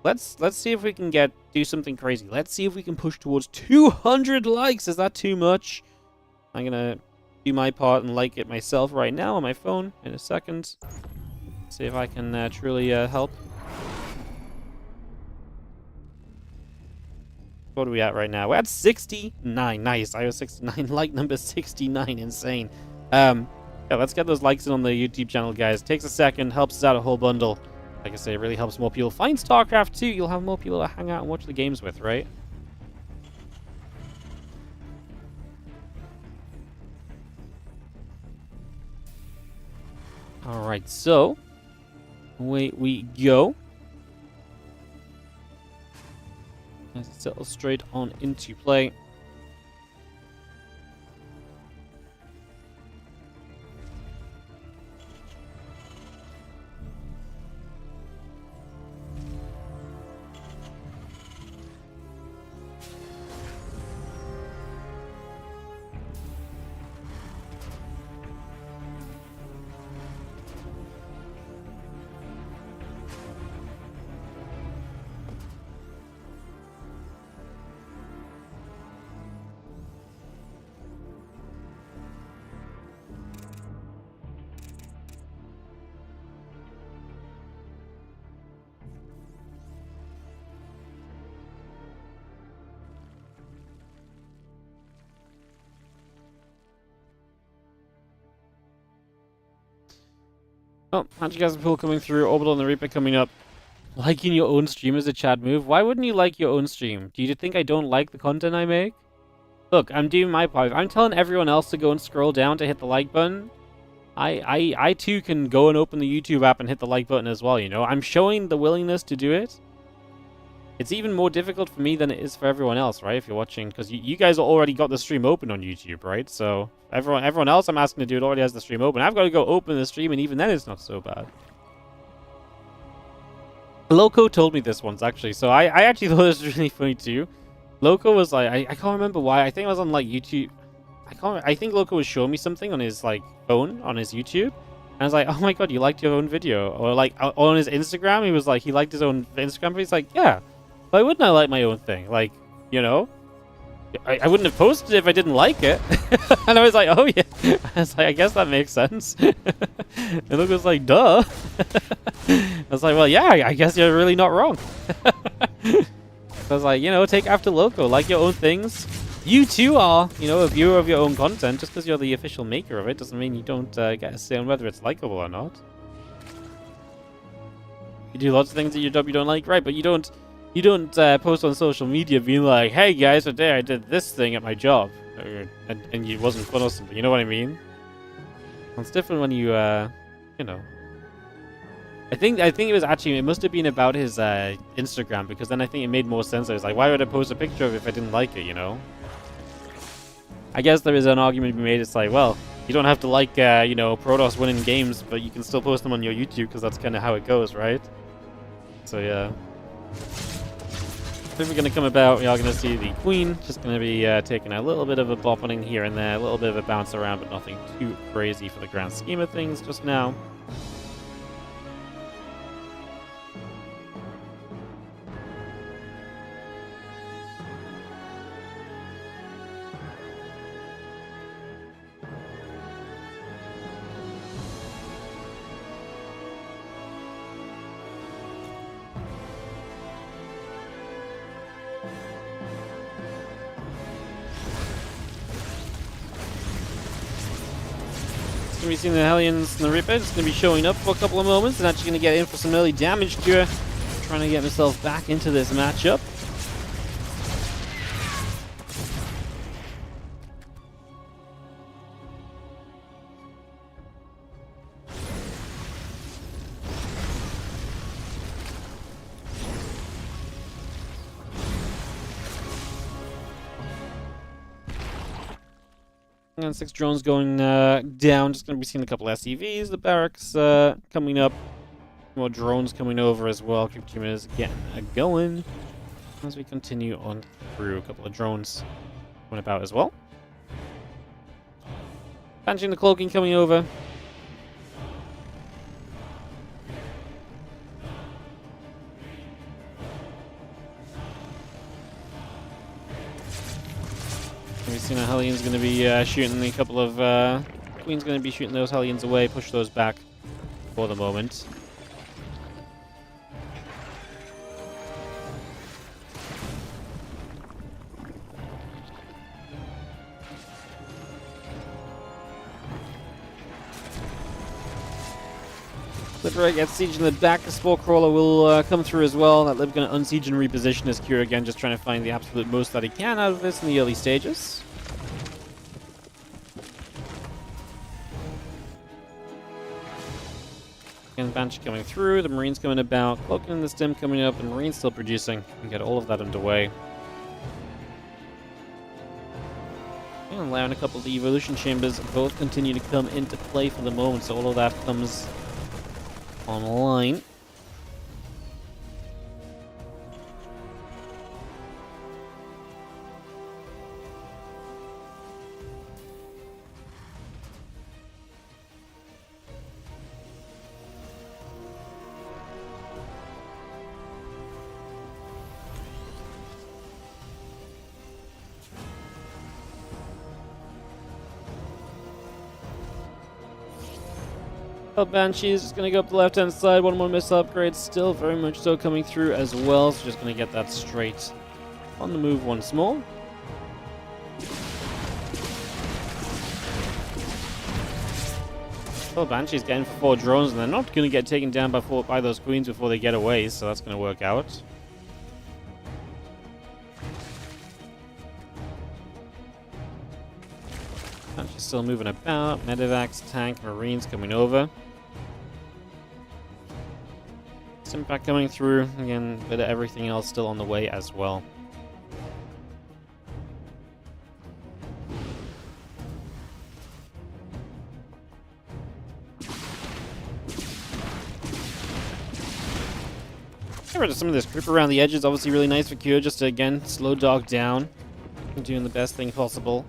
Let's see if we can do something crazy. Let's see if we can push towards 200 likes. Is that too much? I'm gonna do my part and like it myself right now on my phone in a second. See if I can truly help. What are we at right now? We're at 69. Nice. I was 69. Like number 69. Insane. Yeah, let's get those likes in on the YouTube channel, guys. Takes a second. Helps us out a whole bundle. Like I say, it really helps more people find StarCraft 2. You'll have more people to hang out and watch the games with, right? Alright, so away we go. Let's settle straight on into play. Oh, Magic Gas and Pool coming through. Orbital and the Reaper coming up. Liking your own stream is a Chad move. Why wouldn't you like your own stream? Do you think I don't like the content I make? Look, I'm doing my part. I'm telling everyone else to go and scroll down to hit the like button. I too can go and open the YouTube app and hit the like button as well, you know? I'm showing the willingness to do it. It's even more difficult for me than it is for everyone else, right? If you're watching, because you guys already got the stream open on YouTube, right? So everyone else I'm asking to do it already has the stream open. I've got to go open the stream, and even then it's not so bad. Loco told me this once, actually, so I actually thought it was really funny too. Loco was like, I can't remember why. I think it was on like YouTube. I think Loco was showing me something on his like phone on his YouTube. And I was like, oh my god, you liked your own video? Or like on his Instagram, he was like, he liked his own Instagram. But he's like, yeah. Why wouldn't I like my own thing? Like, you know? I wouldn't have posted it if I didn't like it. And I was like, oh yeah. I was like, I guess that makes sense. And Luke was like, duh. I was like, well, yeah, I guess you're really not wrong. I was like, you know, take after Loco. Like your own things. You too are, you know, a viewer of your own content. Just because you're the official maker of it doesn't mean you don't get a say on whether it's likable or not. You do lots of things at your job you don't like, right? But you don't post on social media being like, hey guys, today I did this thing at my job, and it wasn't fun or something. You know what I mean? It's different when you, you know. I think it was actually, it must have been about his Instagram, because then I think it made more sense. I was like, why would I post a picture of it if I didn't like it, you know? I guess there is an argument to be made. It's like, well, you don't have to like, you know, Protoss winning games, but you can still post them on your YouTube, because that's kind of how it goes, right? So yeah. If we're going to come about, we are going to see the Queen. Just going to be taking a little bit of a bopping here and there, a little bit of a bounce around, but nothing too crazy for the grand scheme of things just now. Gonna be seeing the Hellions and the Reaper. It's gonna be showing up for a couple of moments and actually gonna get in for some early damage cure. Trying to get himself back into this matchup. And 6 drones going down. Just going to be seeing a couple SCVs. The barracks coming up. More drones coming over as well. Creep team is getting going. As we continue on through, a couple of drones going about as well. Punching the cloaking coming over. We've seen a Hellion's going to be shooting a couple of... Queen's going to be shooting those Hellions away, push those back for the moment. Libra gets siege in the back. The Spore Crawler will come through as well. That Lib going to unsiege and reposition his Cure again, just trying to find the absolute most that he can out of this in the early stages. Again, Banshee coming through, the Marines coming about, Cloaking and the Stim coming up, and Marines still producing. We get all of that underway. And allowing a couple of the Evolution Chambers both continue to come into play for the moment, so all of that comes online. Banshee is just going to go up the left-hand side. One more missile upgrade, still very much so coming through as well. So just going to get that straight on the move once more. Well, Banshee's getting for 4 drones, and they're not going to get taken down by those queens before they get away, so that's going to work out. Banshee's still moving about. Medivacs, tank, Marines coming over. Impact coming through. Again, a bit of everything else still on the way as well. Get rid of some of this creep around the edges. Obviously really nice for Cure, just to again slow dog down. Doing the best thing possible.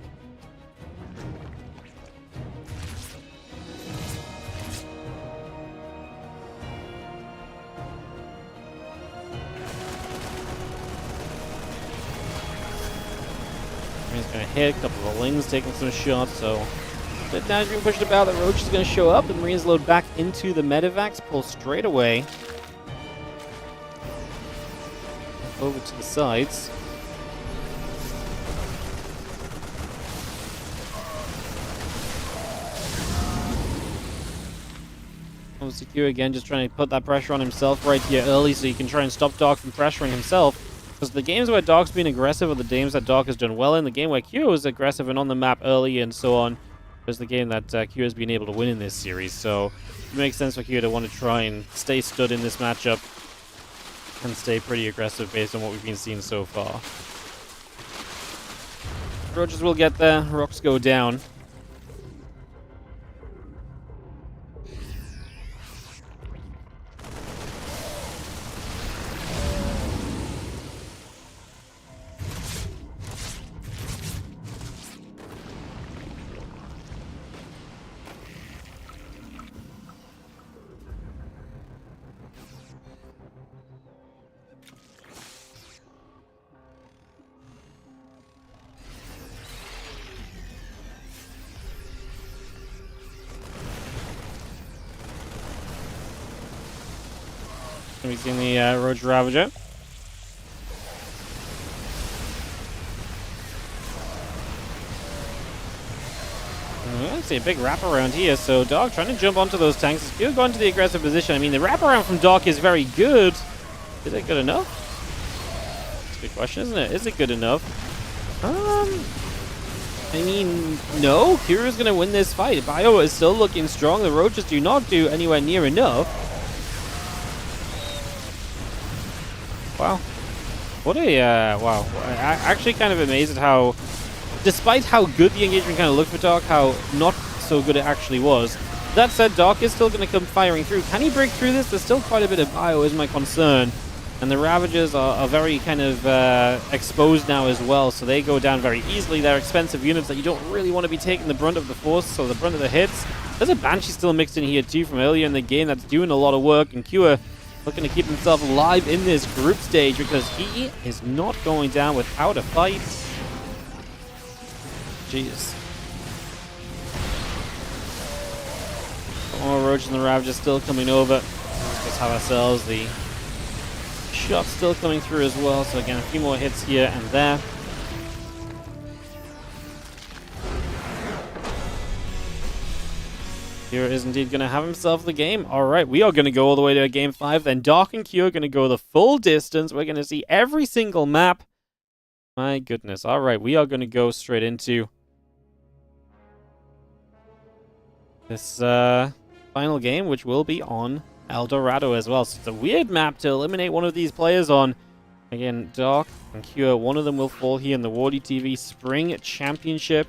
He's going to hit a couple of Lings, taking some shots, so but now he's being pushed about. The Roach is going to show up, and Marines load back into the Medivacs, pull straight away over to the sides. Secure again, just trying to put that pressure on himself right here early so he can try and stop Dark from pressuring himself. Because the games where Dark's been aggressive are the games that Dark has done well in. The game where Q was aggressive and on the map early and so on is the game that Q has been able to win in this series. So it makes sense for Q to want to try and stay stood in this matchup and stay pretty aggressive based on what we've been seeing so far. Roaches will get there. Rocks go down. We've seen the Roach Ravager. actually a big wraparound here, so Dark trying to jump onto those tanks. Still going to the aggressive position. I mean, the wraparound from Dark is very good. Is it good enough? That's a good question, isn't it? Is it good enough? I mean, no. Kira's going to win this fight. Bio is still looking strong. The Roaches do not do anywhere near enough. Wow. What a, wow. Actually kind of amazed at how, despite how good the engagement kind of looked for Dark, how not so good it actually was. That said, Dark is still going to come firing through. Can he break through this? There's still quite a bit of bio is my concern. And the Ravagers are very kind of exposed now as well, so they go down very easily. They're expensive units that you don't really want to be taking the brunt of the force, so the brunt of the hits. There's a Banshee still mixed in here too from earlier in the game that's doing a lot of work, and Kua looking to keep himself alive in this group stage because he is not going down without a fight. Jeez. More Roach and the Ravagers still coming over. Let's just have ourselves the shot still coming through as well, so again, a few more hits here and there. Kira is indeed going to have himself the game. Alright, we are going to go all the way to a game 5, then Dark and Q are going to go the full distance. We're going to see every single map. My goodness. Alright, we are going to go straight into this final game, which will be on El Dorado as well. So it's a weird map to eliminate one of these players on. Again, Dark and Cure, one of them will fall here in the WardiTV Spring Championship.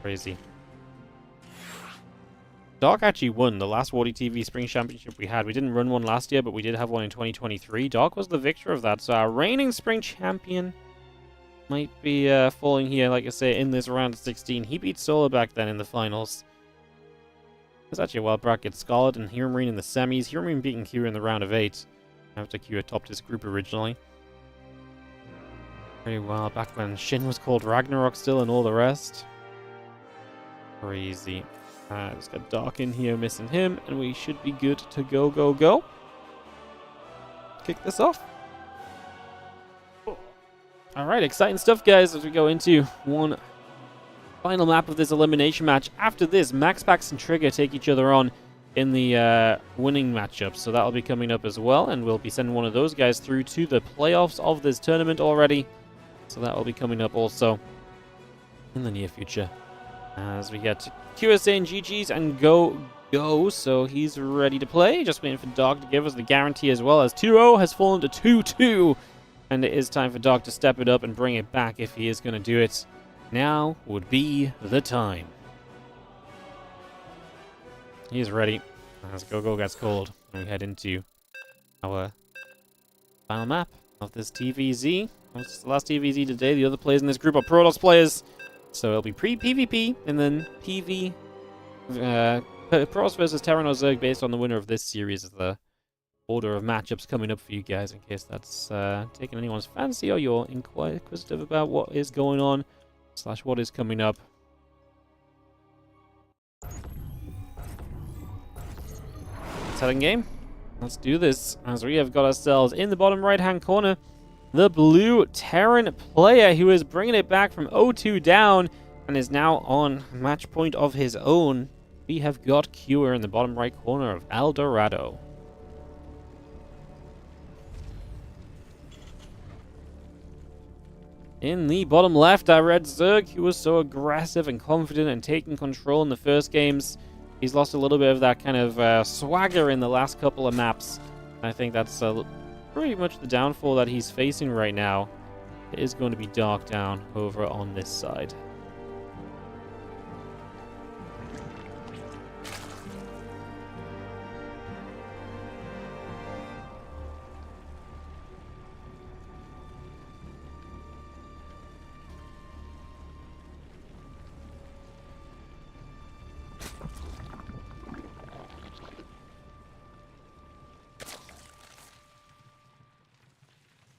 Crazy. Dark actually won the last WardiTV Spring Championship we had. We didn't run one last year, but we did have one in 2023. Dark was the victor of that, so our reigning Spring Champion might be falling here, like I say, in this round of 16. He beat Solar back then in the finals. It's actually a wild bracket. Scarlet and Hiramarine in the semis. Hiramarine beating Q in the round of 8. After Q had topped his group originally. Very well. Back when Shin was called Ragnarok still and all the rest. Crazy. Just got Dark in here, missing him. And we should be good to go. Kick this off. Alright, exciting stuff, guys, as we go into one final map of this elimination match. After this, MaxPax and Trigger take each other on in the winning matchup. So that'll be coming up as well, and we'll be sending one of those guys through to the playoffs of this tournament already. So that will be coming up also in the near future. As we get QSA and GG's and go. So he's ready to play. Just waiting for Dark to give us the guarantee as well, as 2-0 has fallen to 2-2. And it is time for Dark to step it up and bring it back if he is going to do it. Now would be the time. He's ready. As Go gets called, and we head into our final map of this TVZ. It's the last TVZ today. The other players in this group are Protoss players. So it'll be pre-PvP and then PV. Protoss versus Terran or Zerg based on the winner of this series is the order of matchups coming up for you guys, in case that's taking anyone's fancy or you're inquisitive about what is going on / what is coming up. Exciting game. Let's do this, as we have got ourselves in the bottom right hand corner the blue Terran player who is bringing it back from 0-2 down and is now on match point of his own. We have got Cure in the bottom right corner of El Dorado. In the bottom left, our red Zerg, who was so aggressive and confident and taking control in the first games. He's lost a little bit of that kind of swagger in the last couple of maps. I think that's pretty much the downfall that he's facing right now. It is going to be Dark down over on this side.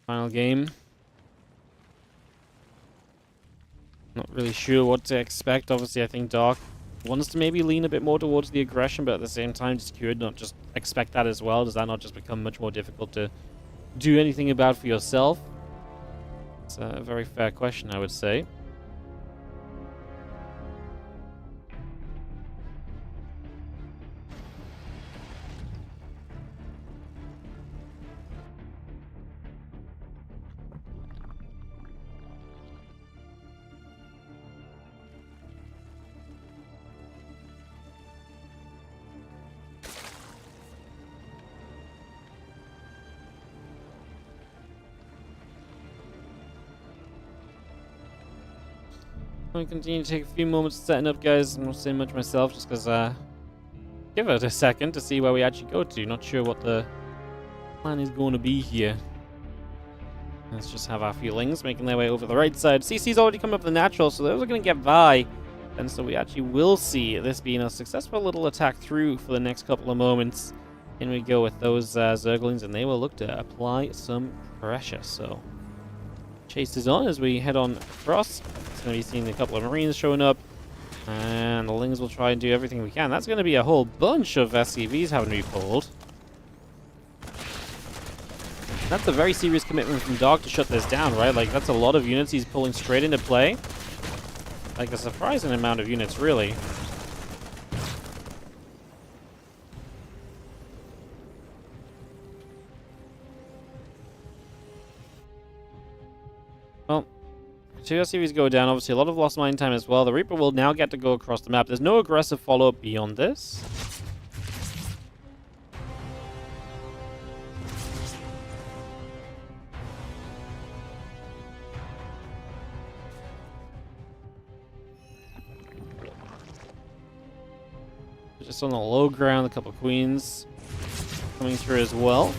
Final game. Not really sure what to expect. Obviously, I think Dark wants to maybe lean a bit more towards the aggression, but at the same time, just could not just expect that as well. Does that not just become much more difficult to do anything about for yourself? It's a very fair question, I would say. I'm going to continue to take a few moments setting up, guys. I'm not saying much myself just because, give it a second to see where we actually go to. Not sure what the plan is going to be here. Let's just have our feelings making their way over the right side. CC's already come up the natural, so those are going to get by. And so we actually will see this being a successful little attack through for the next couple of moments. In we go with those Zerglings, and they will look to apply some pressure. So chase is on as we head on across. It's going to be seeing a couple of Marines showing up. And the Lings will try and do everything we can. That's going to be a whole bunch of SCVs having to be pulled. That's a very serious commitment from Dog to shut this down, right? Like, that's a lot of units he's pulling straight into play. Like, a surprising amount of units, really. Well, two SCVs go down. Obviously, a lot of lost mine time as well. The Reaper will now get to go across the map. There's no aggressive follow-up beyond this. Just on the low ground, a couple of Queens coming through as well.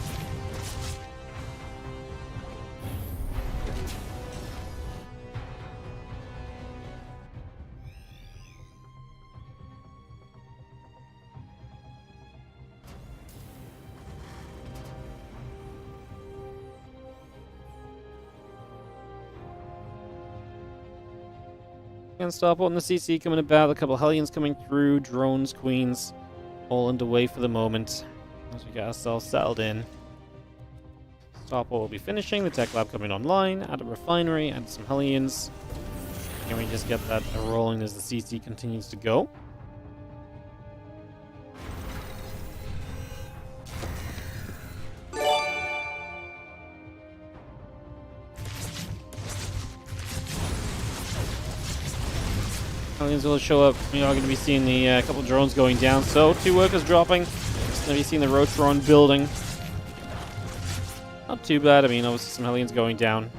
And stop on the CC coming about, a couple of Hellions coming through, drones, Queens, all underway for the moment as we get ourselves settled in. Starport will be finishing, the tech lab coming online, add a refinery, add some Hellions. Can we just get that rolling as the CC continues to go? Hellions will show up. We are going to be seeing the couple drones going down. So, 2 workers dropping. Just going to be seeing the Rotron building. Not too bad. I mean, obviously some Hellions going down.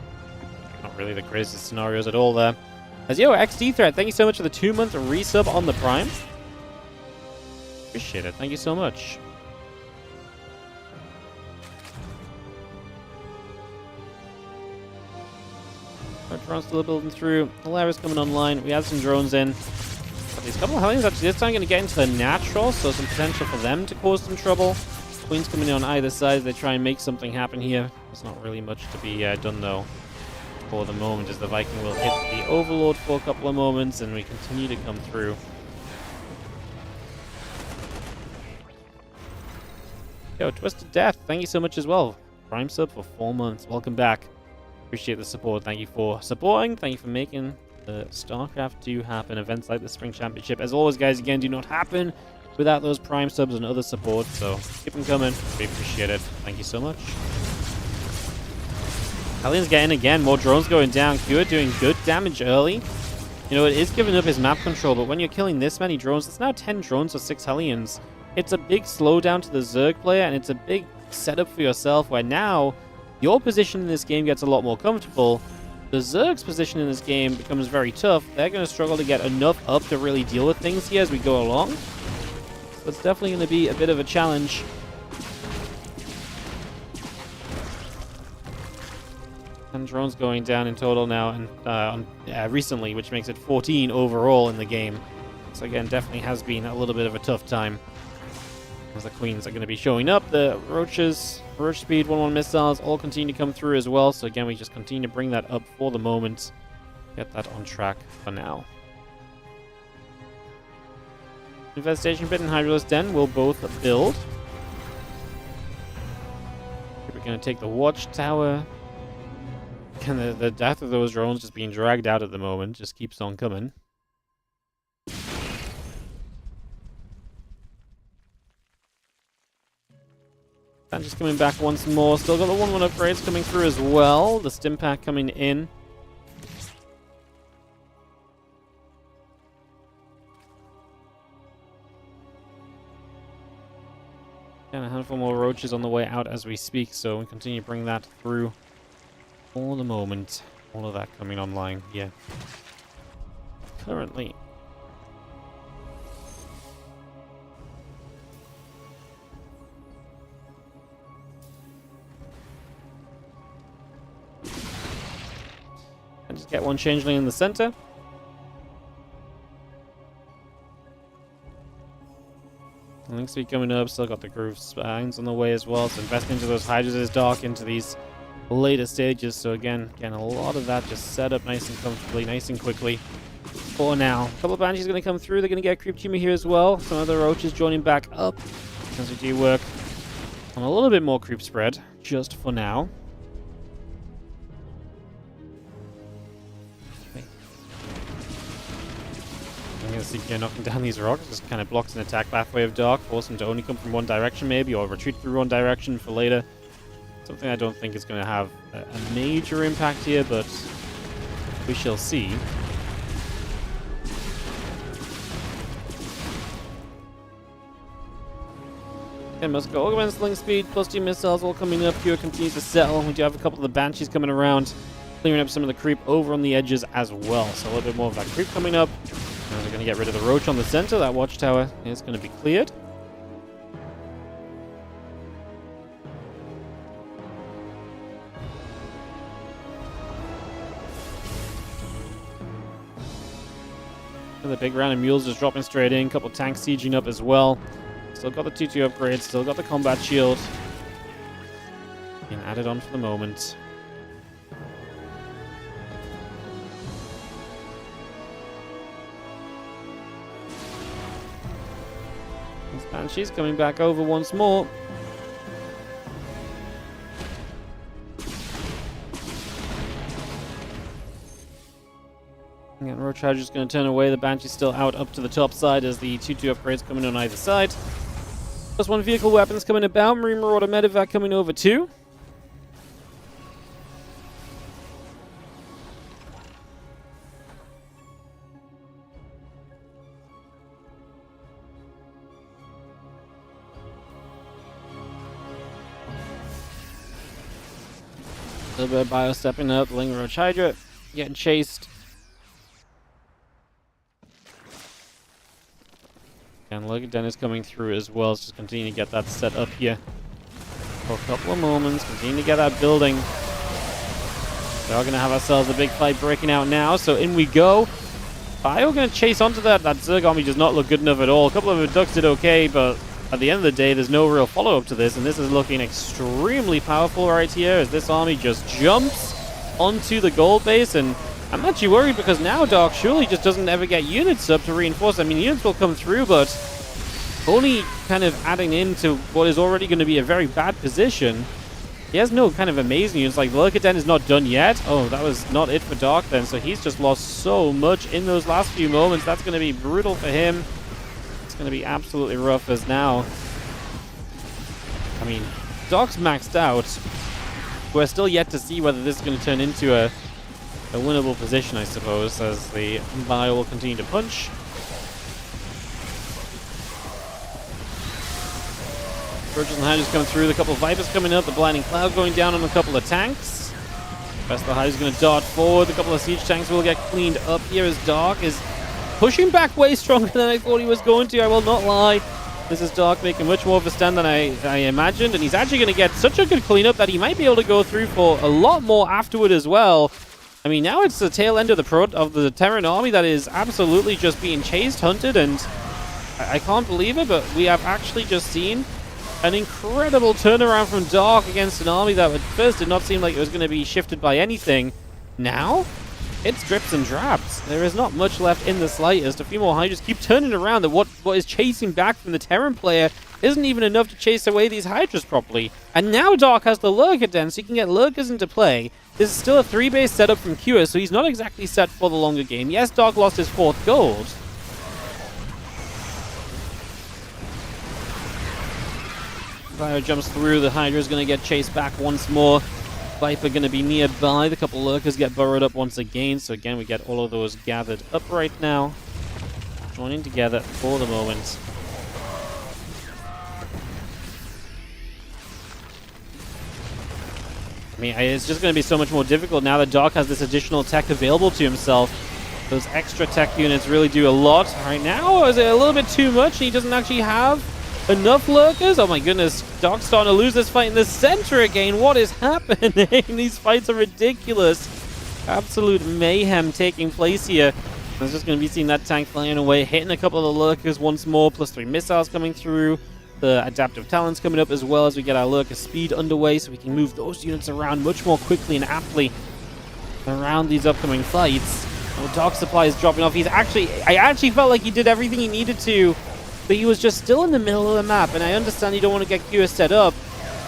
Not really the greatest scenarios at all there. As yo, XD Threat, thank you so much for the 2-month resub on the Prime. Appreciate it. Thank you so much. Drones still building through. Hilarious coming online. We have some drones in. But these couple of Hellions actually this time going to get into the natural, so some potential for them to cause some trouble. Queens coming in on either side as they try and make something happen here. There's not really much to be done though for the moment, as the Viking will hit the Overlord for a couple of moments and we continue to come through. Yo, Twisted Death, thank you so much as well. Prime sub for 4 months. Welcome back. Appreciate the support. Thank you for supporting. Thank you for making the StarCraft 2 happen. Events like the Spring Championship, as always, guys, again, do not happen without those Prime subs and other support. So keep them coming. We appreciate it. Thank you so much. Hellions getting again. More drones going down. Cure doing good damage early. You know, it is giving up his map control, but when you're killing this many drones, it's now 10 drones for 6 Hellions. It's a big slowdown to the Zerg player, and it's a big setup for yourself where now your position in this game gets a lot more comfortable. The Zerg's position in this game becomes very tough. They're going to struggle to get enough up to really deal with things here as we go along. So it's definitely going to be a bit of a challenge. And drones going down in total now, and recently, which makes it 14 overall in the game. So again, definitely has been a little bit of a tough time. As the Queens are going to be showing up. The Roaches, Roach Speed, 1-1 missiles, all continue to come through as well. So again, we just continue to bring that up for the moment. Get that on track for now. Infestation Pit and Hydralisk Den will both build. We're going to take the Watchtower. And the death of those drones just being dragged out at the moment just keeps on coming. And just coming back once more. Still got the 1-1 upgrades coming through as well. The stim pack coming in. And a handful more roaches on the way out as we speak, so we continue to bring that through for the moment. All of that coming online, yeah. currently. And just get one changeling in the center. Link speed coming up, still got the groove spines on the way as well, so investing into those Hydras is Dark into these later stages. So again, a lot of that just set up nice and comfortably, nice and quickly for now. A couple of Banshees going to come through, they're going to get Creep Tumor here as well. Some other Roaches joining back up as we do work on a little bit more creep spread, just for now. I'm going to see here knocking down these rocks, just kind of blocks an attack pathway of Dark, force him to only come from one direction maybe, or retreat through one direction for later. Something I don't think is going to have a major impact here, but we shall see. And must go against Link Speed, plus 2 missiles all coming up. Cure continues to settle. We do have a couple of the Banshees coming around, clearing up some of the creep over on the edges as well. So a little bit more of that creep coming up. Now they're going to get rid of the Roach on the center. That watchtower is going to be cleared. Another big round of mules just dropping straight in. Couple tanks sieging up as well. Still got the 2-2 upgrades. Still got the combat shield. Being added on for the moment. Banshee's coming back over once more. And Roach Charger's going to turn away. The Banshee's still out up to the top side as the 2-2 upgrades coming on either side. Plus one vehicle weapons coming about. Marine Marauder Medevac coming over too. A little bit of bio stepping up. Ling Roach Hydra getting chased. And look at Dennis coming through as well. Let's just continue to get that set up here for a couple of moments. Continue to get that building. We're going to have ourselves a big fight breaking out now. So in we go. Bio going to chase onto that. That Zerg army does not look good enough at all. A couple of Abducts did okay, but at the end of the day, there's no real follow-up to this, and this is looking extremely powerful right here as this army just jumps onto the gold base, and I'm actually worried because now Dark surely just doesn't ever get units up to reinforce. I mean, units will come through, but only kind of adding into what is already going to be a very bad position. He has no kind of amazing units, like the Lurkaden is not done yet. Oh, that was not it for Dark then, so he's just lost so much in those last few moments. That's going to be brutal for him. Going to be absolutely rough as now. I mean, Dark's maxed out. We're still yet to see whether this is going to turn into a winnable position, I suppose, as the Bio will continue to punch. Virgils and Hydras coming through, the couple of Vipers coming up, the Blinding Cloud going down on a couple of tanks. Best of the Hydras going to dart forward, a couple of siege tanks will get cleaned up here as Dark is pushing back way stronger than I thought he was going to, I will not lie. This is Dark making much more of a stand than I imagined, and he's actually going to get such a good cleanup that he might be able to go through for a lot more afterward as well. I mean, now it's the tail end of the Terran army that is absolutely just being chased, hunted, and I can't believe it, but we have actually just seen an incredible turnaround from Dark against an army that at first did not seem like it was going to be shifted by anything. Now, it's drips and drabs. There is not much left in the slightest. A few more Hydras keep turning around. That what is chasing back from the Terran player isn't even enough to chase away these Hydras properly. And now Dark has the Lurker Den, so he can get Lurkers into play. This is still a 3-base setup from Cure, so he's not exactly set for the longer game. Yes, Dark lost his 4th gold. Fire jumps through. The Hydra is going to get chased back once more. Viper going to be nearby. The couple Lurkers get burrowed up once again. So again, we get all of those gathered up right now. Joining together for the moment. I mean, it's just going to be so much more difficult now that Dark has this additional tech available to himself. Those extra tech units really do a lot. Right now, is it a little bit too much? He doesn't actually have enough lurkers? Oh my goodness, Doc's starting to lose this fight in the center again. What is happening? These fights are ridiculous. Absolute mayhem taking place here. There's just going to be seeing that tank flying away, hitting a couple of the lurkers once more, +3 missiles coming through. The adaptive talents coming up as well as we get our lurker speed underway, so we can move those units around much more quickly and aptly around these upcoming fights. Oh, Dark Supply is dropping off. I actually felt like he did everything he needed to, but he was just still in the middle of the map, and I understand you don't want to get Q set up,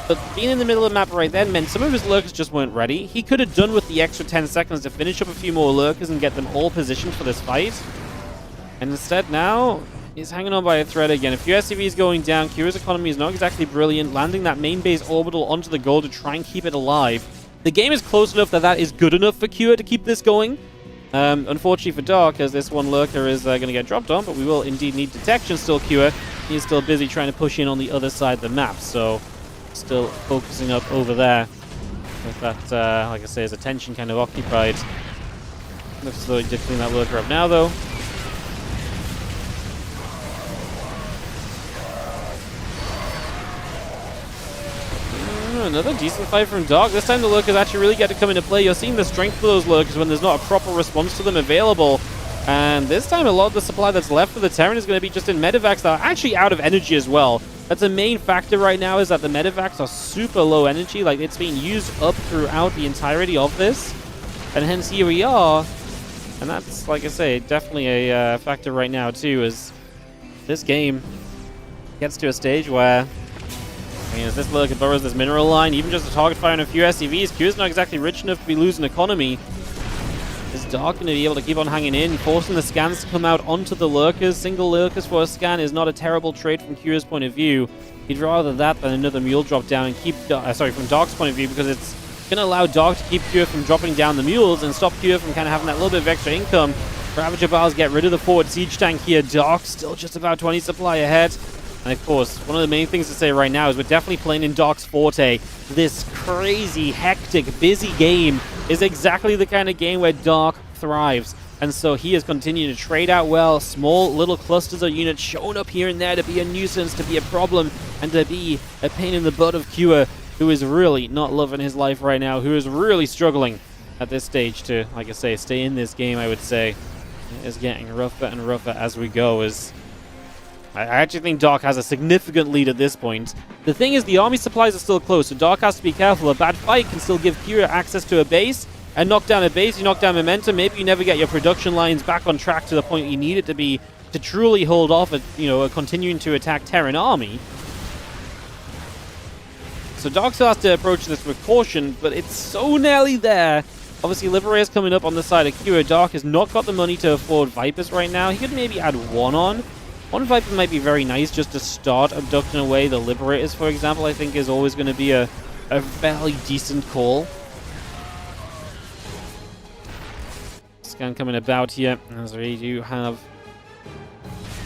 but being in the middle of the map right then meant some of his lurkers just weren't ready. He could have done with the extra 10 seconds to finish up a few more lurkers and get them all positioned for this fight. And instead now, he's hanging on by a thread again. A few SCVs going down. Kira's economy is not exactly brilliant. Landing that main base orbital onto the goal to try and keep it alive. The game is close enough that is good enough for Kira to keep this going. Unfortunately for Dark, as this one lurker is going to get dropped on, but we will indeed need detection still, Kira. He's still busy trying to push in on the other side of the map, so still focusing up over there. With that, like I say, his attention kind of occupied. Looks as though he did clean that lurker up now, though. Another decent fight from Dark. This time the lurkers actually really get to come into play. You're seeing the strength of those lurkers when there's not a proper response to them available. And this time a lot of the supply that's left for the Terran is going to be just in medevacs that are actually out of energy as well. That's a main factor right now, is that the medevacs are super low energy. Like, it's being used up throughout the entirety of this. And hence here we are. And that's, like I say, definitely a factor right now too, as this game gets to a stage where, I mean, as this lurker burrows this mineral line, even just a target fire on a few SCVs, Q's not exactly rich enough to be losing economy. Is Dark going to be able to keep on hanging in, forcing the scans to come out onto the lurkers? Single lurkers for a scan is not a terrible trade from Q's point of view. He'd rather that than another mule drop down and keep, from Dark's point of view, because it's going to allow Dark to keep Q from dropping down the mules and stop Q from kind of having that little bit of extra income. Ravager Bars get rid of the forward siege tank here. Dark still just about 20 supply ahead. And of course, one of the main things to say right now is we're definitely playing in Dark's forte. This crazy, hectic, busy game is exactly the kind of game where Dark thrives. And so he is continuing to trade out well. Small little clusters of units showing up here and there to be a nuisance, to be a problem, and to be a pain in the butt of Kua, who is really not loving his life right now, who is really struggling at this stage to, like I say, stay in this game, I would say. It is getting rougher and rougher as we go, as I actually think Dark has a significant lead at this point. The thing is, the army supplies are still close, so Dark has to be careful. A bad fight can still give Kira access to a base, and knock down a base, you knock down momentum, maybe you never get your production lines back on track to the point you need it to be to truly hold off at, continuing to attack Terran army. So Dark still has to approach this with caution, but it's so nearly there. Obviously, Liberator's coming up on the side of Kira. Dark has not got the money to afford Vipers right now. He could maybe add one on. One Viper might be very nice just to start abducting away the Liberators, for example. I think is always going to be a fairly decent call. Scan coming about here, as we do have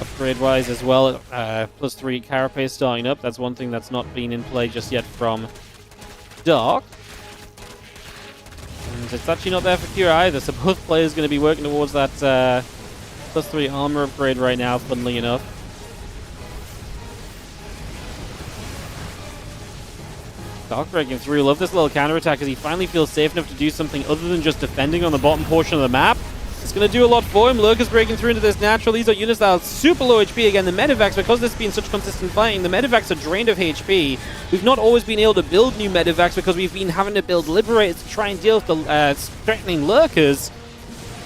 upgrade-wise as well. +3 Carapace starting up. That's one thing that's not been in play just yet from Dark. And it's actually not there for Kira either, so both players going to be working towards that +3 armor upgrade right now, funnily enough. Dark breaking through. Love this little counterattack as he finally feels safe enough to do something other than just defending on the bottom portion of the map. It's going to do a lot for him. Lurker's breaking through into this natural. These are units that are super low HP. Again, the medevacs, because this has been such consistent fighting, the medevacs are drained of HP. We've not always been able to build new medevacs because we've been having to build Liberators to try and deal with the threatening Lurkers.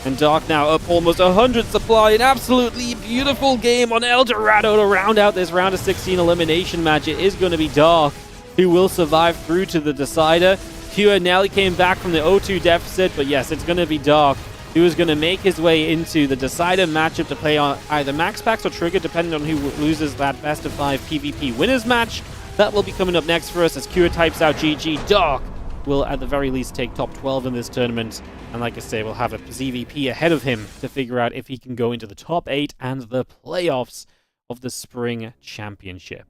And Dark now up almost 100 supply. An absolutely beautiful game on El Dorado to round out this round of 16 elimination match. It is going to be Dark who will survive through to the decider. Kua nearly came back from the 0-2 deficit, but yes, it's going to be Dark who is going to make his way into the decider matchup to play on either MaxPax or Trigger, depending on who loses that best of 5 PvP winners match. That will be coming up next for us as Kua types out GG. Dark will at the very least take top 12 in this tournament, and like I say, we'll have a ZVP ahead of him to figure out if he can go into the top 8 and the playoffs of the Spring Championship.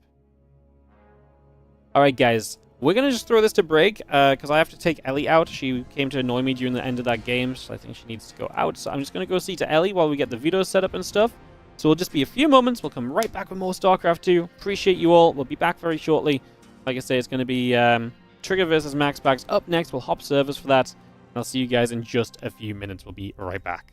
Alright guys, We're going to just throw this to break because I have to take Ellie out. She came to annoy me during the end of that game, so I think she needs to go out. So I'm just going to go see to Ellie while we get the video set up and stuff. So we'll just be a few moments. We'll come right back with more StarCraft 2. Appreciate you all. We'll be back very shortly. Like I say, it's going to be Trigger versus MaxPax up next. We'll hop servers for that. I'll see you guys in just a few minutes. We'll be right back.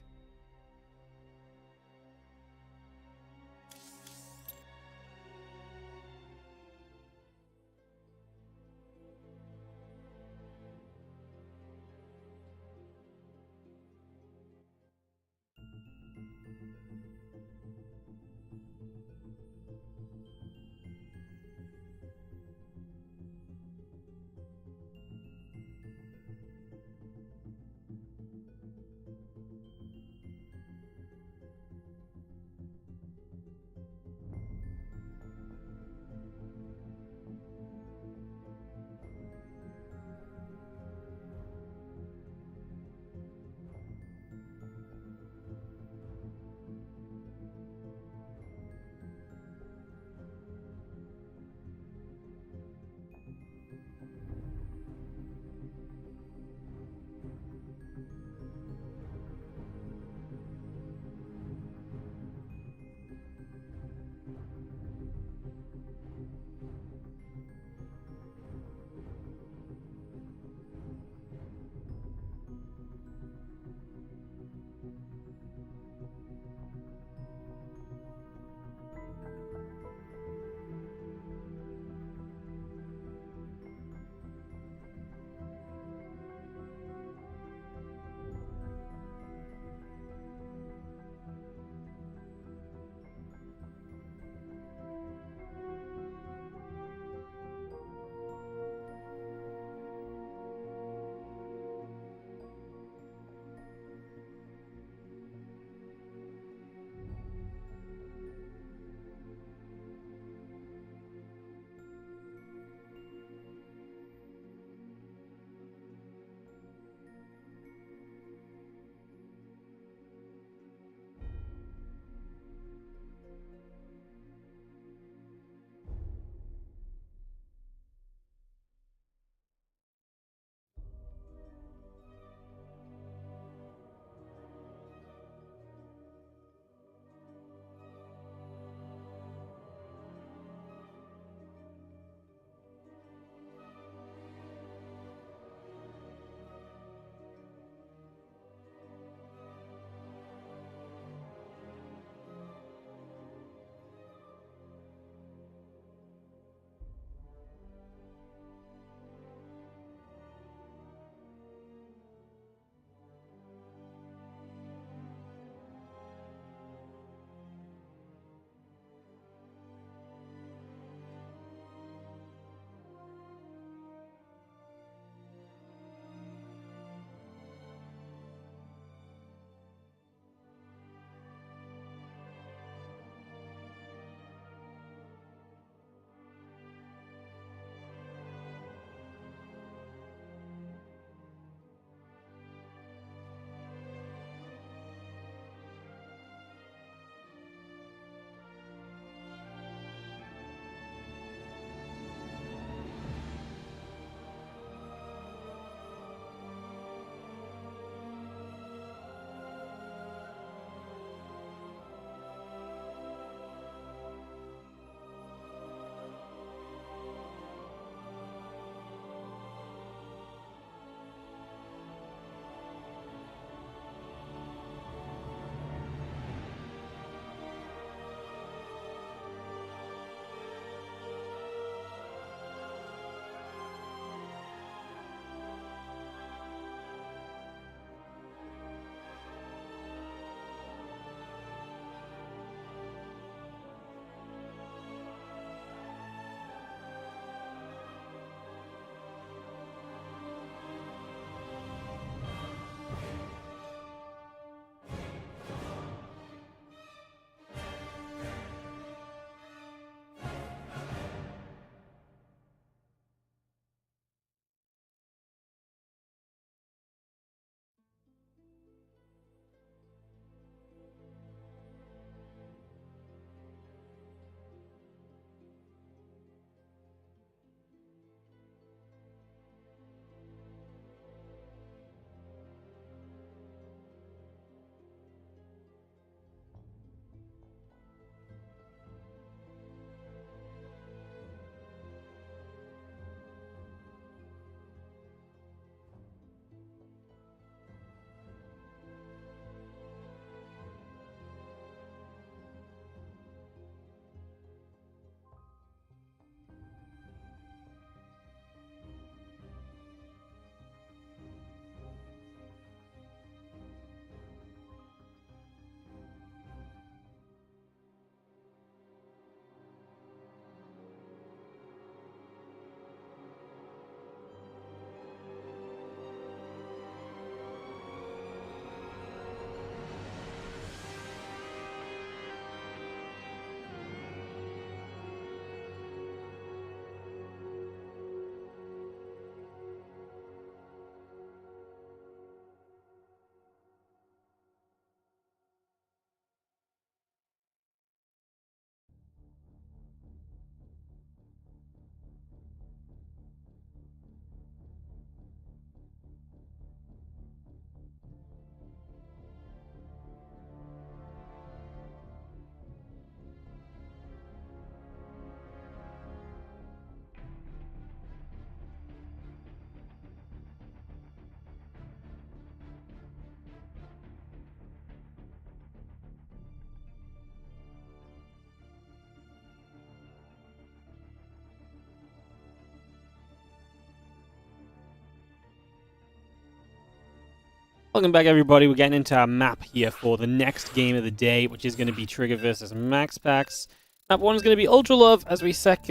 Welcome back, everybody. We're getting into our map here for the next game of the day, which is going to be Trigger versus MaxPax. Map 1 is going to be Ultra Love as we set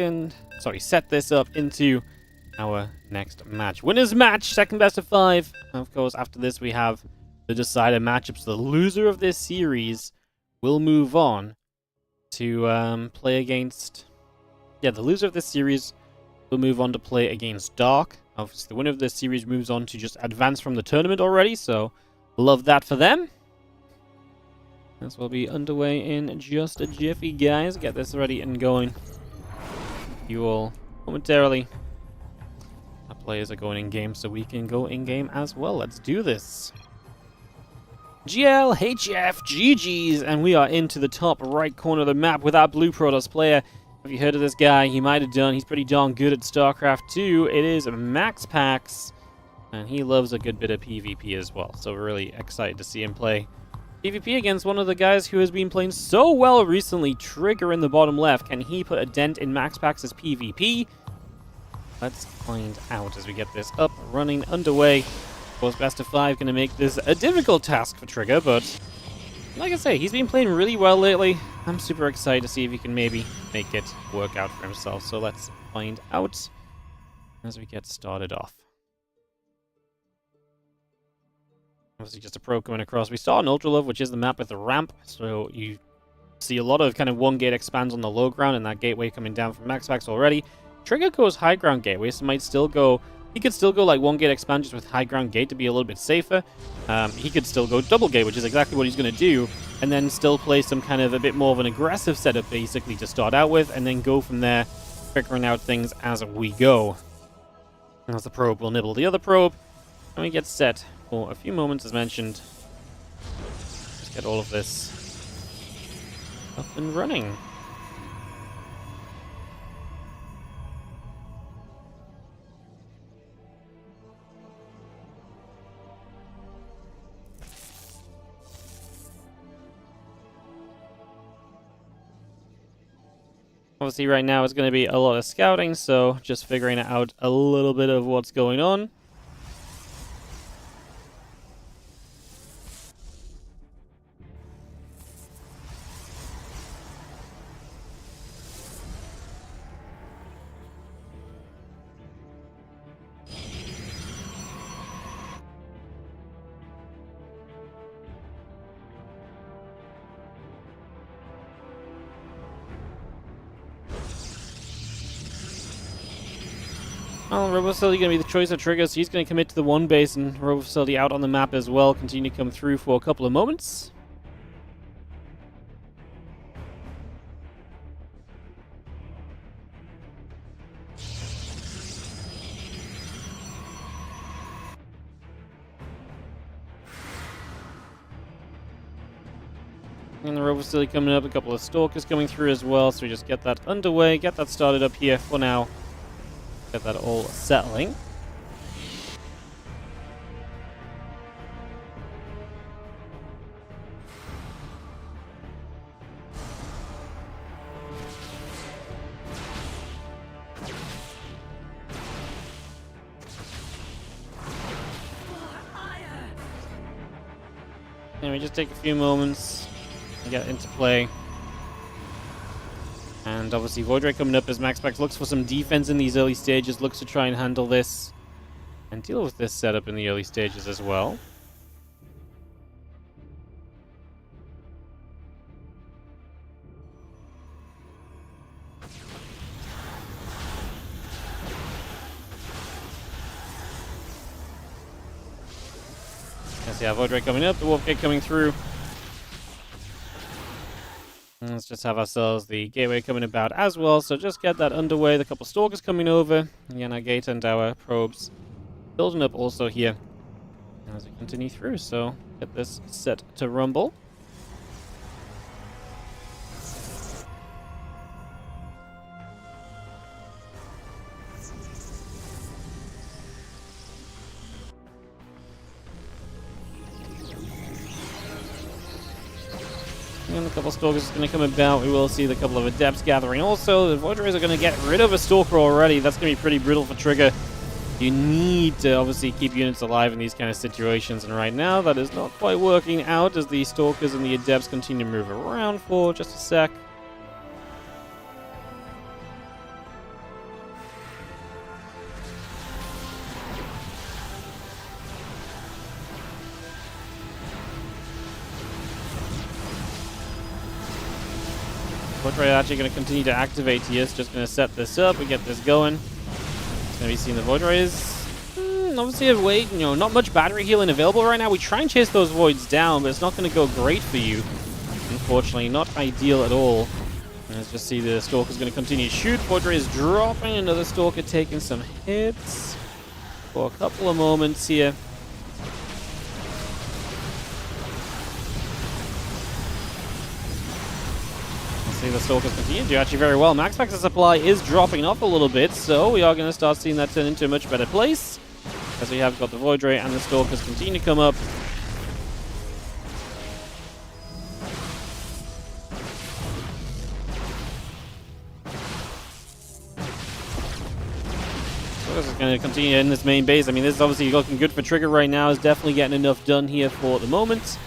this up into our next match. Winners match, second best of 5. And of course, after this, we have the decider matchups. The loser of this series will move on to play against... Yeah, the loser of this series will move on to play against Dark. Obviously, the winner of this series moves on to just advance from the tournament already, so love that for them. This will be underway in just a jiffy, guys. Get this ready and going. You all momentarily. Our players are going in-game, so we can go in-game as well. Let's do this. GL, HF, GG's, and we are into the top right corner of the map with our Blue Protoss player. Have you heard of this guy? He might have done. He's pretty darn good at StarCraft 2. It is MaxPax, and he loves a good bit of PvP as well. So we're really excited to see him play PvP against one of the guys who has been playing so well recently, Trigger in the bottom left. Can he put a dent in MaxPax's PvP? Let's find out as we get this up, running, underway. Of course, best of 5 going to make this a difficult task for Trigger, but like I say, he's been playing really well lately. I'm super excited to see if he can maybe make it work out for himself. So let's find out as we get started off. Obviously just a pro coming across. We start on Ultra Love, which is the map with the ramp. So you see a lot of kind of one gate expands on the low ground and that gateway coming down from MaxPax already. Trigger goes high ground gateway, so might still go... He could still go like one gate expand just with high ground gate to be a little bit safer. He could still go double gate, which is exactly what he's going to do, and then still play some kind of a bit more of an aggressive setup basically to start out with, and then go from there, figuring out things as we go. As the probe will nibble the other probe, and we get set for a few moments as mentioned. Just get all of this up and running. Obviously, right now it's going to be a lot of scouting, so just figuring out a little bit of what's going on. Well, Robo Facility going to be the choice of Trigger, so he's going to commit to the one base, and Robo Facility out on the map as well, continue to come through for a couple of moments. And the Robo Facility coming up, a couple of Stalkers coming through as well, so we just get that underway, get that started up here for now. Get that all settling. And we just take a few moments and get into play. And obviously Void Ray coming up as MaxPax looks for some defense in these early stages, looks to try and handle this and deal with this setup in the early stages as well. Let's see, Void Ray coming up, the Wolf Gate coming through. And let's just have ourselves the gateway coming about as well, so just get that underway. The couple Stalkers coming over. Again, our gate and our probes building up also here as we continue through, so get this set to rumble. And a couple Stalkers are going to come about. We will see the couple of Adepts gathering. Also, the Void Rays are going to get rid of a Stalker already. That's going to be pretty brutal for Trigger. You need to obviously keep units alive in these kind of situations, and right now that is not quite working out as the Stalkers and the Adepts continue to move around for just a sec. We're actually going to continue to activate here. It's just going to set this up. We get this going. It's going to be seeing the Void Rays. Obviously, wait, not much battery healing available right now. We try and chase those Voids down, but it's not going to go great for you. Unfortunately, not ideal at all. Let's just see the Stalker's going to continue to shoot. Void Rays dropping. Another Stalker taking some hits for a couple of moments here. See the Stalkers continue to do actually very well. MaxPax's supply is dropping off a little bit, so we are going to start seeing that turn into a much better place. As we have got the Void Ray and the Stalkers continue to come up. Stalkers is going to continue in this main base. I mean, this is obviously looking good for Trigger right now. Is definitely getting enough done here for the moment.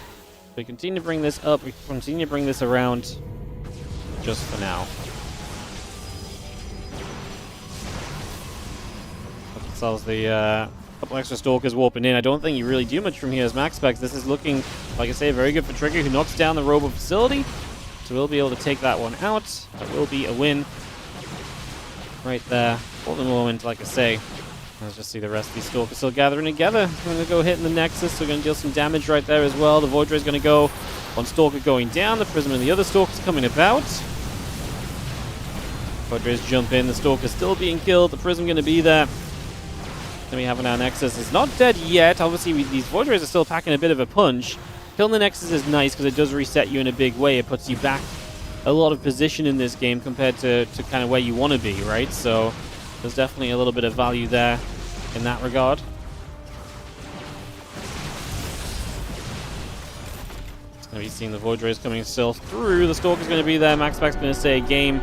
We continue to bring this up. We continue to bring this around. Just for now. Ourselves the couple extra Stalkers warping in. I don't think you really do much from here as MaxPax. This is looking, like I say, very good for Trigger, who knocks down the Robo Facility. So we'll be able to take that one out. That will be a win. Right there. For the moment, like I say. Let's just see the rest of these Stalkers still gathering together. We're going to go hit in the Nexus. We're going to deal some damage right there as well. The Void Ray is going to go on Stalker going down. The Prism and the other Stalkers coming about. Void Rays jump in. The Stalker's still being killed. The Prism going to be there. Then we have our Nexus. It's not dead yet. Obviously, these Void Rays are still packing a bit of a punch. Killing the Nexus is nice because it does reset you in a big way. It puts you back a lot of position in this game compared to kind of where you want to be, right? So there's definitely a little bit of value there in that regard. It's going to be seeing the Void Rays coming still through. The Stalker's going to be there. MaxPax's going to say game.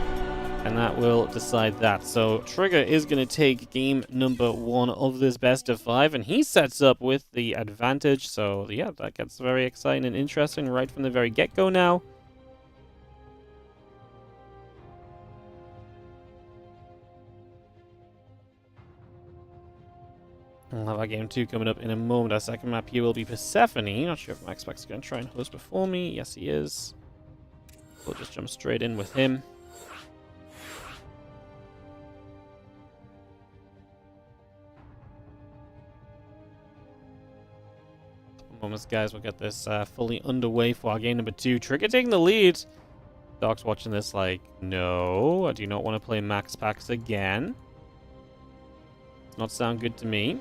And that will decide that. So Trigger is going to take game number 1 of this best of 5. And he sets up with the advantage. So yeah, that gets very exciting and interesting right from the very get-go now. We'll have our game 2 coming up in a moment. Our second map here will be Persephone. Not sure if MaxPax is going to try and host before me. Yes, he is. We'll just jump straight in with him. Moments, guys, we'll get this fully underway for our game number 2. Trigger taking the lead. Doc's watching this like, no, I do not want to play MaxPax again. Does not sound good to me.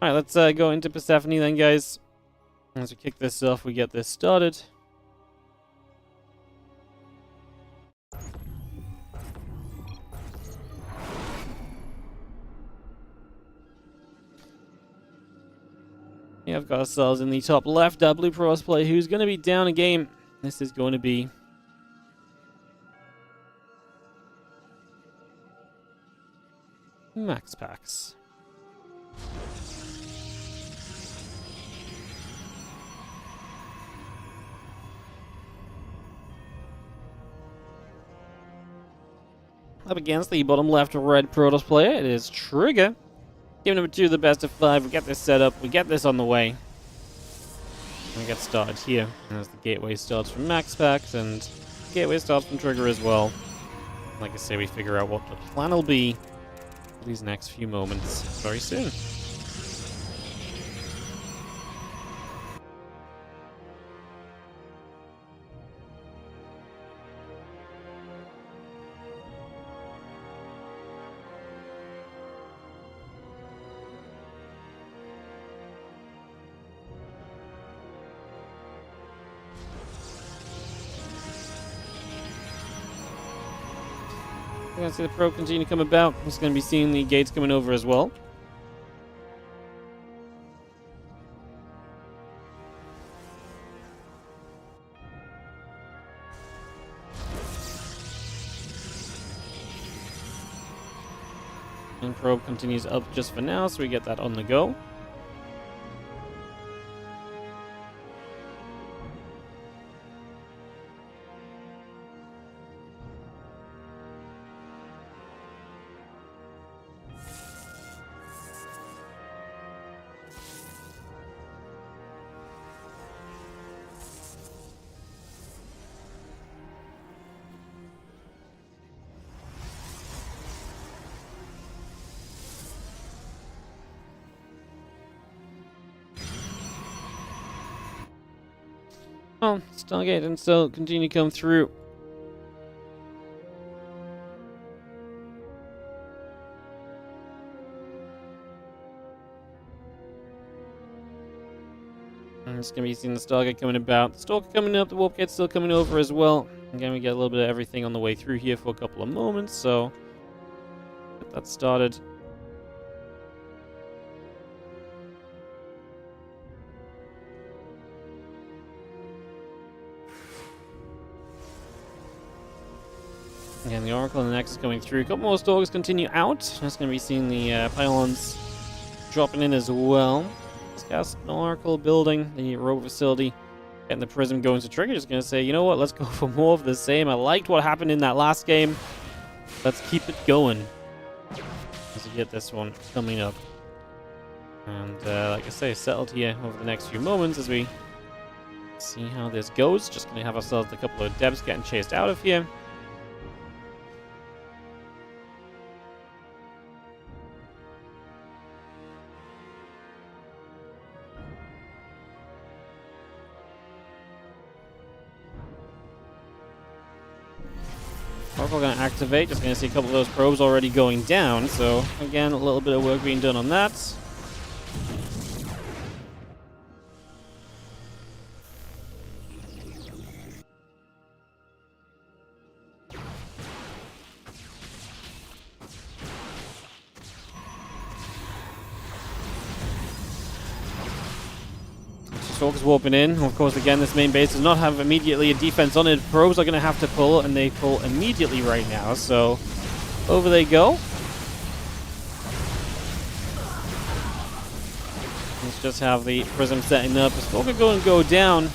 Alright, let's go into Persephone then, guys. As we kick this off, we get this started. Yeah, I've got ourselves in the top left, our Blue Pros player who's going to be down a game. This is going to be MaxPax. Up against the bottom left red Protoss player, it is Trigger. Game number 2, the best of 5. We get this set up, we get this on the way. We get started here. As the gateway starts from MaxPax, and the gateway starts from Trigger as well. Like I say, we figure out what the plan will be for these next few moments very soon. We're going to see the probe continue to come about. We're going to be seeing the gates coming over as well. And probe continues up just for now, so we get that on the go. Oh, Stargate and still continue to come through. And it's going to be seeing the Stargate coming about. The Stalker coming up, the Warp Gate's still coming over as well. Again, we get a little bit of everything on the way through here for a couple of moments, so get that started. Again, the Oracle and the Nexus coming through. A couple more Stalkers continue out. Just going to be seeing the pylons dropping in as well. Let's cast an Oracle building, the robot facility, getting the Prism going. So Trigger just going to say, you know what, let's go for more of the same. I liked what happened in that last game. Let's keep it going as we get this one coming up. And like I say, settled here over the next few moments as we see how this goes. Just going to have ourselves a couple of devs getting chased out of here. Oracle going to activate. Just going to see a couple of those probes already going down. So, again, a little bit of work being done on that. Stalkers warping in. Of course, again, this main base does not have immediately a defense on it. Probes are going to have to pull, and they pull immediately right now. So, over they go. Let's just have the Prism setting up. The Stalker going to go down.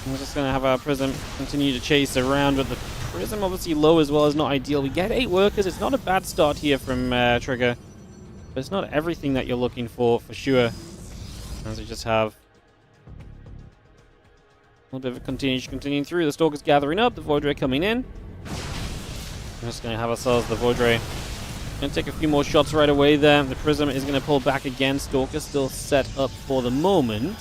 We're just going to have our Prism continue to chase around, but the Prism obviously low as well is not ideal. We get 8 workers. It's not a bad start here from Trigger. But it's not everything that you're looking for sure. As we just have a little bit of a continuing through. The Stalker's gathering up, the Void Ray coming in. We're just going to have ourselves the Void Ray. Going to take a few more shots right away there. The Prism is going to pull back again. Stalker still set up for the moment.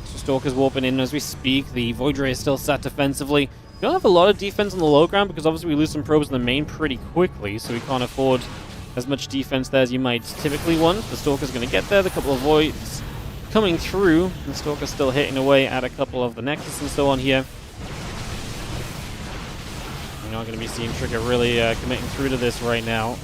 So Stalker's warping in as we speak. The Void Ray is still set defensively. We don't have a lot of defense on the low ground because obviously we lose some probes in the main pretty quickly, so we can't afford as much defense there as you might typically want. The Stalker's going to get there. The couple of Voids coming through. The Stalker's still hitting away at a couple of the Nexus and so on here. We're not going to be seeing Trigger really committing through to this right now.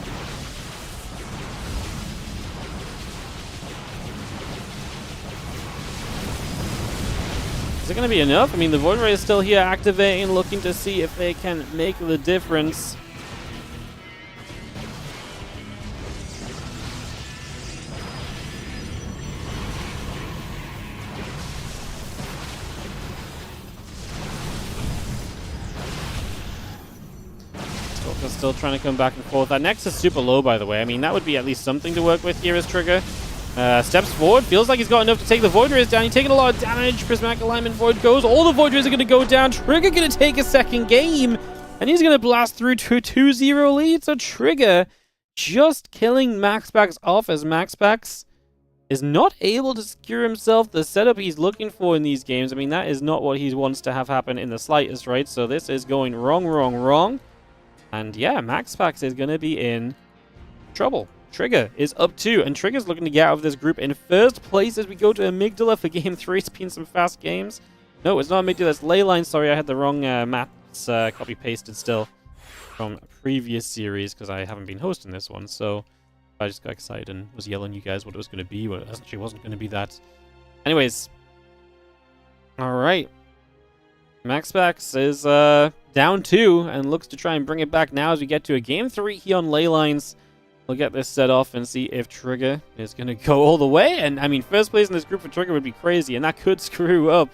Is it going to be enough? I mean, the Void Ray is still here activating, looking to see if they can make the difference. Stalker's still trying to come back and forth. That Nexus is super low, by the way. I mean, that would be at least something to work with here as Trigger. Steps forward, feels like he's got enough to take the Void Rays down. He's taking a lot of damage. Prismatic Alignment Void goes. All the Void Rays are going to go down. Trigger going to take a second game. And he's going to blast through to a 2-0 lead. So Trigger just killing MaxPax off as MaxPax is not able to secure himself the setup he's looking for in these games. I mean, that is not what he wants to have happen in the slightest, right? So this is going wrong. And yeah, MaxPax is going to be in trouble. Trigger is up 2, and Trigger's looking to get out of this group in first place as we go to Amygdala for Game 3. It's been some fast games. No, it's not Amygdala, it's Leyline. Sorry, I had the wrong maps copy-pasted still from a previous series because I haven't been hosting this one, so I just got excited and was yelling at you guys what it was going to be, but it actually wasn't going to be that. Anyways. Alright. MaxPax is down 2 and looks to try and bring it back now as we get to a game 3 here on Leylines. We'll get this set off and see if Trigger is going to go all the way. And, I mean, first place in this group for Trigger would be crazy, and that could screw up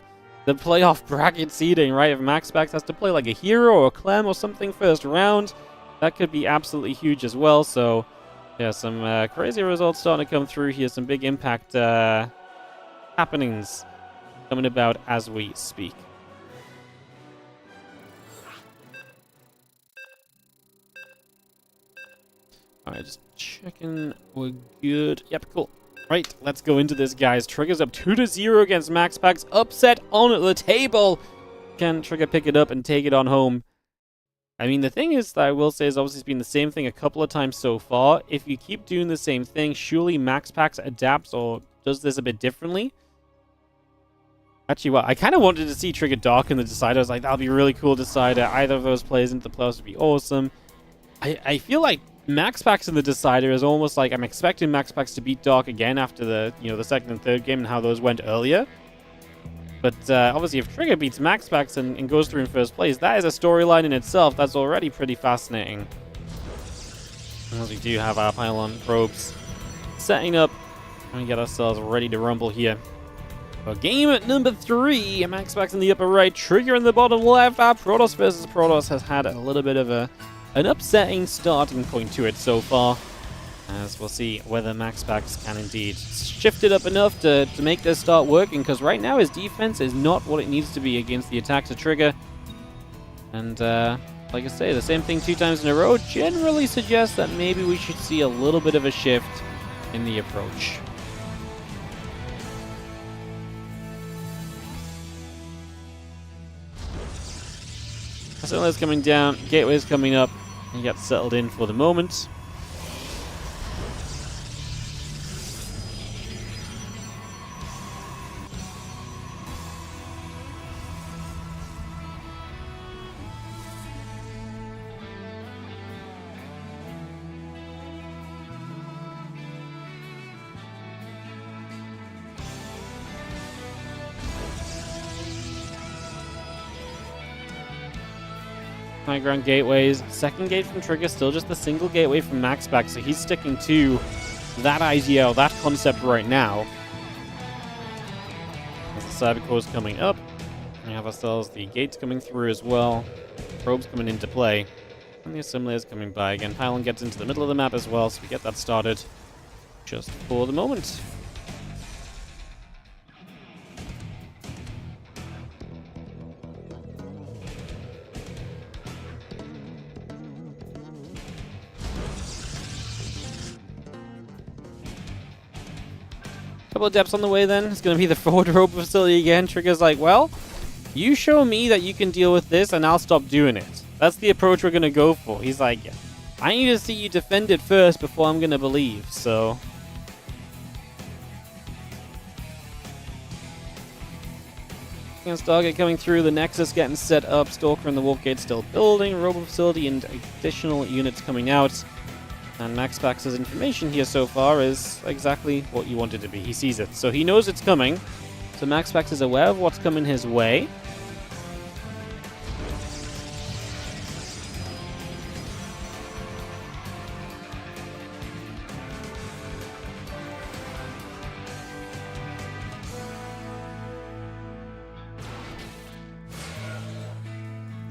the playoff bracket seeding, right? If MaxPax has to play like a hero or a Clem or something first round, that could be absolutely huge as well. So, yeah, some crazy results starting to come through here. Some big impact happenings coming about as we speak. Alright, just checking we're good. Yep, cool. Right, let's go into this, guys. Trigger's up 2-0 against MaxPax. Upset on the table. Can Trigger pick it up and take it on home? I mean, the thing is that I will say is obviously it's been the same thing a couple of times so far. If you keep doing the same thing, surely MaxPax adapts or does this a bit differently. Actually, well, I kind of wanted to see Trigger Dark in the Decider. I was like, that'll be really cool Decider. Either of those plays into the playoffs would be awesome. I feel like MaxPax in the Decider is almost like I'm expecting MaxPax to beat Dark again after the the second and third game and how those went earlier. But obviously, if Trigger beats MaxPax and goes through in first place, that is a storyline in itself. That's already pretty fascinating. As we do have our pylon probes setting up and get ourselves ready to rumble here. For game at number 3, MaxPax in the upper right, Trigger in the bottom left. Our Protoss versus Protoss has had a little bit of an upsetting starting point to it so far. As we'll see whether MaxPax can indeed shift it up enough to make this start working, because right now his defense is not what it needs to be against the attacks of Trigger. And like I say, the same thing 2 times in a row generally suggests that maybe we should see a little bit of a shift in the approach. Assembly's coming down, Gateway's coming up, and get settled in for the moment. High ground gateways. Second gate from Trigger, still just the single gateway from MaxPax, so he's sticking to that idea, or that concept right now. As the cyber core is coming up, we have ourselves the gates coming through as well. Probes coming into play. And the assembly is coming by again. Pylon gets into the middle of the map as well, so we get that started just for the moment. Couple of depths on the way then. It's going to be the forward rope facility again. Trigger's like, well, you show me that you can deal with this and I'll stop doing it. That's the approach we're going to go for. He's like, I need to see you defend it first before I'm going to believe, so... Stargate coming through, the Nexus getting set up, Stalker and the Wolfgate still building, Robo Facility and additional units coming out. And MaxPax's information here so far is exactly what you want it to be. He sees it, so he knows it's coming. So MaxPax is aware of what's coming his way.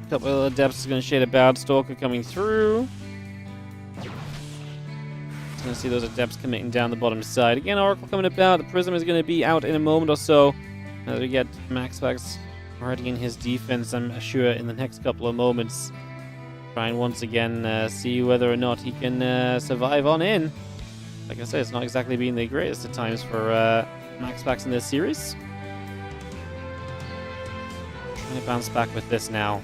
Couple of depths is going to shade about. Stalker coming through. Going to see those adepts committing down the bottom side. Again, Oracle coming about. The Prism is going to be out in a moment or so. As we get MaxPax already in his defense, I'm sure in the next couple of moments. Try and once again see whether or not he can survive on in. Like I said, it's not exactly been the greatest at times for MaxPax in this series. Trying to bounce back with this now.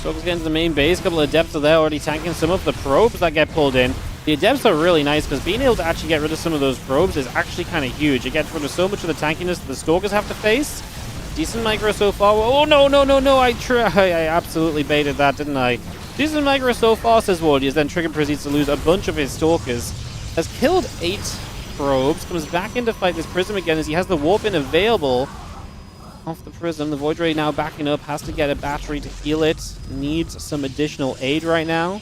Stalker's getting to the main base. A couple of Adepts are there already tanking some of the probes that get pulled in. The Adepts are really nice because being able to actually get rid of some of those probes is actually kind of huge. It gets rid of so much of the tankiness that the Stalkers have to face. Decent micro so far. Oh, no, no, no, no. I absolutely baited that, didn't I? Decent micro so far, says Wardy, as then Trigger proceeds to lose a bunch of his Stalkers. Has killed 8 probes. Comes back in to fight this Prism again as he has the Warp in available. Off the Prism. The Void Ray now backing up. Has to get a battery to heal it. Needs some additional aid right now.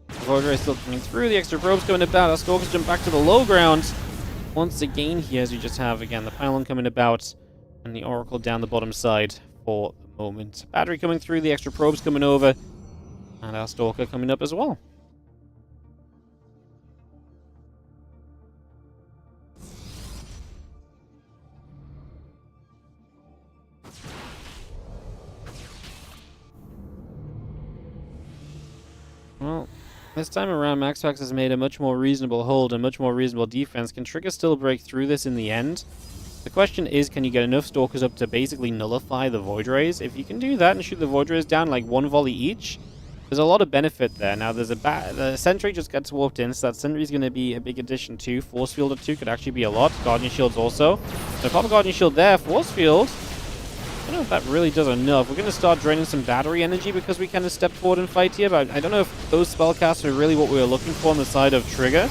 Void Ray still coming through. The extra probes going about. Our Stalkers jump back to the low ground. Once again here, as you just have, again, the pylon coming about. And the Oracle down the bottom side for the moment. Battery coming through. The extra probes coming over. And our Stalker coming up as well. Well, this time around, MaxPax has made a much more reasonable hold and much more reasonable defense. Can Trigger still break through this in the end? The question is, can you get enough Stalkers up to basically nullify the Void Rays? If you can do that and shoot the Void Rays down like 1 volley each, there's a lot of benefit there. Now, there's the Sentry just gets warped in, so that Sentry is going to be a big addition too. Force Field or 2 could actually be a lot. Guardian Shields also. So pop a Guardian Shield there. Force Field. I don't know if that really does enough. We're going to start draining some battery energy because we kind of stepped forward and fight here, but I don't know if those spellcasts are really what we were looking for on the side of Trigger.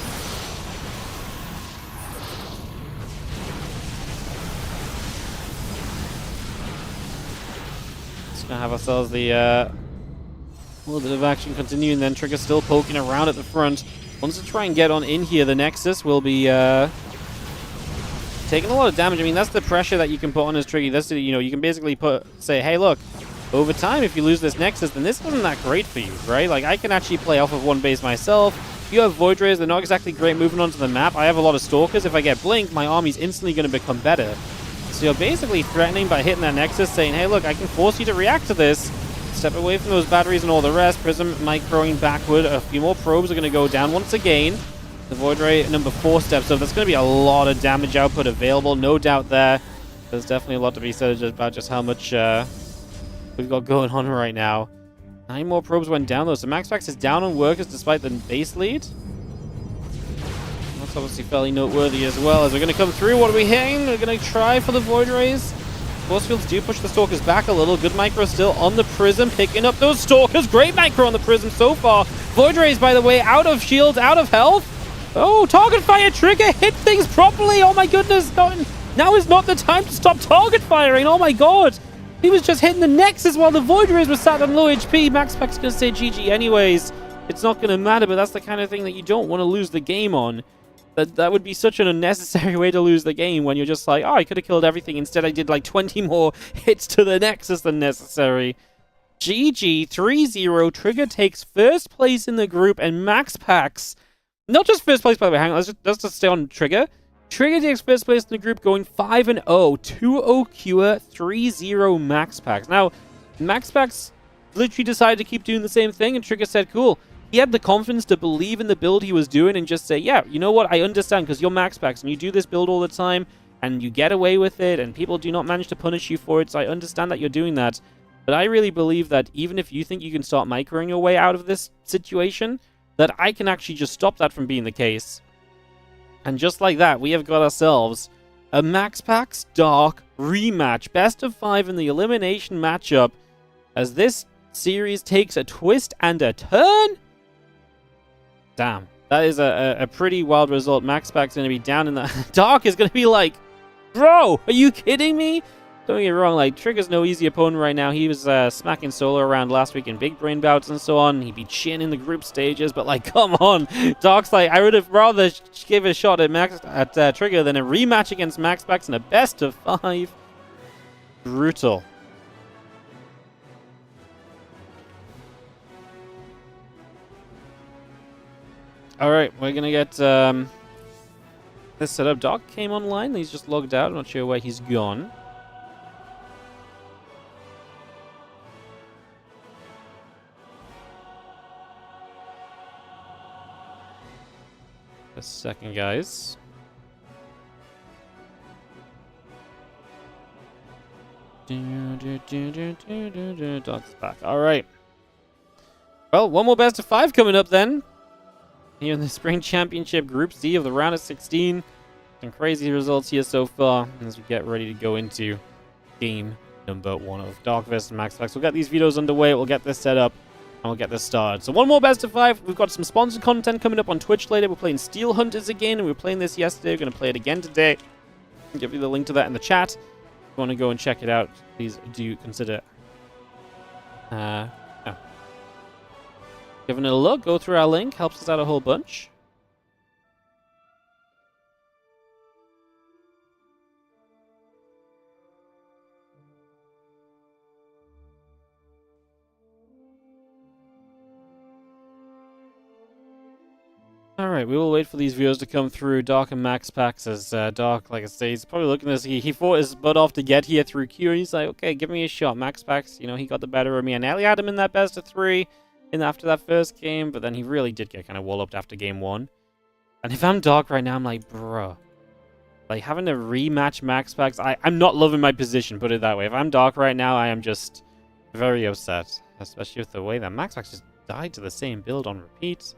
Just going to have ourselves the little bit of action continuing, then Trigger still poking around at the front. Wants to try and get on in here. The Nexus will be taking a lot of damage. I mean, that's the pressure that you can put on his Trigger. That's, you know, you can basically say, hey, look, over time, if you lose this Nexus, then this isn't that great for you, right? Like, I can actually play off of one base myself. You have Void Rays, they're not exactly great moving onto the map. I have a lot of Stalkers. If I get Blink, my army's instantly going to become better. So you're basically threatening by hitting that Nexus, saying, hey, look, I can force you to react to this. Step away from those batteries and all the rest. Prism microing backward. A few more probes are going to go down once again. The Void Ray number 4 steps up. There's going to be a lot of damage output available, no doubt there. There's definitely a lot to be said about just how much we've got going on right now. 9 more probes went down, though, so MaxPax is down on workers despite the base lead. That's obviously fairly noteworthy as well. As we're going to come through, what are we hitting? We're going to try for the Void Rays. Force Fields do push the Stalkers back a little. Good micro still on the Prism, picking up those Stalkers. Great micro on the Prism so far. Void Rays, by the way, out of shields, out of health. Oh, target fire Trigger hit things properly. Oh my goodness. Now is not the time to stop target firing. Oh my god. He was just hitting the Nexus while the Void Rays were sat on low HP. MaxPax is going to say GG anyways. It's not going to matter, but that's the kind of thing that you don't want to lose the game on. That would be such an unnecessary way to lose the game when you're just like, oh, I could have killed everything. Instead, I did like 20 more hits to the Nexus than necessary. GG 3-0. Trigger takes first place in the group, and MaxPax... Not just first place, by the way. Hang on, let's just stay on Trigger. Trigger takes first place in the group, going 5-0. 2-0 Cure, 3-0 MaxPax. Now, MaxPax literally decided to keep doing the same thing, and Trigger said, cool. He had the confidence to believe in the build he was doing and just say, yeah, you know what? I understand, because you're MaxPax, and you do this build all the time, and you get away with it, and people do not manage to punish you for it, so I understand that you're doing that. But I really believe that even if you think you can start microing your way out of this situation, that I can actually just stop that from being the case. And just like that, we have got ourselves a MaxPax Dark rematch. Best of 5 in the elimination matchup. As this series takes a twist and a turn. Damn. That is a pretty wild result. MaxPax is going to be down in the... Dark is going to be like, bro, are you kidding me? Don't get me wrong, like, Trigger's no easy opponent right now. He was smacking Solo around last week in big brain bouts and so on. He'd be chin in the group stages, but, like, come on. Dark's like, I would have rather give a shot at Trigger than a rematch against MaxPax in a best of 5. Brutal. Alright, we're going to get this set up. Dark came online. He's just logged out. I'm not sure where he's gone. A second, guys. Dog's back. All right. Well, one more best of 5 coming up then. Here in the Spring Championship Group C of the round of 16. Some crazy results here so far as we get ready to go into game number 1 of Dark vs. MaxPax. We'll get these videos underway. We'll get this set up. And we'll get this started. So one more best of 5. We've got some sponsored content coming up on Twitch later. We're playing Steel Hunters again. And we were playing this yesterday. We're going to play it again today. I'll give you the link to that in the chat. If you want to go and check it out, please do consider giving it a look. Go through our link. Helps us out a whole bunch. Alright, we will wait for these videos to come through. Dark and MaxPax, as Dark, like I say, he's probably looking at this. He fought his butt off to get here through Q, and he's like, okay, give me a shot. MaxPax, you know, he got the better of me. I nearly had him in that best of 3 after that first game, but then he really did get kind of walloped after game 1. And if I'm Dark right now, I'm like, bruh. Like, having to rematch MaxPax, I'm not loving my position, put it that way. If I'm Dark right now, I am just very upset. Especially with the way that MaxPax just died to the same build on repeat.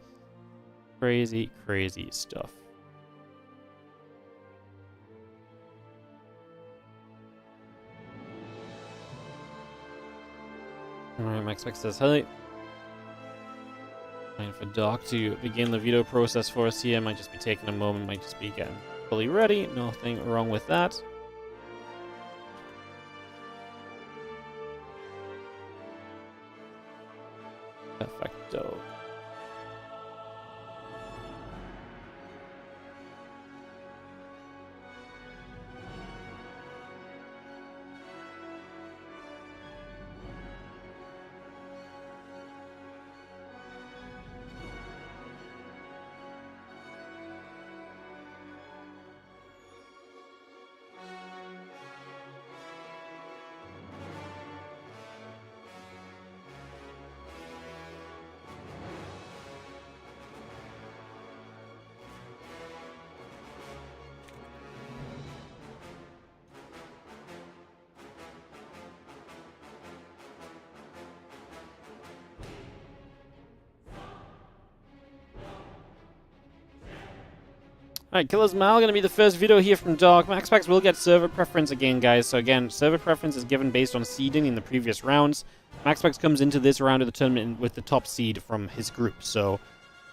Crazy, crazy stuff. Alright, MaxPax says hi. Time for Dark to begin the veto process for us here. Might just be taking a moment, might just be getting fully ready. Nothing wrong with that. Perfecto. Alright, Killer's Mal going to be the first video here from Dark. MaxPax will get server preference again, guys. So again, server preference is given based on seeding in the previous rounds. MaxPax comes into this round of the tournament with the top seed from his group. So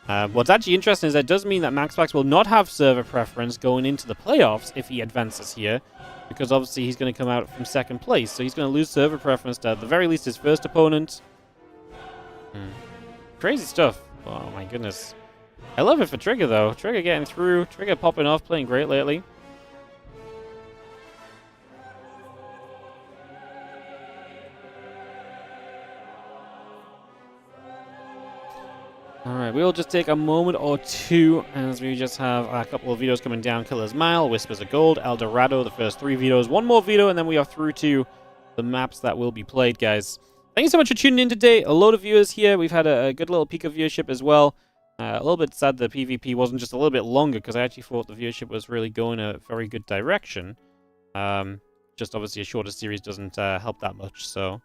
what's actually interesting is that does mean that MaxPax will not have server preference going into the playoffs if he advances here. Because obviously he's going to come out from second place. So he's going to lose server preference to at the very least his first opponent. Crazy stuff. Oh my goodness. I love it for Trigger, though. Trigger getting through. Trigger popping off, playing great lately. Alright, we'll just take a moment or two as we just have a couple of videos coming down. Killer's Mile, Whispers of Gold, El Dorado, the first 3 videos. One more video, and then we are through to the maps that will be played, guys. Thank you so much for tuning in today. A load of viewers here. We've had a good little peak of viewership as well. A little bit sad the PvP wasn't just a little bit longer because I actually thought the viewership was really going a very good direction. Just obviously a shorter series doesn't help that much, so...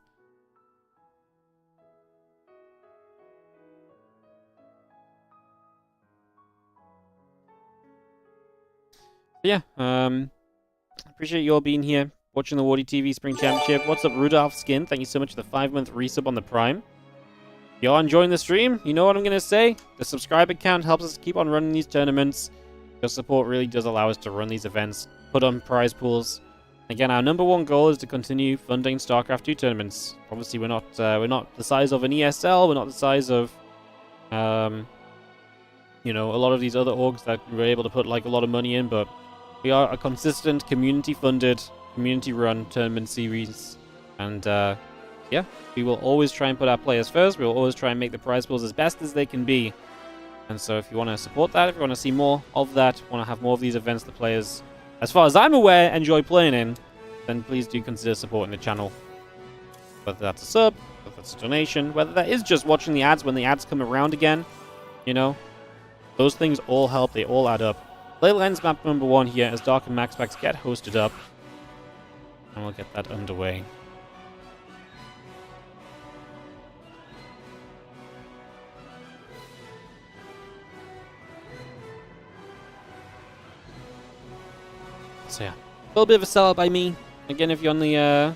Yeah, appreciate you all being here, watching the WardiTV Spring Championship. What's up, Rudolph Skin? Thank you so much for the 5-month resub on the Prime. Y'all enjoying the stream? You know what I'm going to say? The subscriber count helps us keep on running these tournaments. Your support really does allow us to run these events, put on prize pools. Again, our #1 goal is to continue funding StarCraft 2 tournaments. Obviously, we're not the size of an ESL. We're not the size of, you know, a lot of these other orgs that we're able to put like a lot of money in. But we are a consistent, community-funded, community-run tournament series, and yeah, we will always try and put our players first. We will always try and make the prize pools as best as they can be. And so if you want to support that, if you want to see more of that, want to have more of these events the players, as far as I'm aware, enjoy playing in, then please do consider supporting the channel. Whether that's a sub, whether that's a donation, whether that is just watching the ads when the ads come around again, you know, those things all help, they all add up. Leylands map #1 here as Dark and MaxPax get hosted up. And we'll get that underway. So yeah, a little bit of a sellout by me. Again, if you're on the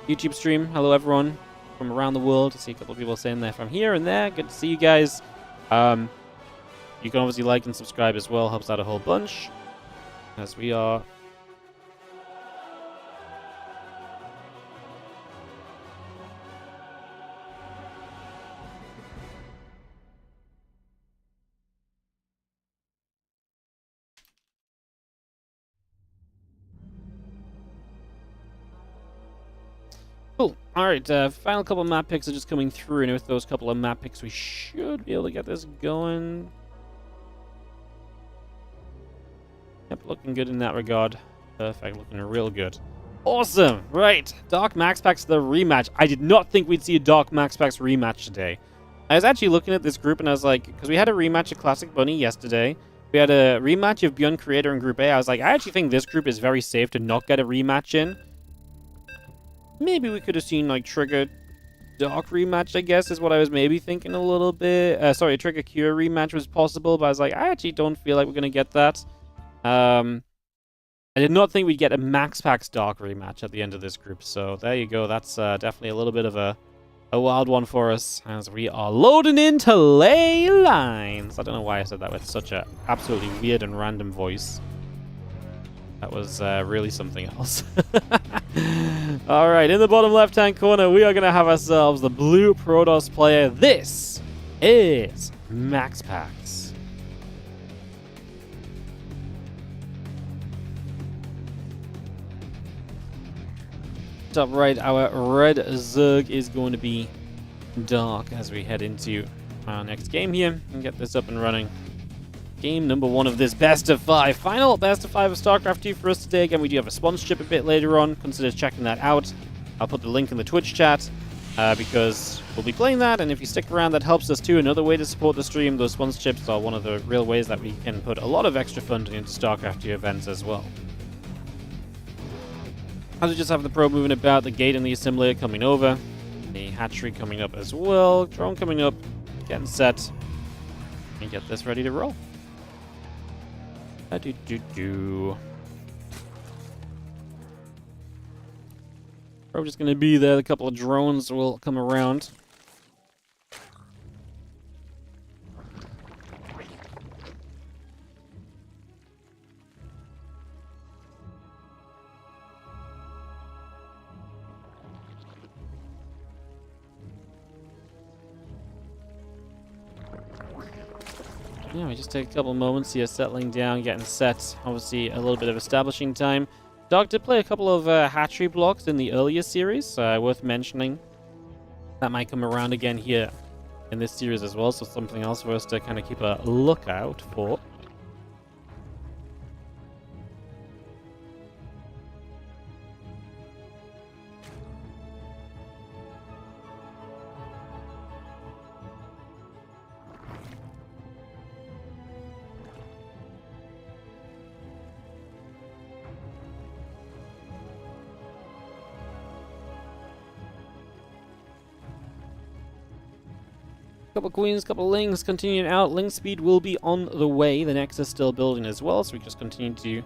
YouTube stream, hello everyone from around the world. I see a couple of people saying they're from here and there. Good to see you guys. You can obviously like and subscribe as well. Helps out a whole bunch. As we are... Cool. Alright, final couple of map picks are just coming through, and with those couple of map picks, we should be able to get this going. Yep, looking good in that regard. Perfect, looking real good. Awesome! Right, Dark MaxPax, the rematch. I did not think we'd see a Dark MaxPax rematch today. I was actually looking at this group, and I was like, because we had a rematch of Classic Bunny yesterday. We had a rematch of Beyond Creator in Group A. I was like, I actually think this group is very safe to not get a rematch in. Maybe we could have seen, like, Trigger Dark rematch, I guess, is what I was maybe thinking a little bit. Sorry, Trigger Cure rematch was possible, but I was like, I actually don't feel like we're going to get that. I did not think we'd get a MaxPax Dark rematch at the end of this group, so there you go. That's definitely a little bit of a wild one for us, as we are loading into ley lines. I don't know why I said that with such a absolutely weird and random voice. That was really something else. Alright, in the bottom left-hand corner, we are going to have ourselves the blue Protoss player. This is MaxPax. Top right, our red Zerg is going to be dark as we head into our next game here and get this up and running. Game number 1 of this best of 5. Final best of 5 of StarCraft 2 for us today. Again, we do have a sponsorship a bit later on. Consider checking that out. I'll put the link in the Twitch chat because we'll be playing that, and if you stick around, that helps us too. Another way to support the stream. Those sponsorships are one of the real ways that we can put a lot of extra funding into StarCraft 2 events as well. As we just have the probe moving about, the gate and the assimilator coming over, the hatchery coming up as well, drone coming up, getting set, and get this ready to roll. We're just going to be there. A couple of drones will come around. Yeah, we just take a couple moments here, settling down, getting set. Obviously, a little bit of establishing time. Doc did play a couple of hatchery blocks in the earlier series, worth mentioning. That might come around again here in this series as well, so something else for us to kind of keep a lookout for. Couple queens, couple lings, continuing out. Ling speed will be on the way. The Nexus still building as well, so we just continue to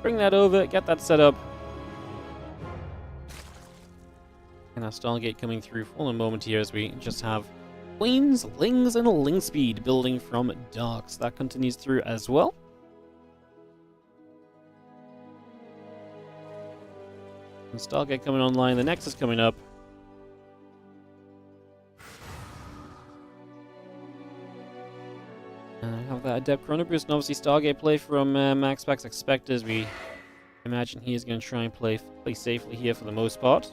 bring that over, get that set up. And our Stargate coming through for a moment here as we just have queens, lings, and ling speed building from dark. So that continues through as well. And Stargate coming online, the Nexus coming up. Have that Adept Chrono Boost, and obviously Stargate play from MaxPax expected, as we imagine he is going to try and play safely here for the most part.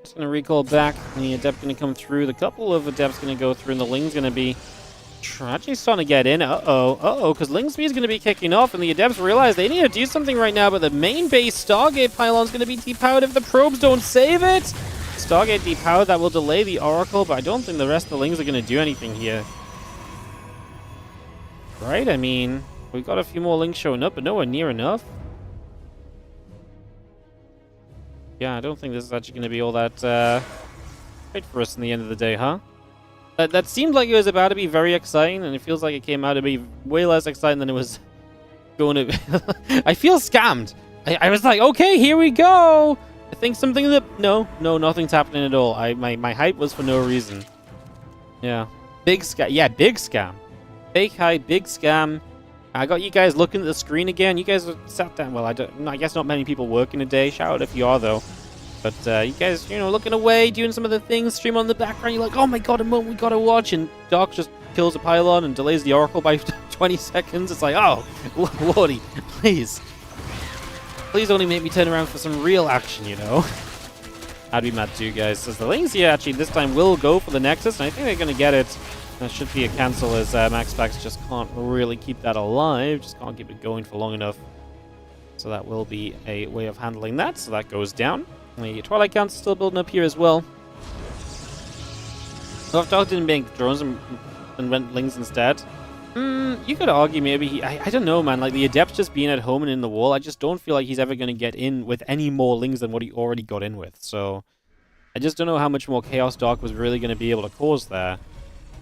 Just going to recall back, the Adept going to come through, the couple of Adepts going to go through, and the Ling's going to be actually starting to get in. Because Ling Speed is going to be kicking off, and the Adepts realize they need to do something right now, but the main base Stargate pylon is going to be depowered if the probes don't save it. Stargate depowered, that will delay the Oracle, but I don't think the rest of the Lings are going to do anything here. Right? I mean, We've got a few more links showing up, but nowhere near enough. Yeah, I don't think this is actually going to be all that great for us in the end of the day, huh? That seemed like it was about to be very exciting, and it feels like it came out to be way less exciting than it was going to be. I feel scammed. I was like, okay, here we go. I think something that... No, nothing's happening at all. My hype was for no reason. Yeah. Big scam. Yeah, big scam. Fake hype, big scam. I got you guys looking at the screen again. You guys are sat down. Well, I guess not many people working today. Shout out if you are, though. But you guys, looking away, doing some of the things, stream on the background. You're like, oh my god, a moment we gotta watch. And Doc just kills a pylon and delays the Oracle by 20 seconds. It's like, oh, Lordy, please. Please only make me turn around for some real action, I'd be mad too, guys. Says the Lings here actually this time will go for the Nexus, and I think they're going to get it. That should be a cancel as MaxPax just can't really keep that alive. Just can't keep it going for long enough. So that will be a way of handling that. So that goes down. The Twilight Count's still building up here as well. So if Dog didn't make drones and went Lings instead, you could argue maybe I don't know, man. Like the Adept just being at home and in the wall, I just don't feel like he's ever going to get in with any more Lings than what he already got in with. So I just don't know how much more chaos Dark was really going to be able to cause there,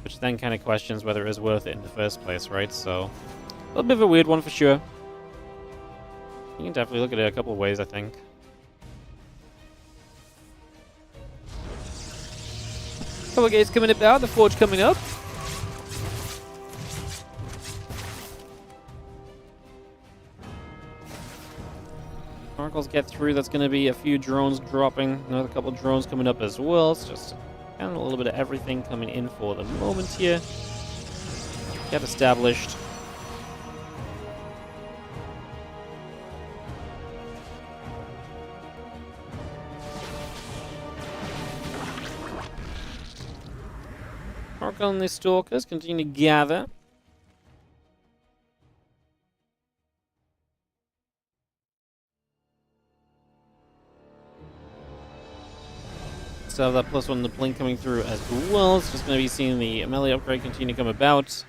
which then kind of questions whether it was worth it in the first place, right? So a little bit of a weird one for sure. You can definitely look at it a couple of ways, I think. Couple of gates coming about, the Forge coming up. Oracles get through. That's going to be a few drones dropping. Another couple of drones coming up as well. It's just kind of a little bit of everything coming in for the moment here. Get established. Oracle and the Stalkers continue to gather. Have that +1 in the blink coming through as well. It's just going to be seeing the melee upgrade continue to come about.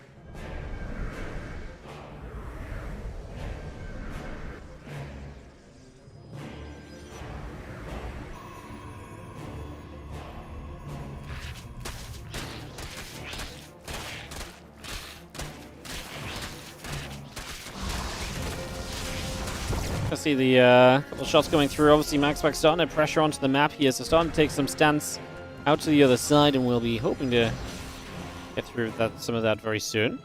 I see the couple shots coming through. Obviously, MaxPax starting to pressure onto the map here, so starting to take some stance out to the other side, and we'll be hoping to get through some of that very soon.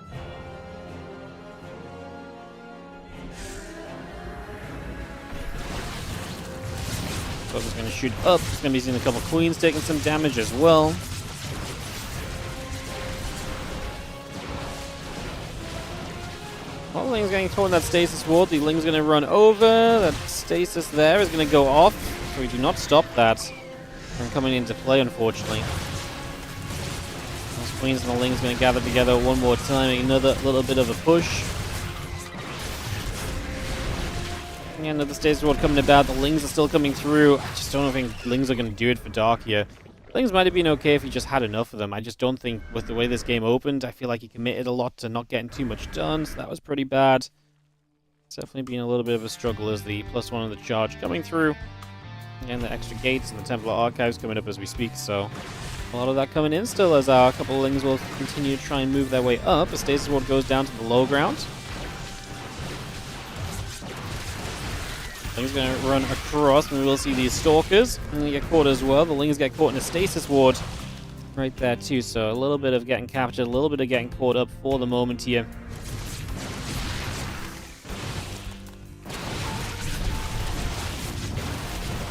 So it's going to shoot up. It's going to be seeing a couple queens taking some damage as well. Well, Ling's getting caught in that stasis ward. The Ling's going to run over. That stasis there is going to go off. So we do not stop that from coming into play, unfortunately. Those Queens and the Ling's going to gather together one more time. Another little bit of a push. Yeah, another stasis ward coming about. The Lings are still coming through. I just don't think Lings are going to do it for Dark here. Lings might have been okay if he just had enough of them. I just don't think, with the way this game opened, I feel like he committed a lot to not getting too much done, so that was pretty bad. It's definitely been a little bit of a struggle as the +1 of the charge coming through. And the extra gates and the Templar Archives coming up as we speak, so a lot of that coming in still as our couple of Lings will continue to try and move their way up. The Stasis Ward goes down to the low ground. Ling's going to run across, and we will see these Stalkers. And they get caught as well. The Lings get caught in a Stasis Ward right there too. So a little bit of getting captured, a little bit of getting caught up for the moment here.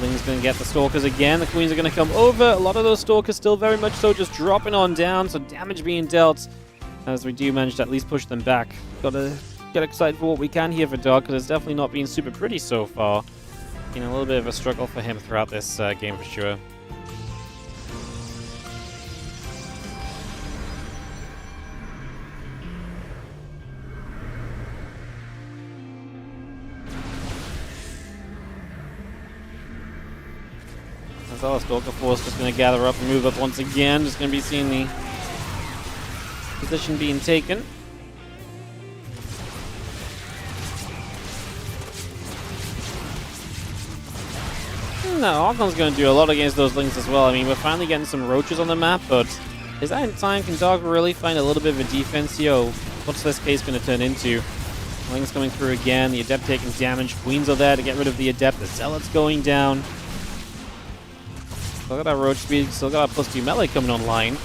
Ling's going to get the Stalkers again. The Queens are going to come over. A lot of those Stalkers still very much so just dropping on down. So damage being dealt as we do manage to at least push them back. Got to get excited for what we can here for Dog, because it's definitely not been super pretty so far. Been a little bit of a struggle for him throughout this game for sure. As our Stalker Force just going to gather up and move up once again. Just going to be seeing the position being taken. imagine that Archon's going to do a lot against those Lings as well. I mean, we're finally getting some Roaches on the map, but is that in time? Can Dog really find a little bit of a defense here? Or what's this case going to turn into? Lings coming through again. The Adept taking damage. Queens are there to get rid of the Adept. The Zealot's going down. Still got that Roach speed. Still got our +2 melee coming online.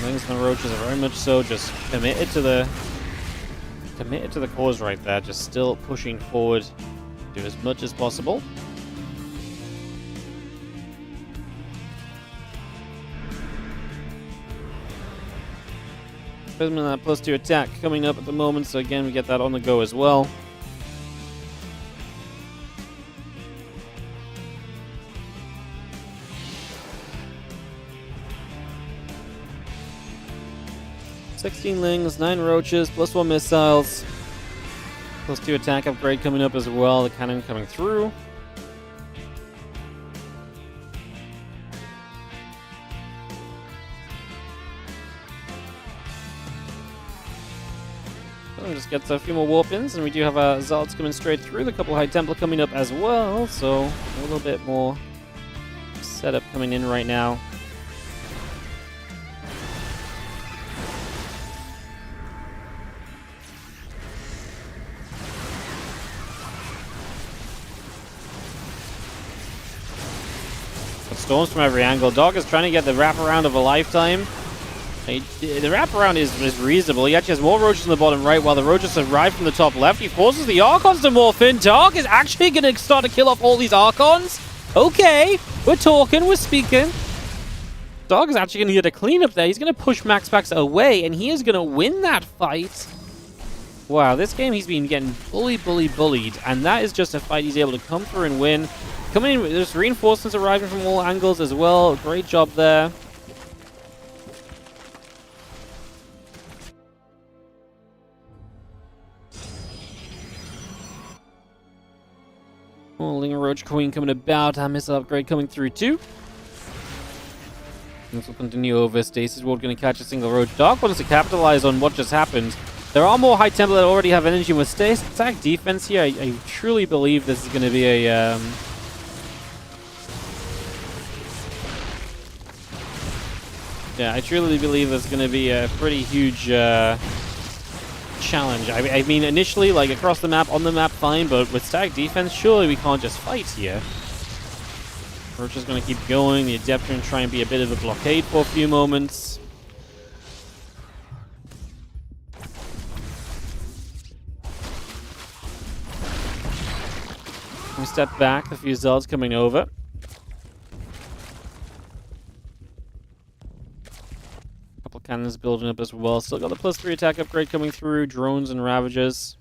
Lings and the Roaches are very much so just committed to the cause right there. Just still pushing forward. Do as much as possible. Prism and that +2 attack coming up at the moment, so again we get that on the go as well. +16 Lings, 9 Roaches, +1 missiles. +2 attack upgrade coming up as well, the cannon coming through. Just gets a few more warp-ins, and we do have our Zealots coming straight through. The couple High Templar coming up as well, so a little bit more setup coming in right now. Storms from every angle. Dog is trying to get the wraparound of a lifetime. The wraparound is reasonable. He actually has more Roaches in the bottom right, while the Roaches arrive from the top left. He forces the Archons to morph in. Dog is actually going to start to kill off all these Archons. Okay, we're talking, we're speaking. Dog is actually going to get a cleanup there. He's going to push MaxPax away, and he is going to win that fight. Wow, this game he's been getting bullied, and that is just a fight he's able to come through and win. Coming in, there's reinforcements arriving from all angles as well. Great job there. Oh, Ling Roach Queen coming about. Our missile upgrade coming through too. This will continue over. Stasis Ward going to catch a single Roach. Dark wants to capitalize on what just happened. There are more High Templar that already have energy with Stasis. Attack defense here. I truly believe this is going to be a... Yeah, I truly believe there's going to be a pretty huge challenge. I mean, initially, like, across the map, on the map, fine, but with static defense, surely we can't just fight here. We're just going to keep going. The Adept going to try and be a bit of a blockade for a few moments. We step back, a few Zealots coming over. Cannons building up as well. Still got the +3 attack upgrade coming through. Drones and Ravagers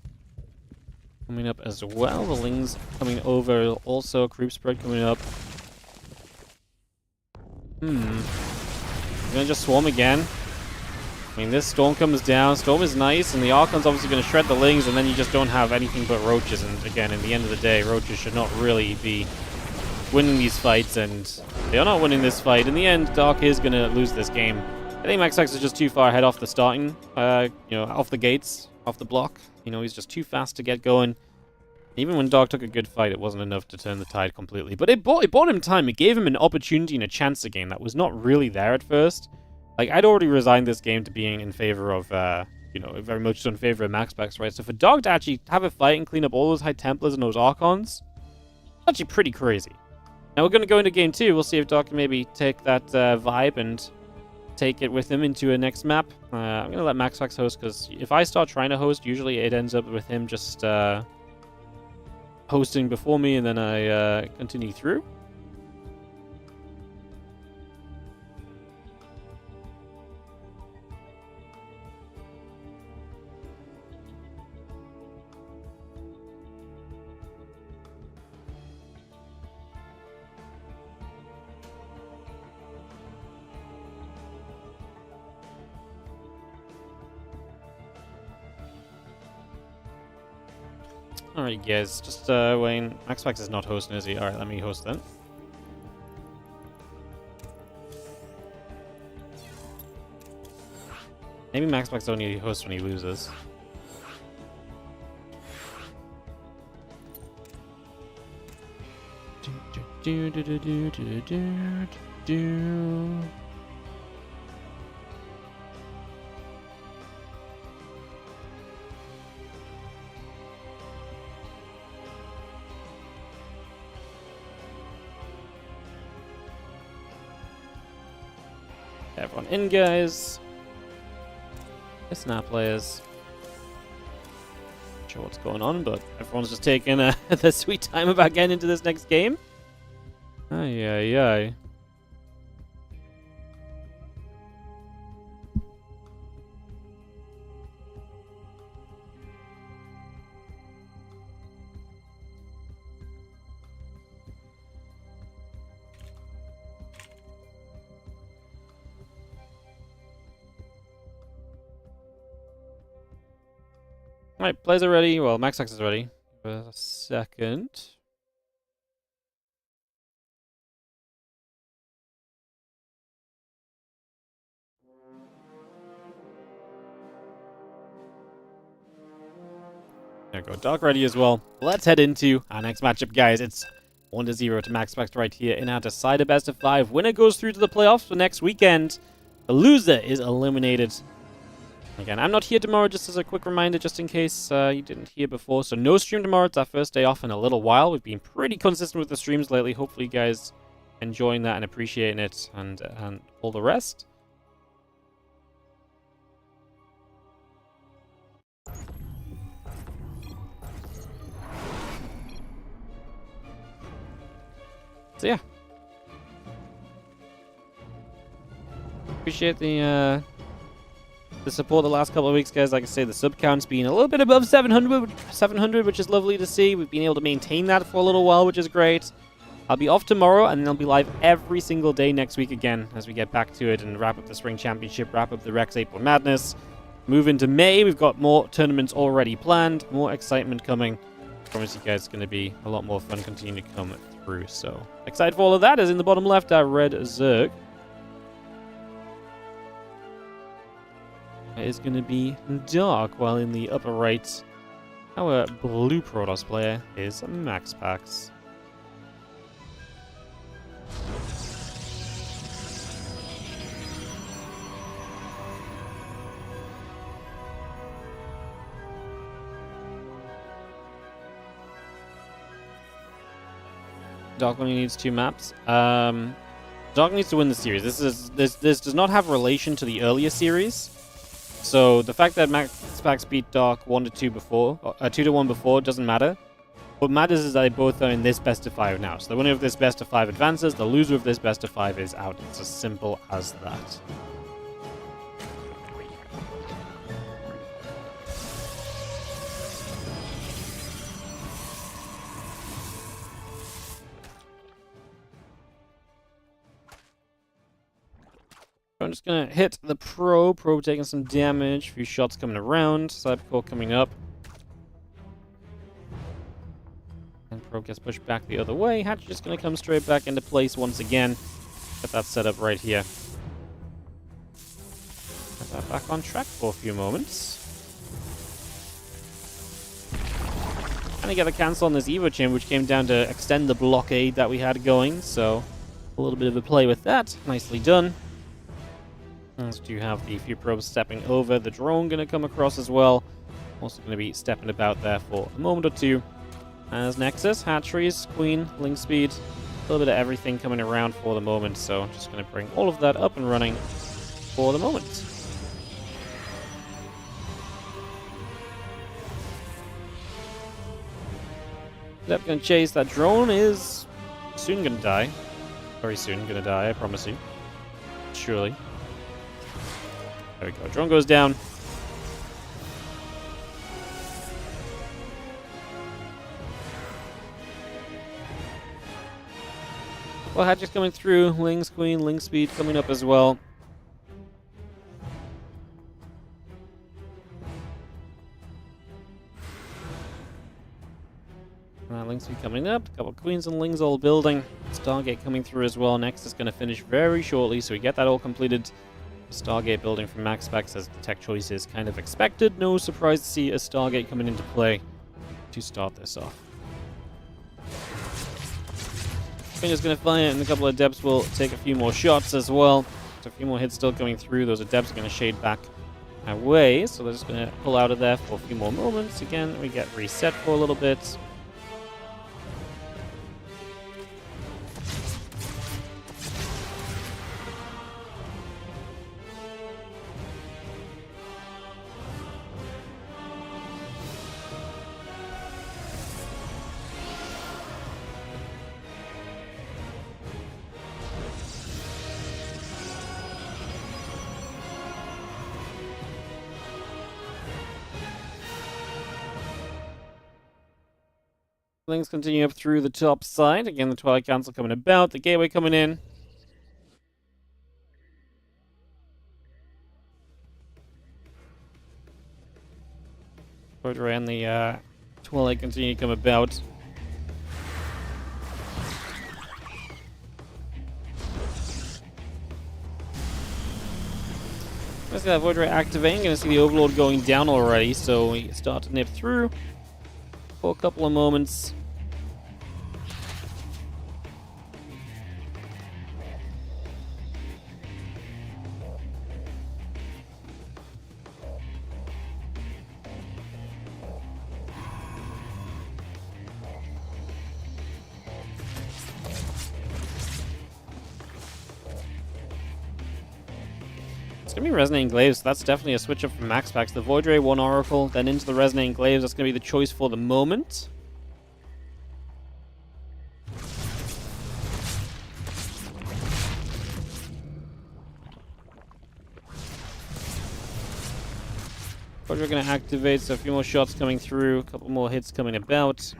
coming up as well. The Lings coming over. Also, creep spread coming up. We're gonna just swarm again. I mean, this Storm comes down. Storm is nice, and the Archon's obviously gonna shred the Lings, and then you just don't have anything but Roaches. And again, in the end of the day, Roaches should not really be winning these fights, and they are not winning this fight. In the end, Dark is gonna lose this game. I think MaxPax is just too far ahead off the starting, off the gates, off the block. You know, he's just too fast to get going. Even when Dog took a good fight, it wasn't enough to turn the tide completely. But it bought him time. It gave him an opportunity and a chance again that was not really there at first. Like, I'd already resigned this game to being in favor of, very much so in favor of MaxPax, right? So for Dog to actually have a fight and clean up all those High Templars and those Archons, it's actually pretty crazy. Now we're going to go into game 2. We'll see if Dog can maybe take that vibe and take it with him into a next map. I'm going to let MaxPax host, because if I start trying to host, usually it ends up with him just hosting before me, and then I continue through. Alright guys, just Wayne, MaxPax is not hosting, is he? Alright, let me host then. Maybe MaxPax only hosts when he loses. Do do do do do do do. Everyone in, guys. It's not players. Not sure what's going on, but everyone's just taking their sweet time about getting into this next game. Ay, ay, ay. Alright, players are ready. Well, MaxPax is ready. For a second. There we go. Dark ready as well. Let's head into our next matchup, guys. It's 1-0 to MaxPax right here in our decider best of 5. Winner goes through to the playoffs for next weekend. The loser is eliminated. Again, I'm not here tomorrow, just as a quick reminder, just in case you didn't hear before. So no stream tomorrow. It's our first day off in a little while. We've been pretty consistent with the streams lately. Hopefully you guys enjoying that and appreciating it and all the rest. So yeah. Appreciate the support the last couple of weeks, guys. Like I say, the sub count's been a little bit above 700, which is lovely to see. We've been able to maintain that for a little while, which is great. I'll be off tomorrow, and then I'll be live every single day next week again as we get back to it and wrap up the Spring Championship, wrap up the Rex April Madness. Move into May. We've got more tournaments already planned, more excitement coming. I promise you guys it's going to be a lot more fun continuing to come through. So excited for all of that. As in the bottom left, our red Zerg. Is going to be dark, while in the upper right, our blue Protoss player is MaxPax. Dark only needs 2 maps. Dark needs to win the series. This does not have relation to the earlier series. So the fact that MaxPax beat Dark 1-2 before, 2-1 before, doesn't matter. What matters is that they both are in this best of 5 now. So the winner of this best of 5 advances, the loser of this best of 5 is out. It's as simple as that. I'm just going to hit the Probe. Probe taking some damage. A few shots coming around. Cybercore coming up. And Probe gets pushed back the other way. Hatch just going to come straight back into place once again. Get that set up right here. Get that back on track for a few moments. And I get a cancel on this Evo Chain, which came down to extend the blockade that we had going. So a little bit of a play with that. Nicely done. As we do have the few probes stepping over, the drone going to come across as well. Also going to be stepping about there for a moment or two. As Nexus, hatcheries, Queen, Link Speed, a little bit of everything coming around for the moment. So just going to bring all of that up and running for the moment. Yep, going to chase. That drone is soon going to die. Very soon going to die, I promise you. Surely. There we go. Drone goes down. Well, Hatches coming through. Ling's Queen, Ling Speed coming up as well. Ling Speed coming up. A couple of Queens and Lings all building. Stargate coming through as well. Next is going to finish very shortly, so we get that all completed. Stargate building from MaxPax as the tech choice is kind of expected. No surprise to see a Stargate coming into play to start this off. We're just going to fire, and a couple of Adepts will take a few more shots as well. So a few more hits still coming through. Those Adepts are going to shade back away, so they're just going to pull out of there for a few more moments. Again, we get reset for a little bit. Things continue up through the top side. Again, the Twilight Council coming about, the Gateway coming in. Voidray and the Twilight continue to come about. Let's get that Voidray activating. Gonna see the Overlord going down already, so we start to nip through for a couple of moments. It's going to be Resonating Glaives, so that's definitely a switch up from MaxPax. The Voidray, one Oracle, then into the Resonating Glaives. That's going to be the choice for the moment. Voidray going to activate, so a few more shots coming through, a couple more hits coming about.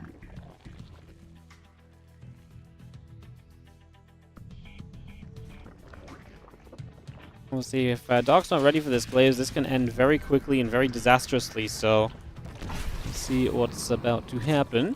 We'll see if Dark's not ready for this Glaives. This can end very quickly and very disastrously, so let's see what's about to happen.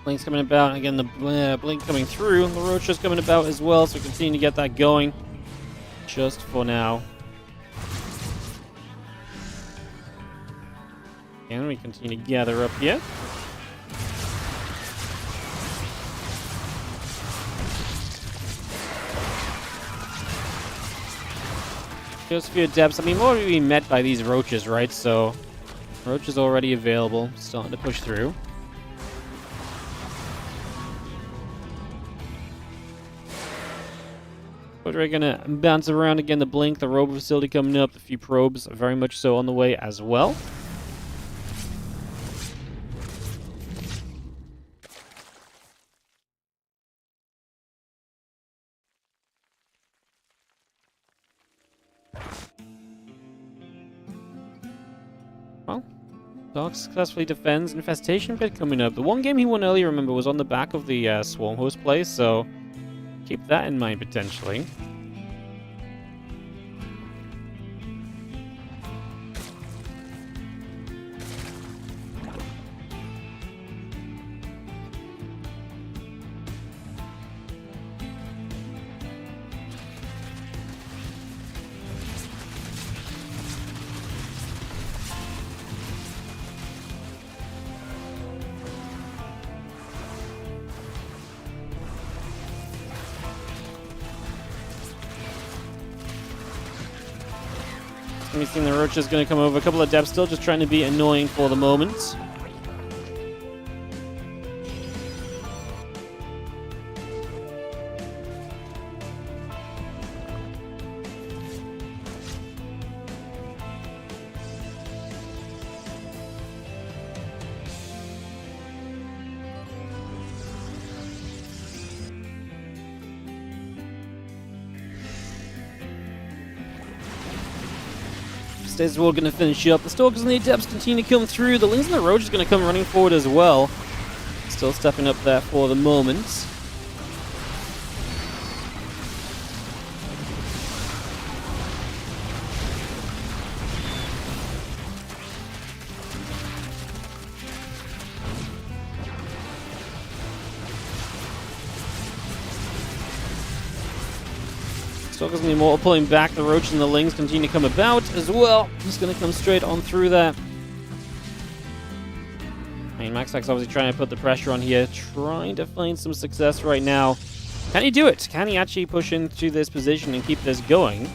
Blink's coming about. Again, the Blink coming through. The Rocha's coming about as well, so we continue to get that going. Just for now. And we continue to gather up here. Just a few Adepts. I mean, we're already being met by these Roaches, right? So, Roach is already available. Starting to push through. But we're gonna bounce around again. The Blink, the Robo Facility coming up, a few probes very much so on the way as well. Well, Dark successfully defends. Infestation Pit coming up. The one game he won earlier, remember, was on the back of the Swarm Host play, so keep that in mind potentially. We've seen the Roach is going to come over. A couple of Adepts still just trying to be annoying for the moment. Stays World going to finish up. The Stalkers and the Adepts continue to come through. The Lings and the Roach is going to come running forward as well. Still stepping up there for the moment. Stalker's going to be more pulling back. The Roach and the Lings continue to come about as well. Just going to come straight on through there. I mean, MaxPax obviously trying to put the pressure on here, trying to find some success right now. Can he do it? Can he actually push into this position and keep this going?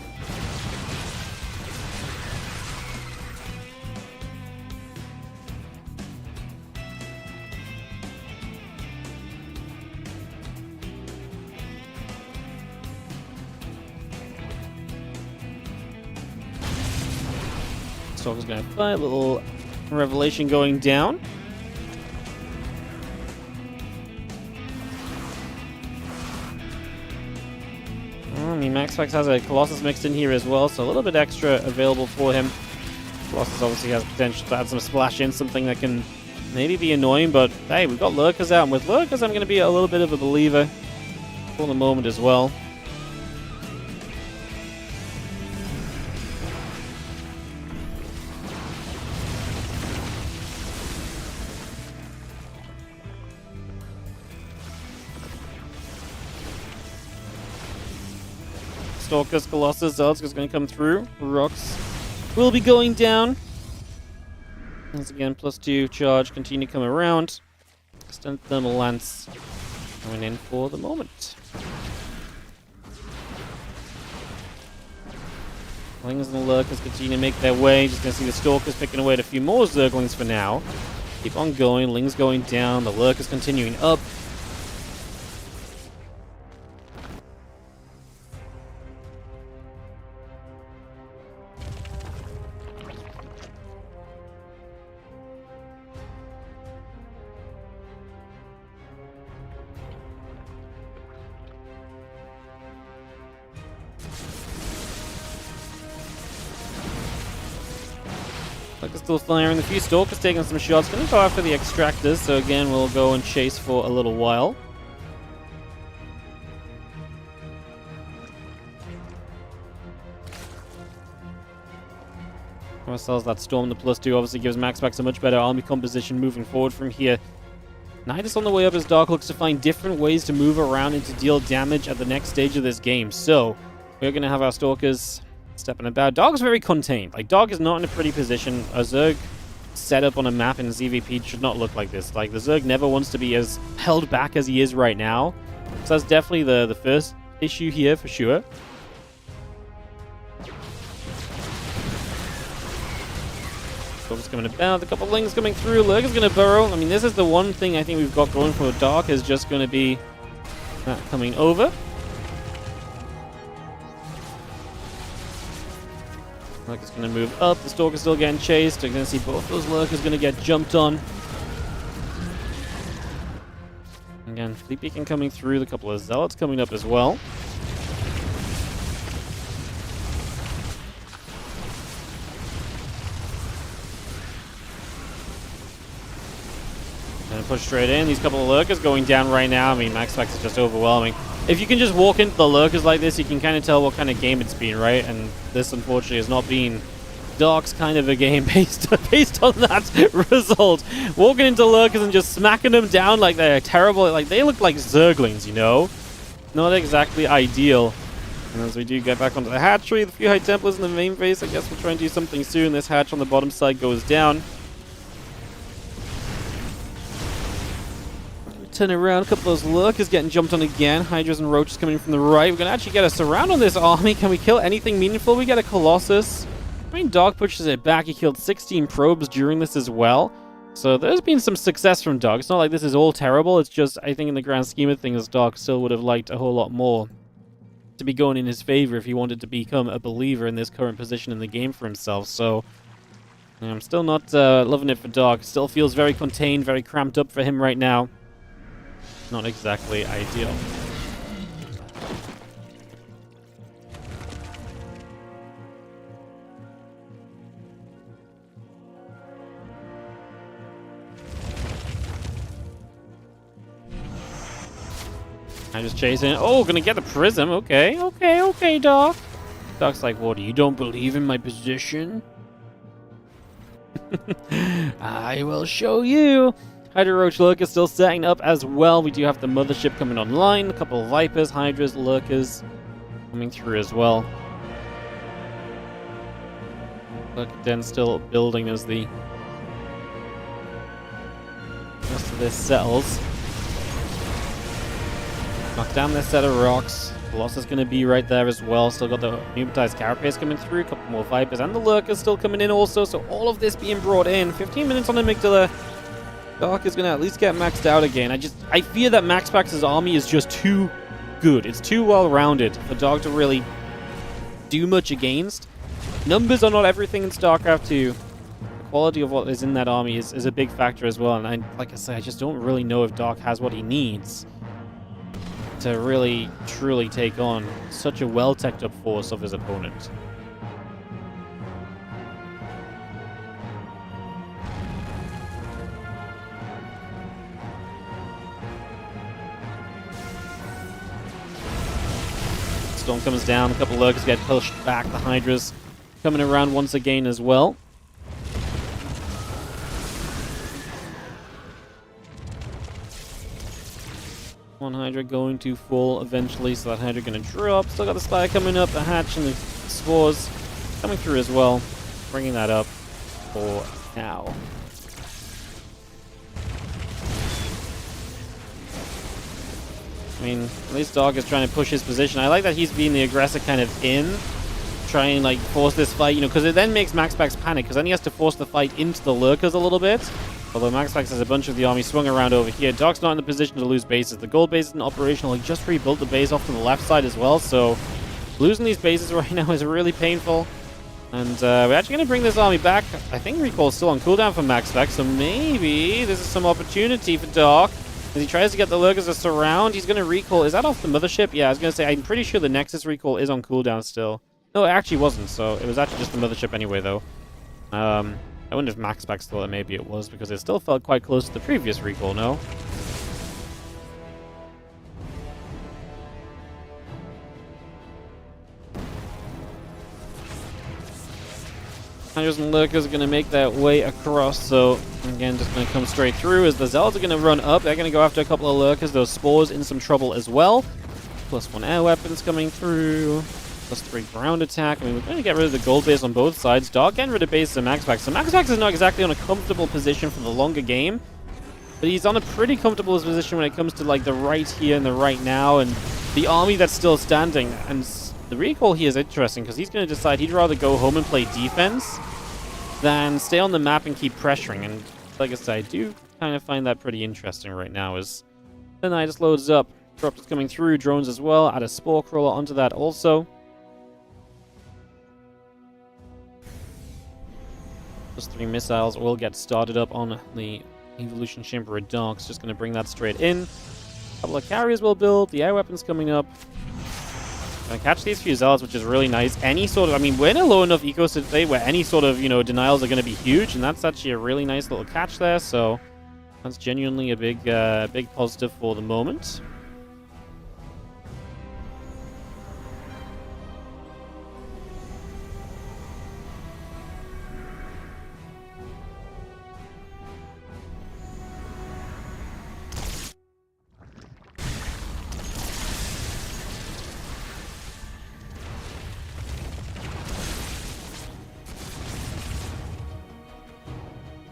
Stalker's going to fight. A little revelation going down. I mean, MaxPax has a Colossus mixed in here as well, so a little bit extra available for him. Colossus obviously has potential to add some splash in, something that can maybe be annoying, but hey, we've got Lurkers out, and with Lurkers I'm going to be a little bit of a believer for the moment as well. Stalker's Colossus, Zealot's going to come through. Rocks will be going down. Once again, +2 charge, continue to come around. Extended Thermal Lance coming in for the moment. Lings and the Lurkers continue to make their way. Just going to see the Stalkers picking away at a few more Zerglings for now. Keep on going, Lings going down, the Lurkers continuing up. Lurkers still firing. A few Stalkers taking some shots. Going to go after the Extractors, so again we'll go and chase for a little while. Ourselves that Storm, the +2 obviously gives MaxPax a much better army composition moving forward from here. Nidus on the way up as Dark looks to find different ways to move around and to deal damage at the next stage of this game. So we're going to have our Stalkers stepping about. Dark's very contained. Like, Dark is not in a pretty position. A Zerg setup on a map in ZVP should not look like this. Like, the Zerg never wants to be as held back as he is right now. So that's definitely the first issue here for sure. Stalker's coming about. A couple of Lings coming through. Lurker's going to burrow. I mean, this is the one thing I think we've got going for Dark is just going to be that coming over. Lurker's going to move up. The Stalker's still getting chased. We're going to see both those Lurkers going to get jumped on. Again, Fleet Beacon coming through. A couple of Zealots coming up as well. Gonna push straight in. These couple of Lurkers going down right now. I mean, MaxPax is just overwhelming. If you can just walk into the Lurkers like this, you can kind of tell what kind of game it's been, right? And this, unfortunately, has not been Dark's kind of a game based on that result. Walking into Lurkers and just smacking them down like they're terrible. Like, they look like Zerglings, you know? Not exactly ideal. And as we do get back onto the hatchery, the few High Templars in the main base, I guess we'll try and do something soon. This hatch on the bottom side goes down. Turn around, a couple of those Lurkers getting jumped on again. Hydras and Roaches coming from the right. We're going to actually get a surround on this army. Can we kill anything meaningful? We get a Colossus. I mean, Dark pushes it back. He killed 16 probes during this as well. So there's been some success from Dark. It's not like this is all terrible. It's just, I think in the grand scheme of things, Dark still would have liked a whole lot more to be going in his favor if he wanted to become a believer in this current position in the game for himself. So I'm still not loving it for Dark. Still feels very contained, very cramped up for him right now. Not exactly ideal. I'm just chasing. Oh, gonna get the prism. Okay, okay, Dark. Dark's like, what? You don't believe in my position? I will show you. Hydra Roach Lurker still setting up as well. We do have the Mothership coming online. A couple of Vipers, Hydras, Lurkers. coming through as well. Look, Den still building as the rest of this settles. Knock down this set of rocks. Loss is going to be right there as well. Still got the pneumatized carapace coming through. A couple more Vipers and the Lurkers still coming in also. So all of this being brought in. 15 minutes on the amygdala. Dark is going to at least get maxed out again. I fear that MaxPax's army is just too good. It's too well-rounded for Dark to really do much against. Numbers are not everything in StarCraft 2. The quality of what is in that army is a big factor as well. And like I say, I just don't really know if Dark has what he needs to really, truly take on such a well-teched up force of his opponent. Storm comes down, a couple of Lurkers get pushed back, the Hydras coming around once again as well. One Hydra going to fall eventually, so that Hydra going to drop. Still got the Spire coming up, the Hatch and the Spores coming through as well. Bringing that up for now. I mean, at least Dark is trying to push his position. I like that he's being the aggressor kind of in. Try and like force this fight, you know, because it then makes MaxPax panic, because then he has to force the fight into the Lurkers a little bit. Although MaxPax has a bunch of the army swung around over here. Dark's not in the position to lose bases. The gold base isn't operational. He just rebuilt the base off to the left side as well, so losing these bases right now is really painful. And we're actually going to bring this army back. I think recall is still on cooldown for MaxPax, so maybe this is some opportunity for Dark. As he tries to get the Lurkers to surround, he's going to recall. Is that off the mothership? Yeah, I was going to say, I'm pretty sure the Nexus recall is on cooldown still. No, it actually wasn't, so it was actually just the mothership anyway, though. I wonder if MaxPax thought that maybe it was, because it still felt quite close to the previous recall, no? Hydras and Lurkers are going to make their way across, so again, just going to come straight through as the Zealots are going to run up. They're going to go after a couple of Lurkers. Those Spores in some trouble as well. +1 air weapons coming through. +3 ground attack. I mean, we're going to get rid of the gold base on both sides. Dark getting rid of bases of MaxPax. So MaxPax is not exactly on a comfortable position for the longer game, but he's on a pretty comfortable position when it comes to like the right here and the right now, and the army that's still standing. And the recall here is interesting because he's going to decide he'd rather go home and play defense than stay on the map and keep pressuring. And like I said, I do kind of find that pretty interesting right now as the Night just loads up. Disruptors coming through, drones as well. Add a Spore Crawler onto that also. +3 missiles will get started up on the Evolution Chamber of Dark. Just going to bring that straight in. A couple of carriers will build. The air weapons coming up. Going to catch these few Zealots, which is really nice. Any sort of, I mean, we're in a low enough ecosystem today where any sort of, you know, denials are going to be huge, and that's actually a really nice little catch there. So that's genuinely a big positive for the moment.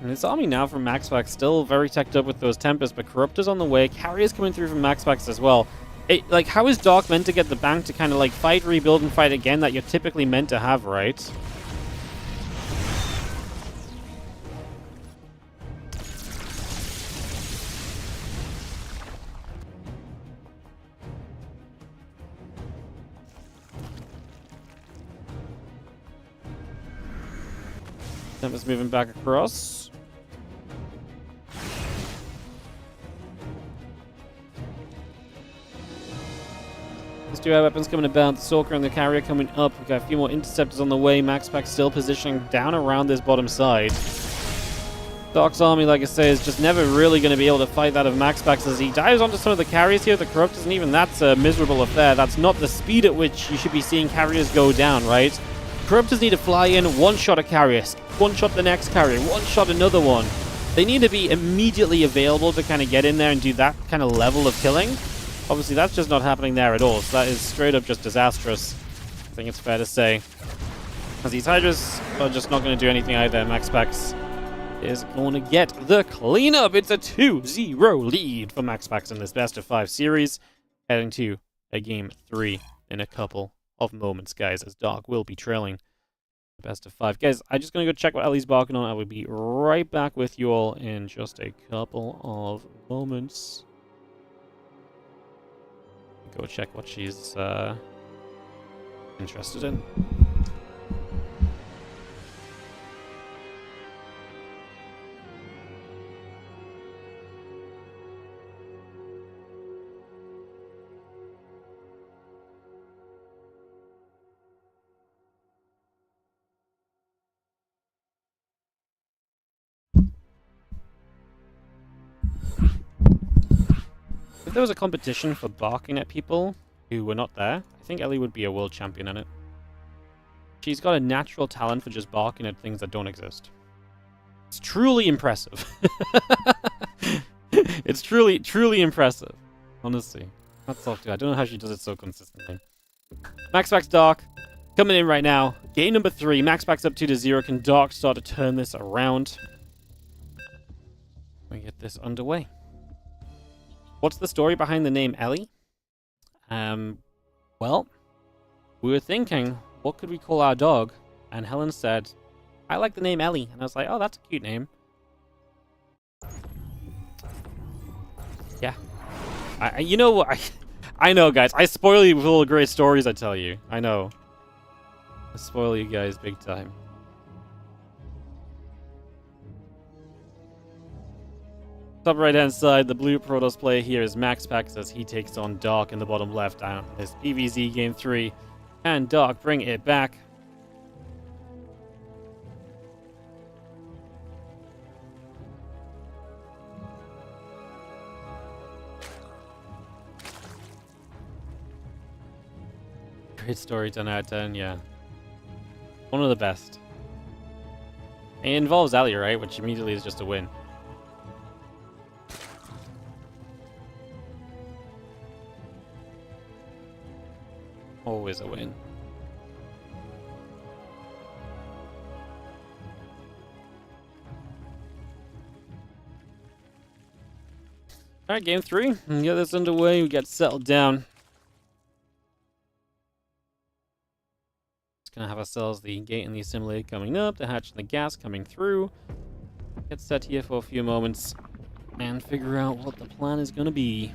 And this army now from MaxPax still very teched up with those Tempests, but Corruptor's on the way. Carriers coming through from MaxPax as well. Like, how is Dark meant to get the bank to kind of like fight, rebuild, and fight again that you're typically meant to have, right? Tempest moving back across. Let's do our weapons coming about. The Stalker and the Carrier coming up. We've got a few more Interceptors on the way. MaxPax still positioning down around this bottom side. Dark's army, like I say, is just never really going to be able to fight that of MaxPax as he dives onto some of the carriers here. The Corruptors, and even that's a miserable affair. That's not the speed at which you should be seeing carriers go down, right? Corruptors need to fly in, one-shot a carrier, one-shot the next carrier, one-shot another one. They need to be immediately available to kind of get in there and do that kind of level of killing. Obviously, that's just not happening there at all, so that is straight up just disastrous. I think it's fair to say. As these Hydras are just not going to do anything either. MaxPax is going to get the cleanup. It's a 2-0 lead for MaxPax in this best of 5 series. Heading to a game 3 in a couple of moments, guys, as Dark will be trailing the best of 5. Guys, I'm just going to go check what Ellie's barking on. I will be right back with you all in just a couple of moments. Go check what she's interested in. If there was a competition for barking at people who were not there, I think Ellie would be a world champion in it. She's got a natural talent for just barking at things that don't exist. It's truly impressive. It's truly impressive. Honestly. That's all. I don't know how she does it so consistently. MaxPax Dark coming in right now. Game number 3. MaxPax up 2-0. Can Dark start to turn this around? We get this underway. What's the story behind the name Ellie? Well, we were thinking, what could we call our dog? And Helen said, I like the name Ellie. And I was like, oh, that's a cute name. Yeah. You know what? I know, guys. I spoil you with all the great stories I tell you. I know. I spoil you guys big time. Top right hand side, the blue Protoss player here is MaxPax as he takes on Dark in the bottom left down this PvZ game 3. And Dark bring it back. Great story, 10 out of 10, yeah. One of the best. It involves Ellie, right? Which immediately is just a win. Always a win. Alright, game 3. We get this underway. We get settled down. Just gonna have ourselves the gate and the assimilator coming up, the hatch and the gas coming through. Get set here for a few moments and figure out what the plan is gonna be.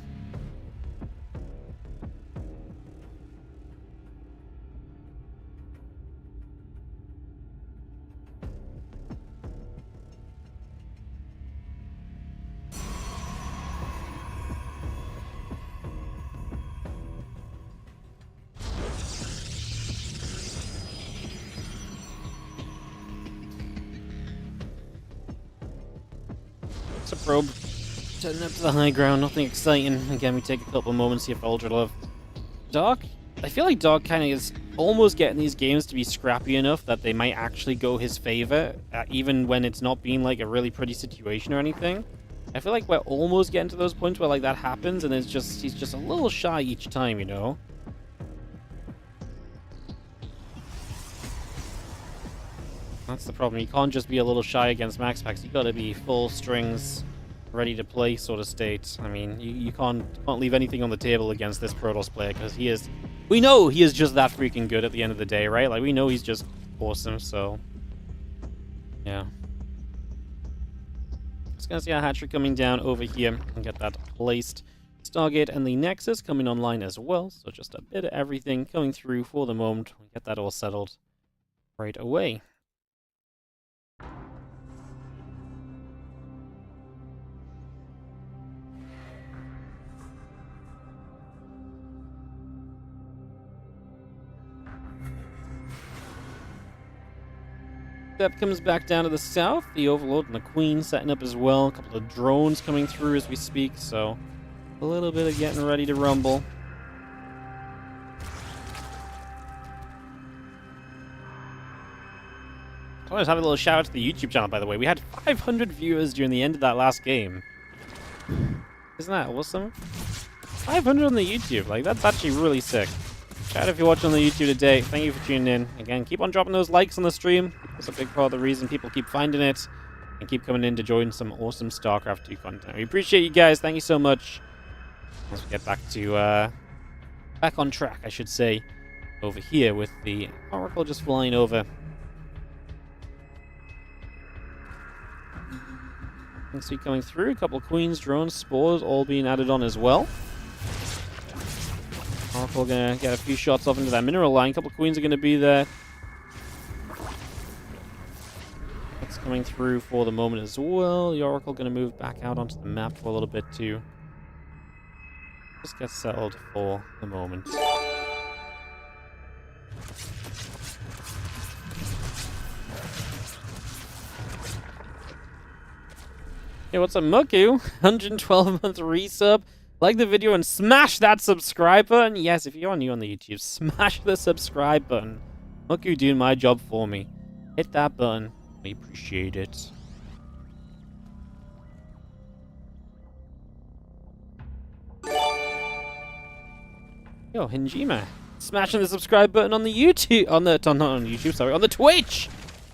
A probe. Turning up to the high ground, nothing exciting. Again, we take a couple moments here for Ultra Love. Dark? I feel like Dark kind of is almost getting these games to be scrappy enough that they might actually go his favor, even when it's not being like a really pretty situation or anything. I feel like we're almost getting to those points where like that happens and it's just he's just a little shy each time, you know? That's the problem. You can't just be a little shy against MaxPax. You gotta be full strings, ready to play sort of state. I mean, you can't leave anything on the table against this Protoss player because he is. We know he is just that freaking good at the end of the day, right? Like we know he's just awesome. So, yeah. Just gonna see our hatchery coming down over here and get that placed. Stargate and the Nexus coming online as well. So just a bit of everything coming through for the moment. We get that all settled right away. Step comes back down to the south. The Overlord and the Queen setting up as well. A couple of drones coming through as we speak, so a little bit of getting ready to rumble. I want to have a little shout out to the YouTube channel, by the way. We had 500 viewers during the end of that last game. Isn't that awesome? 500 on the YouTube. Like, that's actually really sick. Chat, if you're watching on the YouTube today, thank you for tuning in. Again, keep on dropping those likes on the stream. That's a big part of the reason people keep finding it and keep coming in to join some awesome StarCraft 2 content. We appreciate you guys. Thank you so much. Let's get back to, back on track, I should say, over here with the Oracle just flying over. You can see coming through, a couple of Queens, drones, spores, all being added on as well. Oracle gonna get a few shots off into that mineral line. A couple of Queens are gonna be there. That's coming through for the moment as well. The Oracle gonna move back out onto the map for a little bit too. Just get settled for the moment. Hey, what's up, Muku? 112-month resub. Like the video and smash that subscribe button. Yes, if you're new on the YouTube, smash the subscribe button. Muku doing my job for me. Hit that button. We appreciate it. Yo, Hinjima. Smashing the subscribe button on the YouTube. Not on YouTube, sorry. On the Twitch.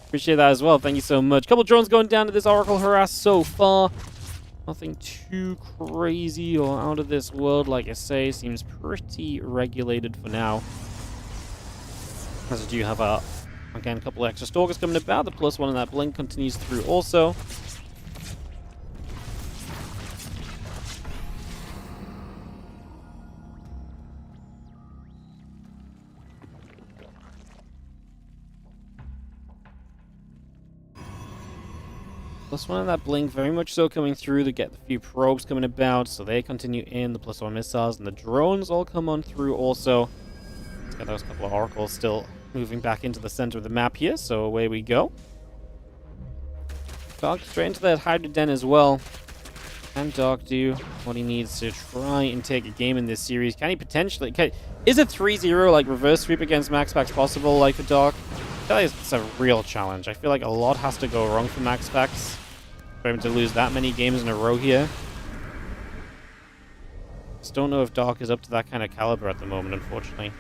Appreciate that as well. Thank you so much. Couple drones going down to this Oracle harass so far. Nothing too crazy or out of this world, like I say. Seems pretty regulated for now. As we do have, again, a couple of extra stalkers coming about. The +1 in that blink continues through also. +1 in that blink, very much so coming through to get the few probes coming about, so they continue in, the +1 missiles, and the drones all come on through also. Let's get those couple of oracles still moving back into the center of the map here, so away we go. Dark straight into that Hydra Den as well. Can Dark do what he needs to try and take a game in this series? Can he potentially... is a 3-0, like, reverse sweep against MaxPax possible, like, for Dark? I feel like it's a real challenge. I feel like a lot has to go wrong for MaxPax for him to lose that many games in a row here. Just don't know if Dark is up to that kind of caliber at the moment, unfortunately.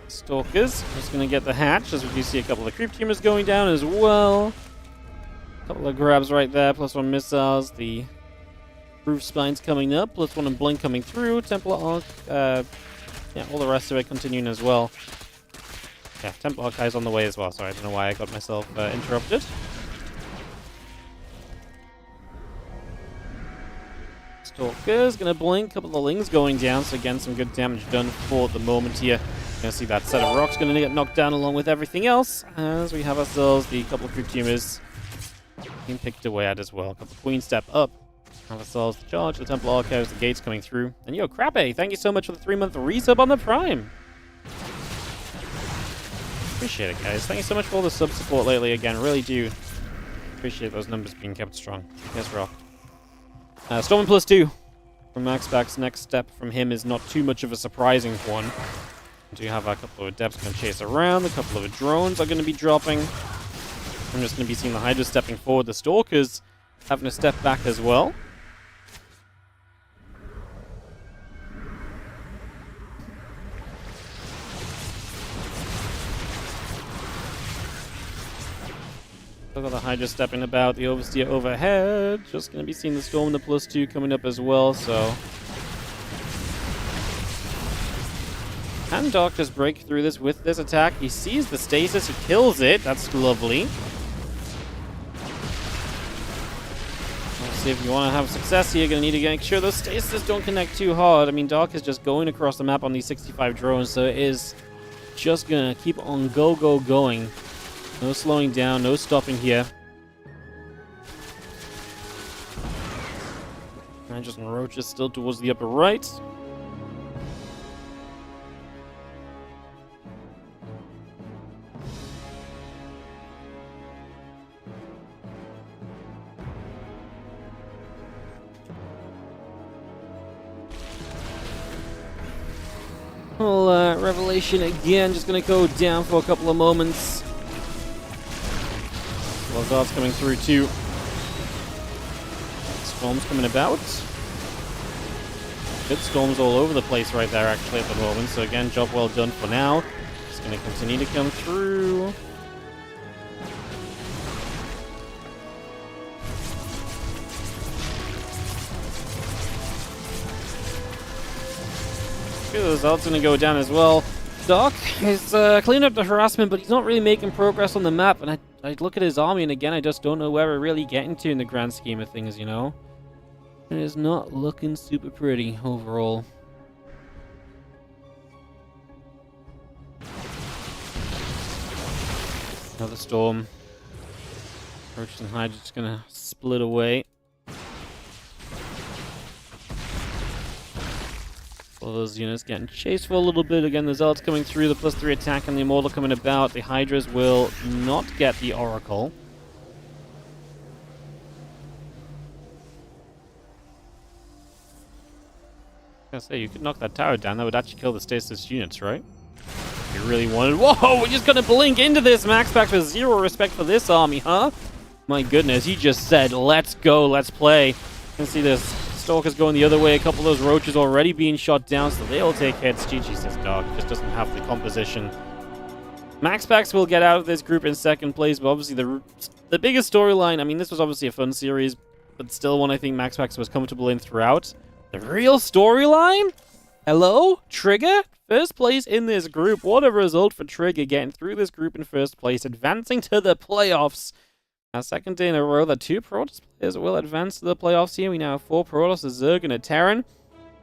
Stalkers just going to get the hatch, as we do see a couple of creep teamers going down as well. Couple of grabs right there, +1 missiles, the roof spines coming up, +1 and blink coming through, Templar Arc, yeah, all the rest of it continuing as well. Yeah, Templar Archive's on the way as well, sorry, I don't know why I got myself interrupted. Stalker's gonna blink, couple of lings going down, so again, some good damage done for the moment here. Gonna see that set of rocks gonna get knocked down along with everything else, as we have ourselves the couple of creep teamers being picked away at as well. A couple of Queen step up. Have ourselves the charge, the Temple Archives, the gates coming through. And yo, Crappy, thank you so much for the 3-month resub on the Prime. Appreciate it, guys. Thank you so much for all the sub support lately again. Really do appreciate those numbers being kept strong. You guys rock. Storming +2 from MaxPax. Next step from him is not too much of a surprising one. We do have a couple of adepts going to chase around. A couple of drones are going to be dropping. I'm just going to be seeing the Hydra stepping forward. The Stalkers having to step back as well. Look at the Hydra stepping about. The Overseer overhead. Just going to be seeing the Storm and the +2 coming up as well, so... Can Dark just break through this with this attack? He sees the stasis, he kills it. That's lovely. Let's see, if you want to have success here, you're going to need to make sure those stasis don't connect too hard. I mean, Dark is just going across the map on these 65 drones, so it is just going to keep on going. No slowing down, no stopping here. And just roaches still towards the upper right. Well, Revelation again, just gonna go down for a couple of moments. Lazard's coming through too. Storms coming about. Good storms all over the place right there actually at the moment. So again, job well done for now. Just gonna continue to come through. Okay, the Lazard's gonna go down as well. Doc is cleaning up the harassment, but he's not really making progress on the map. And I look at his army, and again, I just don't know where we're really getting to in the grand scheme of things, you know? It is not looking super pretty overall. Another storm. Roaches and Hydra just gonna split away. All those units getting chased for a little bit. Again, the Zealots coming through, the +3 attack and the Immortal coming about. The Hydras will not get the Oracle. I was gonna say, you could knock that tower down. That would actually kill the stasis units, right? If you really wanted. Whoa, we're just gonna blink into this. MaxPax with zero respect for this army, huh? My goodness, he just said, let's go, let's play. You can see this Stalkers going the other way. A couple of those Roaches already being shot down, so they'll take hits. GG's this dog. Just doesn't have the composition. MaxPax will get out of this group in second place, but obviously the biggest storyline, I mean, this was obviously a fun series, but still one I think MaxPax was comfortable in throughout. The real storyline? Hello? Trigger? First place in this group. What a result for Trigger, getting through this group in first place, advancing to the playoffs. Our second day in a row that 2 Protoss players will advance to the playoffs here. We now have 4 Protoss, a Zerg, and a Terran.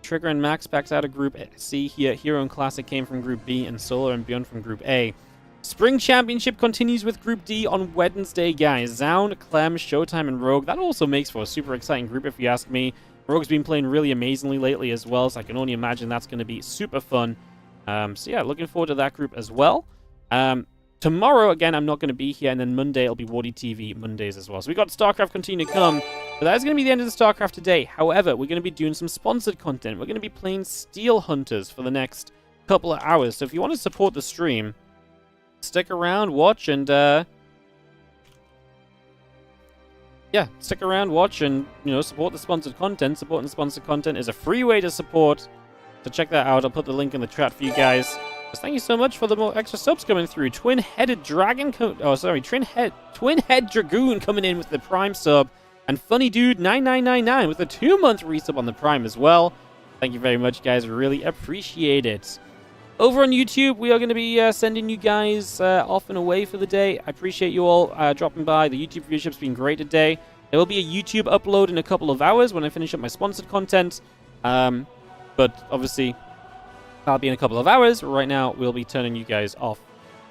Trigger and MaxPax out of Group C here. Hero and Classic came from Group B, and Solar and Beyond from Group A. Spring Championship continues with Group D on Wednesday, guys. Zound, Clem, Showtime, and Rogue. That also makes for a super exciting group, if you ask me. Rogue's been playing really amazingly lately as well, so I can only imagine that's going to be super fun. So yeah, looking forward to that group as well. Tomorrow, again, I'm not going to be here, and then Monday it'll be WardiTV Mondays as well. So we got StarCraft continue to come, but that is going to be the end of the StarCraft today. However, we're going to be doing some sponsored content. We're going to be playing Steel Hunters for the next couple of hours. So if you want to support the stream, stick around, watch, and yeah, stick around, watch, and support the sponsored content. Supporting the sponsored content is a free way to support. So check that out. I'll put the link in the chat for you guys. Just thank you so much for the more extra subs coming through. Twin-headed Dragon, Twin-head Dragoon coming in with the Prime sub, and Funny Dude 9999 with a 2-month resub on the Prime as well. Thank you very much, guys. Really appreciate it. Over on YouTube, we are going to be sending you guys off and away for the day. I appreciate you all dropping by. The YouTube viewership's been great today. There will be a YouTube upload in a couple of hours when I finish up my sponsored content. But obviously, that'll be in a couple of hours. Right now, we'll be turning you guys off.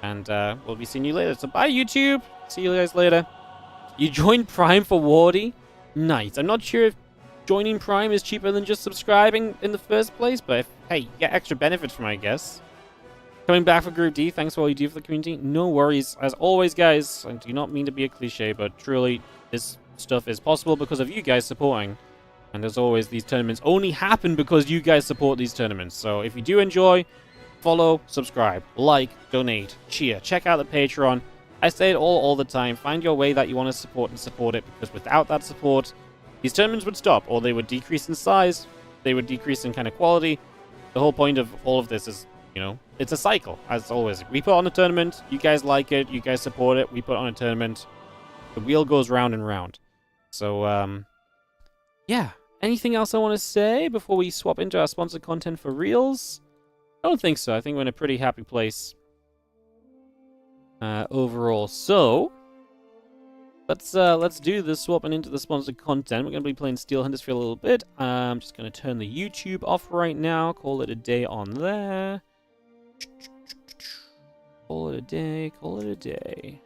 And we'll be seeing you later. So bye, YouTube. See you guys later. You joined Prime for Wardy? Nice. I'm not sure if joining Prime is cheaper than just subscribing in the first place, but hey, you get extra benefits from it, I guess. Coming back for Group D, thanks for all you do for the community. No worries. As always, guys, I do not mean to be a cliche, but truly, this stuff is possible because of you guys supporting. And as always, these tournaments only happen because you guys support these tournaments. So if you do enjoy, follow, subscribe, like, donate, cheer, check out the Patreon. I say it all the time. Find your way that you want to support and support it, because without that support, these tournaments would stop, or they would decrease in size, they would decrease in kind of quality. The whole point of all of this is, it's a cycle, as always. We put on a tournament, you guys like it, you guys support it, we put on a tournament, the wheel goes round and round. So, yeah. Anything else I want to say before we swap into our sponsored content for reals? I don't think so. I think we're in a pretty happy place overall. So let's do this swapping into the sponsored content. We're going to be playing Steel Hunters for a little bit. I'm just going to turn the YouTube off right now. Call it a day on there. Call it a day. Call it a day.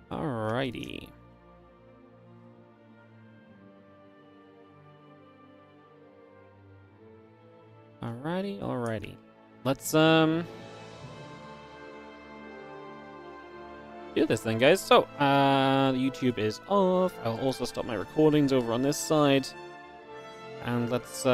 Alrighty. Alrighty. Let's do this then, guys. So, YouTube is off. I'll also stop my recordings over on this side. And let's